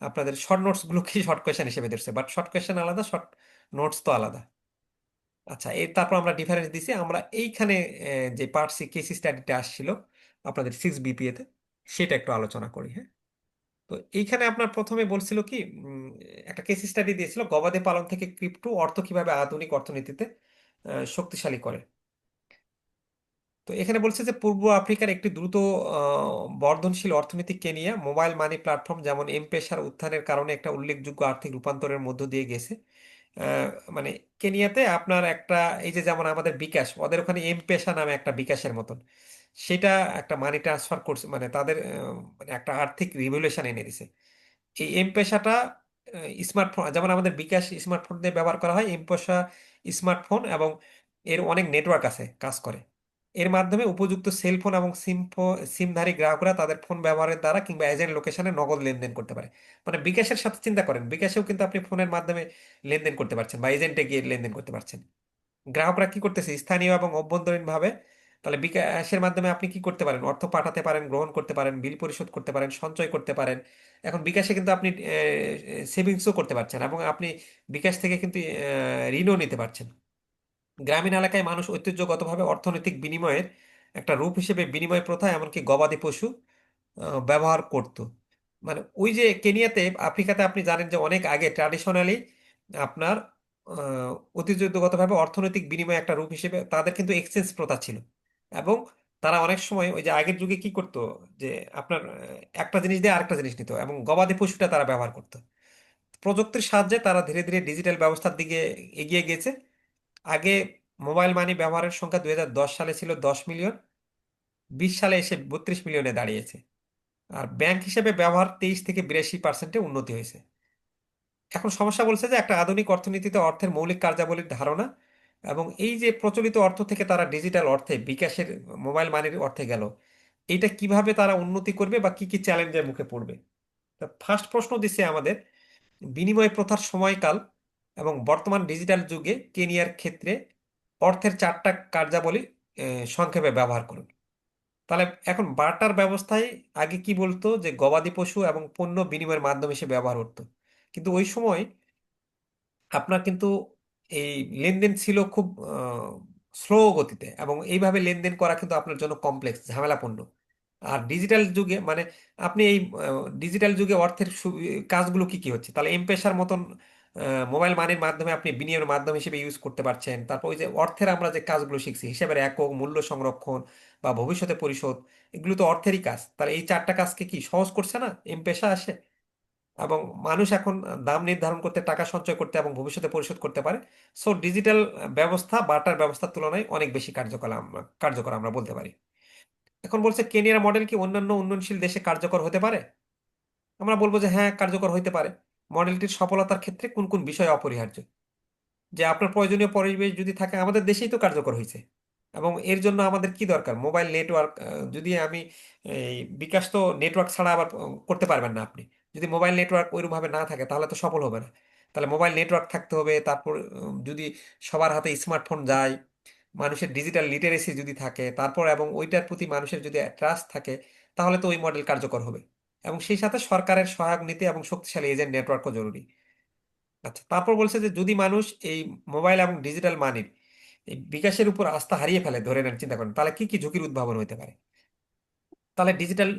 আপনাদের শর্ট নোটস গুলোকে শর্ট কোয়েশ্চেন হিসেবে ধরছে, বাট শর্ট কোয়েশ্চেন আলাদা, শর্ট নোটস তো আলাদা। আচ্ছা, তারপর আমরা ডিফারেন্স দিছি। আমরা এইখানে যে পার্ট সি কেস স্টাডিটা আসছিল আপনাদের 6 BPA তে, সেটা একটু আলোচনা করি, হ্যাঁ। তো এইখানে আপনার প্রথমে বলছিল কি, একটা কেস স্টাডি দিয়েছিল গবাদি পালন থেকে ক্রিপ্টো অর্থ কিভাবে আধুনিক অর্থনীতিতে শক্তিশালী করে। তো এখানে বলছে যে পূর্ব আফ্রিকার একটি দ্রুত বর্ধনশীল অর্থনীতি কেনিয়া মোবাইল মানি প্ল্যাটফর্ম যেমন এম-পেসার উত্থানের কারণে একটা উল্লেখযোগ্য আর্থিক রূপান্তরের মধ্য দিয়ে গেছে। আহ, মানে কেনিয়াতে আপনার একটা, এই যে যেমন আমাদের বিকাশ, ওদের ওখানে এম-পেসা নামে একটা বিকাশের মতন, সেটা একটা মানি ট্রান্সফার করছে, মানে তাদের মানে একটা আর্থিক রিভলিউশন এনে দিছে। এই এম-পেসাটা স্মার্টফোন, যেমন আমাদের বিকাশ স্মার্টফোন দিয়ে ব্যবহার করা হয়, এম-পেসা স্মার্টফোন, এবং এর অনেক নেটওয়ার্ক আছে কাজ করে। এর মাধ্যমে উপযুক্ত সেলফোন এবং সিমধারী গ্রাহকরা তাদের ফোন ব্যবহারের দ্বারা কিংবা এজেন্ট লোকেশনে নগদ লেনদেন করতে পারে। মানে বিকাশের সাথে চিন্তা করেন, বিকাশেও কিন্তু আপনি ফোনের মাধ্যমে লেনদেন করতে পারছেন বা এজেন্টে গিয়ে লেনদেন করতে পারছেন। গ্রাহকরা কি করতেছে স্থানীয় এবং অভ্যন্তরীণ ভাবে, তাহলে বিকাশের মাধ্যমে আপনি কি করতে পারেন, অর্থ পাঠাতে পারেন, গ্রহণ করতে পারেন, বিল পরিশোধ করতে পারেন, সঞ্চয় করতে পারেন। এখন বিকাশে কিন্তু আপনি সেভিংসও করতে পারছেন, এবং আপনি বিকাশ থেকে কিন্তু ঋণও নিতে পারছেন। গ্রামীণ এলাকায় মানুষ ঐতিহ্যগতভাবে অর্থনৈতিক বিনিময়ের একটা রূপ হিসেবে বিনিময় প্রথা, এমনকি গবাদি পশু ব্যবহার করত। মানে ওই যে কেনিয়াতে, আফ্রিকাতে আপনি জানেন যে অনেক আগে ট্র্যাডিশনালি আপনার ঐতিহ্যগতভাবে অর্থনৈতিক বিনিময় একটা রূপ হিসেবে তাদের কিন্তু এক্সচেঞ্জ প্রথা ছিল। এবং তারা অনেক সময় ওই যে আগের যুগে কি করতো, যে আপনার একটা জিনিস দিয়ে আরেকটা জিনিস নিত, এবং গবাদি পশুটা তারা ব্যবহার করতো। প্রযুক্তির সাহায্যে তারা ধীরে ধীরে ডিজিটাল ব্যবস্থার দিকে এগিয়ে গেছে। আগে মোবাইল মানি ব্যবহারের সংখ্যা 2010 সালে ছিল 10 মিলিয়ন, 20 সালে এসে 32 মিলিয়নে দাঁড়িয়েছে। আর ব্যাংক হিসেবে ব্যবহার 23 থেকে 82% উন্নতি হয়েছে। এখন সমস্যা বলছে যে একটা আধুনিক অর্থনীতিতে অর্থের মৌলিক কার্যাবলীর ধারণা, এবং এই যে প্রচলিত অর্থ থেকে তারা ডিজিটাল অর্থে, বিকাশের মোবাইল মানির অর্থে গেল, এইটা কিভাবে তারা উন্নতি করবে বা কি কি চ্যালেঞ্জের মুখে পড়বে। ফার্স্ট প্রশ্ন দিচ্ছে আমাদের, বিনিময় প্রথার সময়কাল এবং বর্তমান ডিজিটাল যুগে কেনিয়ার ক্ষেত্রে অর্থের 4টা কার্যাবলী সংক্ষেপে ব্যবহার করুন। তাহলে এখন বার্টার ব্যবস্থায় আগে কি বলতো, যে গবাদি পশু এবং পণ্য বিনিময়ের মাধ্যম হিসেবে ব্যবহার হতো, কিন্তু ওই সময় আপনার কিন্তু এই লেনদেন ছিল খুব স্লো গতিতে, এবং এইভাবে লেনদেন করা কিন্তু আপনার জন্য কমপ্লেক্স, ঝামেলাপূর্ণ। আর ডিজিটাল যুগে মানে আপনি এই ডিজিটাল যুগে অর্থের কাজগুলো কি কি হচ্ছে, তাহলে এম-পেসার মতন মোবাইল মানির মাধ্যমে আপনি বিনিময়ের মাধ্যম হিসেবে ইউজ করতে পারছেন। তারপর ওই যে অর্থের আমরা যে কাজগুলো শিখছি, হিসাবের একক, মূল্য সংরক্ষণ বা ভবিষ্যতে পরিশোধ, এগুলো তো অর্থেরই কাজ। তাহলে এই 4টা কাজকে কি সহজ করছে না এম-পেসা আসে? এবং মানুষ এখন দাম নির্ধারণ করতে, টাকা সঞ্চয় করতে এবং ভবিষ্যতে পরিশোধ করতে পারে। সো ডিজিটাল ব্যবস্থা বার্টার ব্যবস্থার তুলনায় অনেক বেশি কার্যকর আমরা বলতে পারি। এখন বলছে কেনিয়ার মডেল কি অন্যান্য উন্নয়নশীল দেশে কার্যকর হতে পারে? আমরা বলবো যে হ্যাঁ, কার্যকর হতে পারে। মডেলটির সফলতার ক্ষেত্রে কোন কোন বিষয় অপরিহার্য, যে আপনার প্রয়োজনীয় পরিবেশ যদি থাকে, আমাদের দেশেই তো কার্যকর হয়েছে। এবং এর জন্য আমাদের কি দরকার, মোবাইল নেটওয়ার্ক। যদি আমি এই বিকাশ তো নেটওয়ার্ক ছাড়া আবার করতে পারবেন না আপনি। যদি মোবাইল নেটওয়ার্ক ওইরকমভাবে না থাকে তাহলে তো সফল হবে না। তাহলে মোবাইল নেটওয়ার্ক থাকতে হবে, তারপর যদি সবার হাতে স্মার্টফোন যায়, মানুষের ডিজিটাল লিটারেসি যদি থাকে, তারপর এবং ওইটার প্রতি মানুষের যদি ট্রাস্ট থাকে, তাহলে তো ওই মডেল কার্যকর হবে। এবং সেই সাথে সরকারের সহায়ক নীতি এবং শক্তিশালী এজেন্ট নেটওয়ার্কও জরুরি। আচ্ছা, তারপর বলছে যে যদি মানুষ এই মোবাইল এবং ডিজিটাল মানির এই বিকাশের উপর আস্থা হারিয়ে ফেলে, ধরে নেন, চিন্তা করেন, তাহলে কি কি ঝুঁকির উদ্ভাবন হতে পারে। তাহলে ডিজিটাল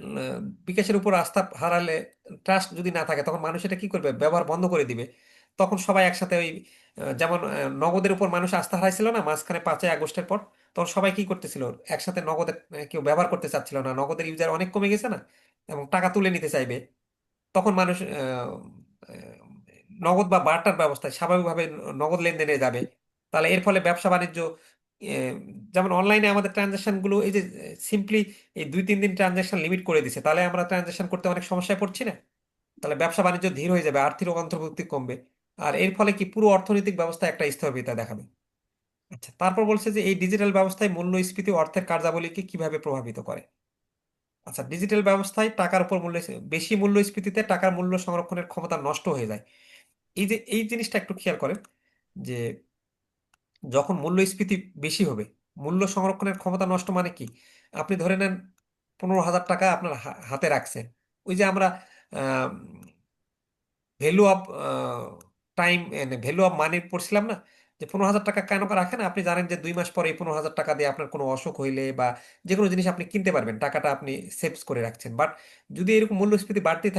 বিকাশের উপর আস্থা হারালে, ট্রাস্ট যদি না থাকে, তখন মানুষ এটা কি করবে? ব্যবহার বন্ধ করে দিবে। তখন সবাই একসাথে ওই যেমন নগদের উপর মানুষ আস্থা হারাইছিল না মাঝখানে 5ই আগস্টের পর, তখন সবাই কি করতেছিল? একসাথে নগদ কেউ ব্যবহার করতে চাচ্ছিল না, নগদের ইউজার অনেক কমে গেছে না, এবং টাকা তুলে নিতে চাইবে। তখন মানুষ আহ, নগদ বা বার্টার ব্যবস্থায় স্বাভাবিকভাবে নগদ লেনদেনে যাবে। তাহলে এর ফলে ব্যবসা বাণিজ্য, আহ, যেমন অনলাইনে আমাদের ট্রানজাকশন গুলো এই যে সিম্পলি এই 2-3 দিন ট্রানজাকশন লিমিট করে দিছে, তাহলে আমরা ট্রানজাকশন করতে অনেক সমস্যায় পড়ছি না? তাহলে ব্যবসা বাণিজ্য ধীর হয়ে যাবে, আর্থিক অন্তর্ভুক্তি কমবে। আর এর ফলে কি পুরো অর্থনৈতিক ব্যবস্থা একটা স্থবিরতা দেখাবে। আচ্ছা, তারপর বলছে যে এই ডিজিটাল ব্যবস্থায় মূল্যস্ফীতি অর্থের কার্যাবলীকে কিভাবে প্রভাবিত করে। আচ্ছা, ডিজিটাল ব্যবস্থায় টাকার উপর বেশি মূল্যস্ফীতিতে টাকার মূল্য সংরক্ষণের ক্ষমতা নষ্ট হয়ে যায়। এই যে এই জিনিসটা একটু খেয়াল করেন, যে যখন মূল্যস্ফীতি বেশি হবে, মূল্য সংরক্ষণের ক্ষমতা নষ্ট মানে কি? আপনি ধরে নেন 15,000 টাকা আপনার হাতে রাখছেন। ওই যে আমরা value of time, value of money পড়ছিলাম না, যে 15,000 টাকা কেন রাখেন? আপনি জানেন যে 2 মাস পরে এই 15,000 টাকা দিয়ে আপনার কোনো অসুখ হইলে বা যে কোনো জিনিস আপনি কিনতে পারবেন, টাকাটা আপনি সেভস করে রাখছেন। বাট যদি এরকম মূল্যস্ফীতি বাড়তেই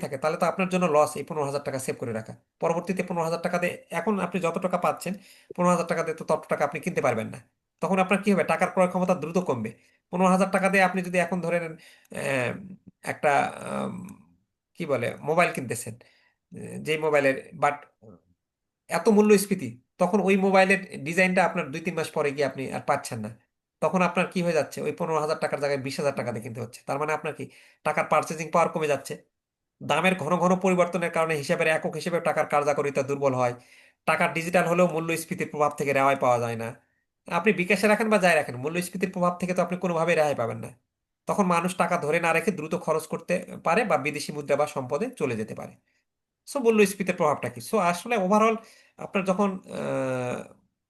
থাকে তাহলে তো আপনার জন্য লস এই 15,000 টাকা সেভ করে রাখা। পরবর্তীতে 15,000 টাকা দিয়ে এখন আপনি যত টাকা পাচ্ছেন, 15,000 টাকা দিয়ে তো তত টাকা আপনি কিনতে পারবেন না। তখন আপনার কি হবে? টাকার ক্রয় ক্ষমতা দ্রুত কমবে। 15,000 টাকা দিয়ে আপনি যদি এখন ধরে নেন আহ, একটা আম, কি বলে মোবাইল কিনতেছেন, যেই মোবাইলের বাট এত মূল্যস্ফীতি, তখন ওই মোবাইলের ডিজাইনটা আপনার 2-3 মাস পরে গিয়ে আপনি আর পাচ্ছেন না। তখন আপনার কি হয়ে যাচ্ছে? ওই 15,000 টাকার জায়গায় 20,000 টাকা দিয়ে কিনতে হচ্ছে। তার মানে আপনার কি টাকার পার্চেসিং পাওয়ার কমে যাচ্ছে। দামের ঘন ঘন পরিবর্তনের কারণে হিসাবের একক হিসেবে টাকার কার্যকারিতা দুর্বল হয়। টাকা ডিজিটাল হলেও মূল্যস্ফীতির প্রভাব থেকে রেহাই পাওয়া যায় না। আপনি বিকাশে রাখেন বা যাই রাখেন, মূল্যস্ফীতির প্রভাব থেকে তো আপনি কোনোভাবেই রেহাই পাবেন না। তখন মানুষ টাকা ধরে না রেখে দ্রুত খরচ করতে পারে বা বিদেশি মুদ্রা বা সম্পদে চলে যেতে পারে। সো মূল্যস্ফীতির প্রভাবটা কি? সো আসলে ওভারঅল আপনার যখন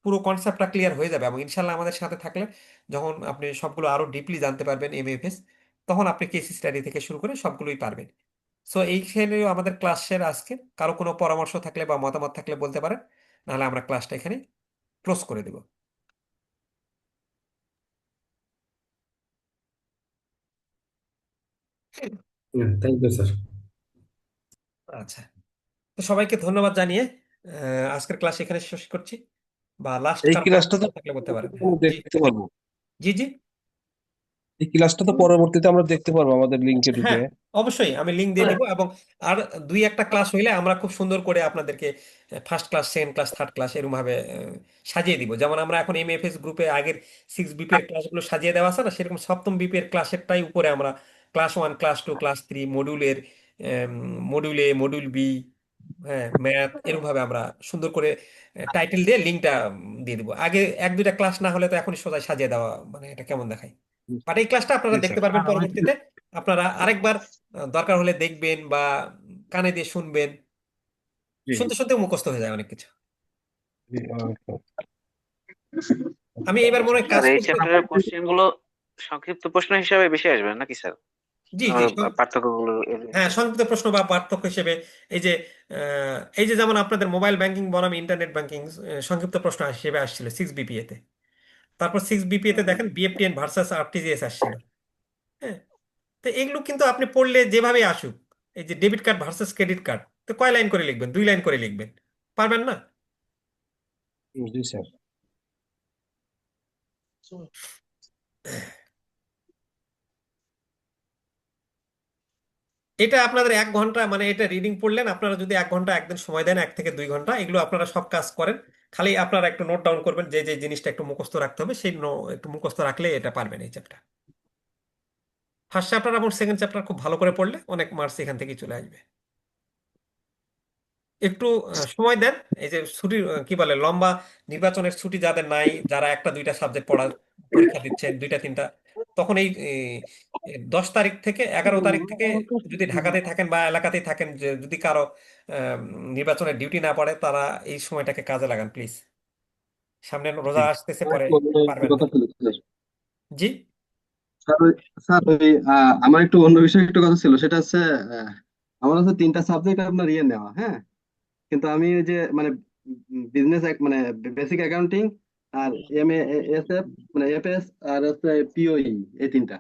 পুরো কনসেপ্টটা ক্লিয়ার হয়ে যাবে, এবং ইনশাল্লাহ আমাদের সাথে থাকলে যখন আপনি সবগুলো আরো ডিপলি জানতে পারবেন এমএফএস, তখন আপনি কেস স্টাডি থেকে শুরু করে সবগুলোই পারবেন। সো এইখানে আমাদের ক্লাসের আজকে কারো কোনো পরামর্শ থাকলে বা মতামত থাকলে বলতে পারেন, নাহলে আমরা ক্লাসটা এখানে ক্লোজ করে দেব। Thank you sir. আচ্ছা, তো সবাইকে ধন্যবাদ জানিয়ে আজকের ক্লাস এখানে শেষ করছি। বা লাস্ট এই কারো ক্লাসটা তো থাকলে বলতে পারেন। আমরা জি, দেখতে পারবো। জি, জি। এই ক্লাসটা তো পরবর্তীতে আমরা দেখতে পারবো আমাদের লিঙ্কে ঢুকে। হ্যাঁ, অবশ্যই আমি লিংক দিয়ে দিব। এবং আর 2-1টা ক্লাস হইলে আমরা খুব সুন্দর করে আপনাদেরকে first class, second class, third class এরকম ভাবে সাজিয়ে দিব। যেমন আমরা এখন এমএফএস গ্রুপে আগের 6 বিপি এর ক্লাসগুলো সাজিয়ে দেওয়া আছে না, সেরকম সপ্তম বিপি এর ক্লাসেরটাই উপরে আমরা ক্লাস 1, ক্লাস 2, ক্লাস 3 মডিউলের মডিউল এ, মডিউল বি, হ্যাঁ, ম্যাথ, এরকম ভাবে আমরা সুন্দর করে টাইটেল দিয়ে লিঙ্কটা দিয়ে দিব। আগে 1-2টা ক্লাস না হলে তো এখনই সোজা সাজিয়ে দেওয়া, মানে এটা কেমন দেখায়। বাট এই ক্লাসটা আপনারা জি দেখতে স্যার। পারবেন পরবর্তীতে। আপনারা আরেকবার দরকার হলে দেখবেন বা কানে দিয়ে শুনবেন। জি শুনতে শুনতে মুখস্থ হয়ে যায় অনেক কিছু। জি, আমি এবার মনে হয় স্যার কাজ এই করতে। চ্যাপ্টারের কোশ্চেন গুলো সংক্ষিপ্ত প্রশ্ন হিসাবে বেশি আসবে নাকি স্যার? জি, জি, পার্থক্যগুলো হ্যাঁ, সংক্ষিপ্ত প্রশ্ন বা পার্থক্য হিসেবে এই যে যেমন আপনাদের মোবাইল ব্যাংকিং বনাম ইন্টারনেট ব্যাংকিং সংক্ষিপ্ত প্রশ্ন হিসেবে আসছিল 6 বিপিএ তে। তারপর 6 বিপিএ তে দেখেন বিএফটিএন ভার্সাস আরটিজিএস আসছিল। হ্যাঁ, তো এগুলো কিন্তু আপনি পড়লে যেভাবে আসুক, এই যে debit card versus credit card, তো কয় লাইন করে লিখবেন? 2 লাইন করে লিখবেন, পারবেন না? জি স্যার। এটা আপনাদের 1 ঘন্টা, মানে এটা রিডিং পড়লেন, আপনারা যদি 1 ঘন্টা একদিন সময় দেন, 1 থেকে 2 ঘন্টা, এগুলো আপনারা সব কাজ করেন। খালি আপনারা একটু নোট ডাউন করবেন যে যে জিনিসটা একটু মুখস্থ রাখতে হবে, সেই একটু মুখস্থ রাখলে এটা পারবেন এই চ্যাপ্টার। ফার্স্ট চ্যাপ্টার এবং সেকেন্ড চ্যাপ্টার খুব ভালো করে পড়লে অনেক মার্কস এখান থেকেই চলে আসবে। একটু সময় দেন। এই যে ছুটি, কি বলে, লম্বা নির্বাচনের ছুটি যাদের নাই, যারা 1-2টা সাবজেক্ট পরীক্ষা দিচ্ছেন, 2-3টা, তখন এই 10 তারিখ থেকে 11 তারিখ থেকে যদি ঢাকাতে থাকেন বা এলাকাতেই থাকেন, যে যদি কারো আহ, নির্বাচনের ডিউটি না পড়ে, তারা এই সময়টাকে কাজে লাগান প্লিজ। সামনে রোজা আসতেছে, পরে একটু পারবেন না। কথা ছিল স্যার। জি, আমার একটু অন্য বিষয়ে একটু কথা ছিল, সেটা হচ্ছে আহ, আমার হচ্ছে 3টা সাবজেক্ট আপনার ইয়ে নেওয়া, হ্যাঁ। কিন্তু আমি ওই যে মানে বিজনেস, মানে বেসিক অ্যাকাউন্টিং আর এম এ এস এফ, মানে এফ এস আর হচ্ছে পিওই, এই 3টা।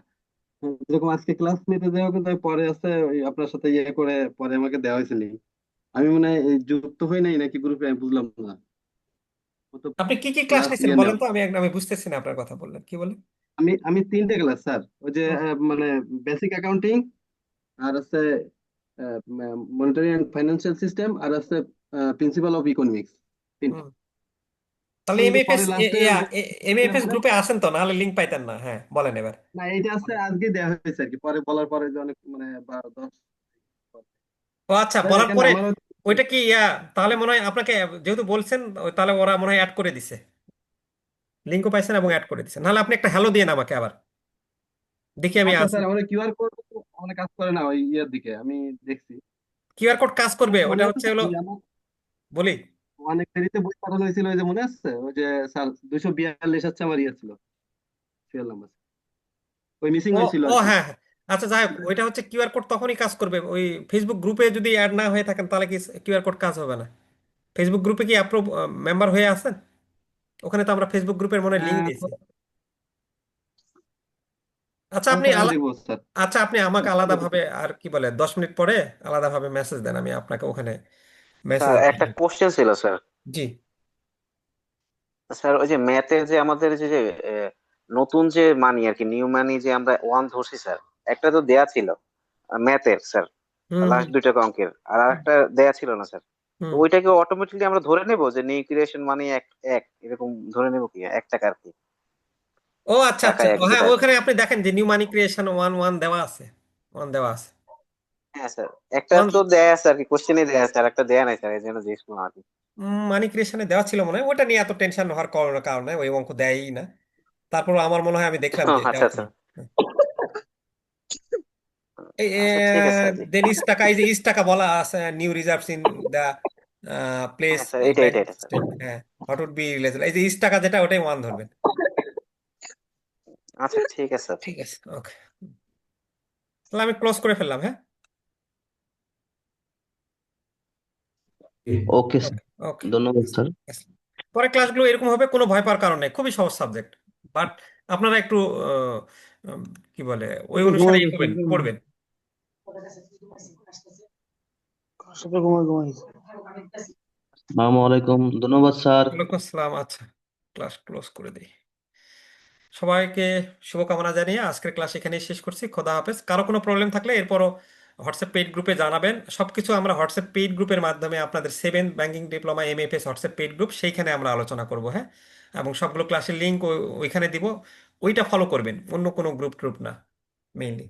যেরকম আজকে ক্লাস নিতে দেওয়া, কিন্তু আমি পরে আছে ওই আপনার সাথে ইয়ে করে পরে আমাকে দেওয়া হয়েছে link। আমি মনে হয় এই যুক্ত হই নাই নাকি গ্রুপে, আমি বুঝলাম না। ও তো আপনি কি কি ক্লাস ক্লাস নিছেন ইয়ে বলেন নেওয়া, তো, আমি বুঝতেছি না আপনার কথা বললেন কি বলেন। আমি তিনটে ক্লাস স্যার। ওই যে হুম, মানে বেসিক অ্যাকাউন্টিং, আর আছে মনিটারি অ্যান্ড ফাইন্যান্সিয়াল সিস্টেম, আর আছে প্রিন্সিপাল অফ ইকোনমিক্স, তিনটা। হুম। তাহলে কিন্তু এমএফএস পরে লাস্টে এমএফএস গ্রুপে আছেন তো, নাহলে লিংক পাইতেন না। হ্যাঁ বলেন এবার। না, এটা আছে আজকে দেওয়া হয়েছে আর কি, পরে বলার পরে যে অনেক মানে 10 ও আচ্ছা, স্যার বলার এখানে পরে আমারও। ওইটা কি তাহলে মনে হয় আপনাকে যেহেতু বলছেন, তাহলে ওরা মনে হয় অ্যাড করে দিছে, লিঙ্কও পাইছেন এবং অ্যাড করে দিছে। নাহলে আপনি একটা হ্যালো দিয়ে আমাকে আবার দেখি আমি আচ্ছা আছি। স্যার, আমাদের কিউআর কোড মানে কাজ করে না ওই ইয়ের দিকে, আমি দেখছি। কিউআর কোড কাজ করবে, আপনার ওটা মনে আছে হচ্ছে স্যার, হলো, ওই আমার বলি। অনেক দেরিতে বই পাঠানো হয়েছিল, ওই যে মনে আছে, ওই যে স্যার 242 হচ্ছে আমার ইয়ে ছিল, সিরিয়াল নাম্বার, ওই মিসিং ও হয়েছিল ও আর কি। হ্যাঁ হ্যাঁ। আচ্ছা যাই হোক, ওইটা হচ্ছে কিউআর কোড তখনই কাজ করবে ওই ফেসবুক গ্রুপে যদি অ্যাড না হয়ে থাকেন, তাহলে কি কিউআর কোড কাজ হবে না। ফেসবুক গ্রুপে কি অ্যাপ্রুভ মেম্বার হয়ে আছেন? ওখানে তো আমরা ফেসবুক গ্রুপের মনে লিঙ্ক দিয়েছি। আচ্ছা আপনি আচ্ছা, আমি দেখবো স্যার। আচ্ছা আপনি আমাকে আলাদাভাবে আর কি বলে 10 মিনিট পরে আলাদাভাবে মেসেজ দেন, আমি আপনাকে ওখানে মেসেজ স্যার একটা কোশ্চেন ছিল স্যার। জি। স্যার ওই যে ম্যাথে যে আমাদের যে যে নতুন যে মানি আর কি, নিউ মানি যে আমরা ওয়ান ধরছি স্যার, একটা তো দেয়া ছিল ম্যাথের স্যার, হুম হুম লাস্ট দুইটা অঙ্কের, আর একটা দেয়া ছিল না স্যার। তো হুম। ওইটাকে অটোমেটিকলি আমরা ধরে নেব যে নিউ ক্রিয়েশন মানে এক এক এরকম ধরে নেব কি 1 টাকা আর কি, ও আচ্ছা আচ্ছা, টাকায় আর ও কি, হ্যাঁ, যেটা আর কি। ওখানে আপনি দেখেন যে new money creation one one দেওয়া আছে, ওয়ান দেওয়া আছে। হ্যাঁ স্যার, একটা ওয়ান তো দেয়া আছে আর কি, কোশ্চেনে দেয়া আছে, আর একটা দেয়া নাই স্যার, এই জন্য জিজ্ঞেস করলাম আর কি। মানি ক্রিয়েশনে দেওয়া ছিল মনে হয়, ওটা নিয়ে এত টেনশন হওয়ার কারণে ওই অঙ্ক দেয়ই না। তারপর আমার মনে হয় আমি দেখলাম ও যে আচ্ছা দেওয়া ছিল। আচ্ছা। এই আচ্ছা ঠিক আছে স্যার, জি। দেন ইস টাকা, এই যে ইস টাকা বলা আছে, new reserves in the place হ্যাঁ স্যার, ইন এটা দা এটা এটা স্যার। স্টেটমেন্ট। হ্যাঁ, হোয়াট উড বি রিলেটেড, এই যে ইস টাকা যেটা, ওটাই ওয়ান ধরবেন। আচ্ছা ঠিক আছে স্যার। ঠিক আছে, ওকে। তাহলে আমি ক্লোজ করে ফেললাম, হ্যাঁ। ওকে স্যার, ওকে ওকে। ধন্যবাদ স্যার। পরে ক্লাসগুলো এরকম হবে, কোনো ভয় পাওয়ার কারণ নেই, খুবই সহজ সাবজেক্ট। বাট আপনারা একটু আহ, উম, কি বলে ওই অনুসারে পড়বেন। আসসালামু আলাইকুম, ধন্যবাদ স্যার। ওয়ালাইকুম আসসালাম। আচ্ছা, ক্লাস ক্লোজ করে দিই। সবাইকে শুভকামনা জানিয়ে আজকের ক্লাস এখানেই শেষ করছি। খোদা হাফেজ। কারো কোনো প্রবলেম থাকলে এরপরও হোয়াটসঅ্যাপ পেইড গ্রুপে জানাবেন। সবকিছু আমরা হোয়াটসঅ্যাপ পেইড গ্রুপের মাধ্যমে, আপনাদের 7 banking diploma MFS WhatsApp paid group, সেইখানে আমরা আলোচনা করব, হ্যাঁ। এবং সবগুলো ক্লাসের লিঙ্ক ওইখানে দিব, ওইটা ফলো করবেন, অন্য কোনো গ্রুপ ট্রুপ না মেইনলি।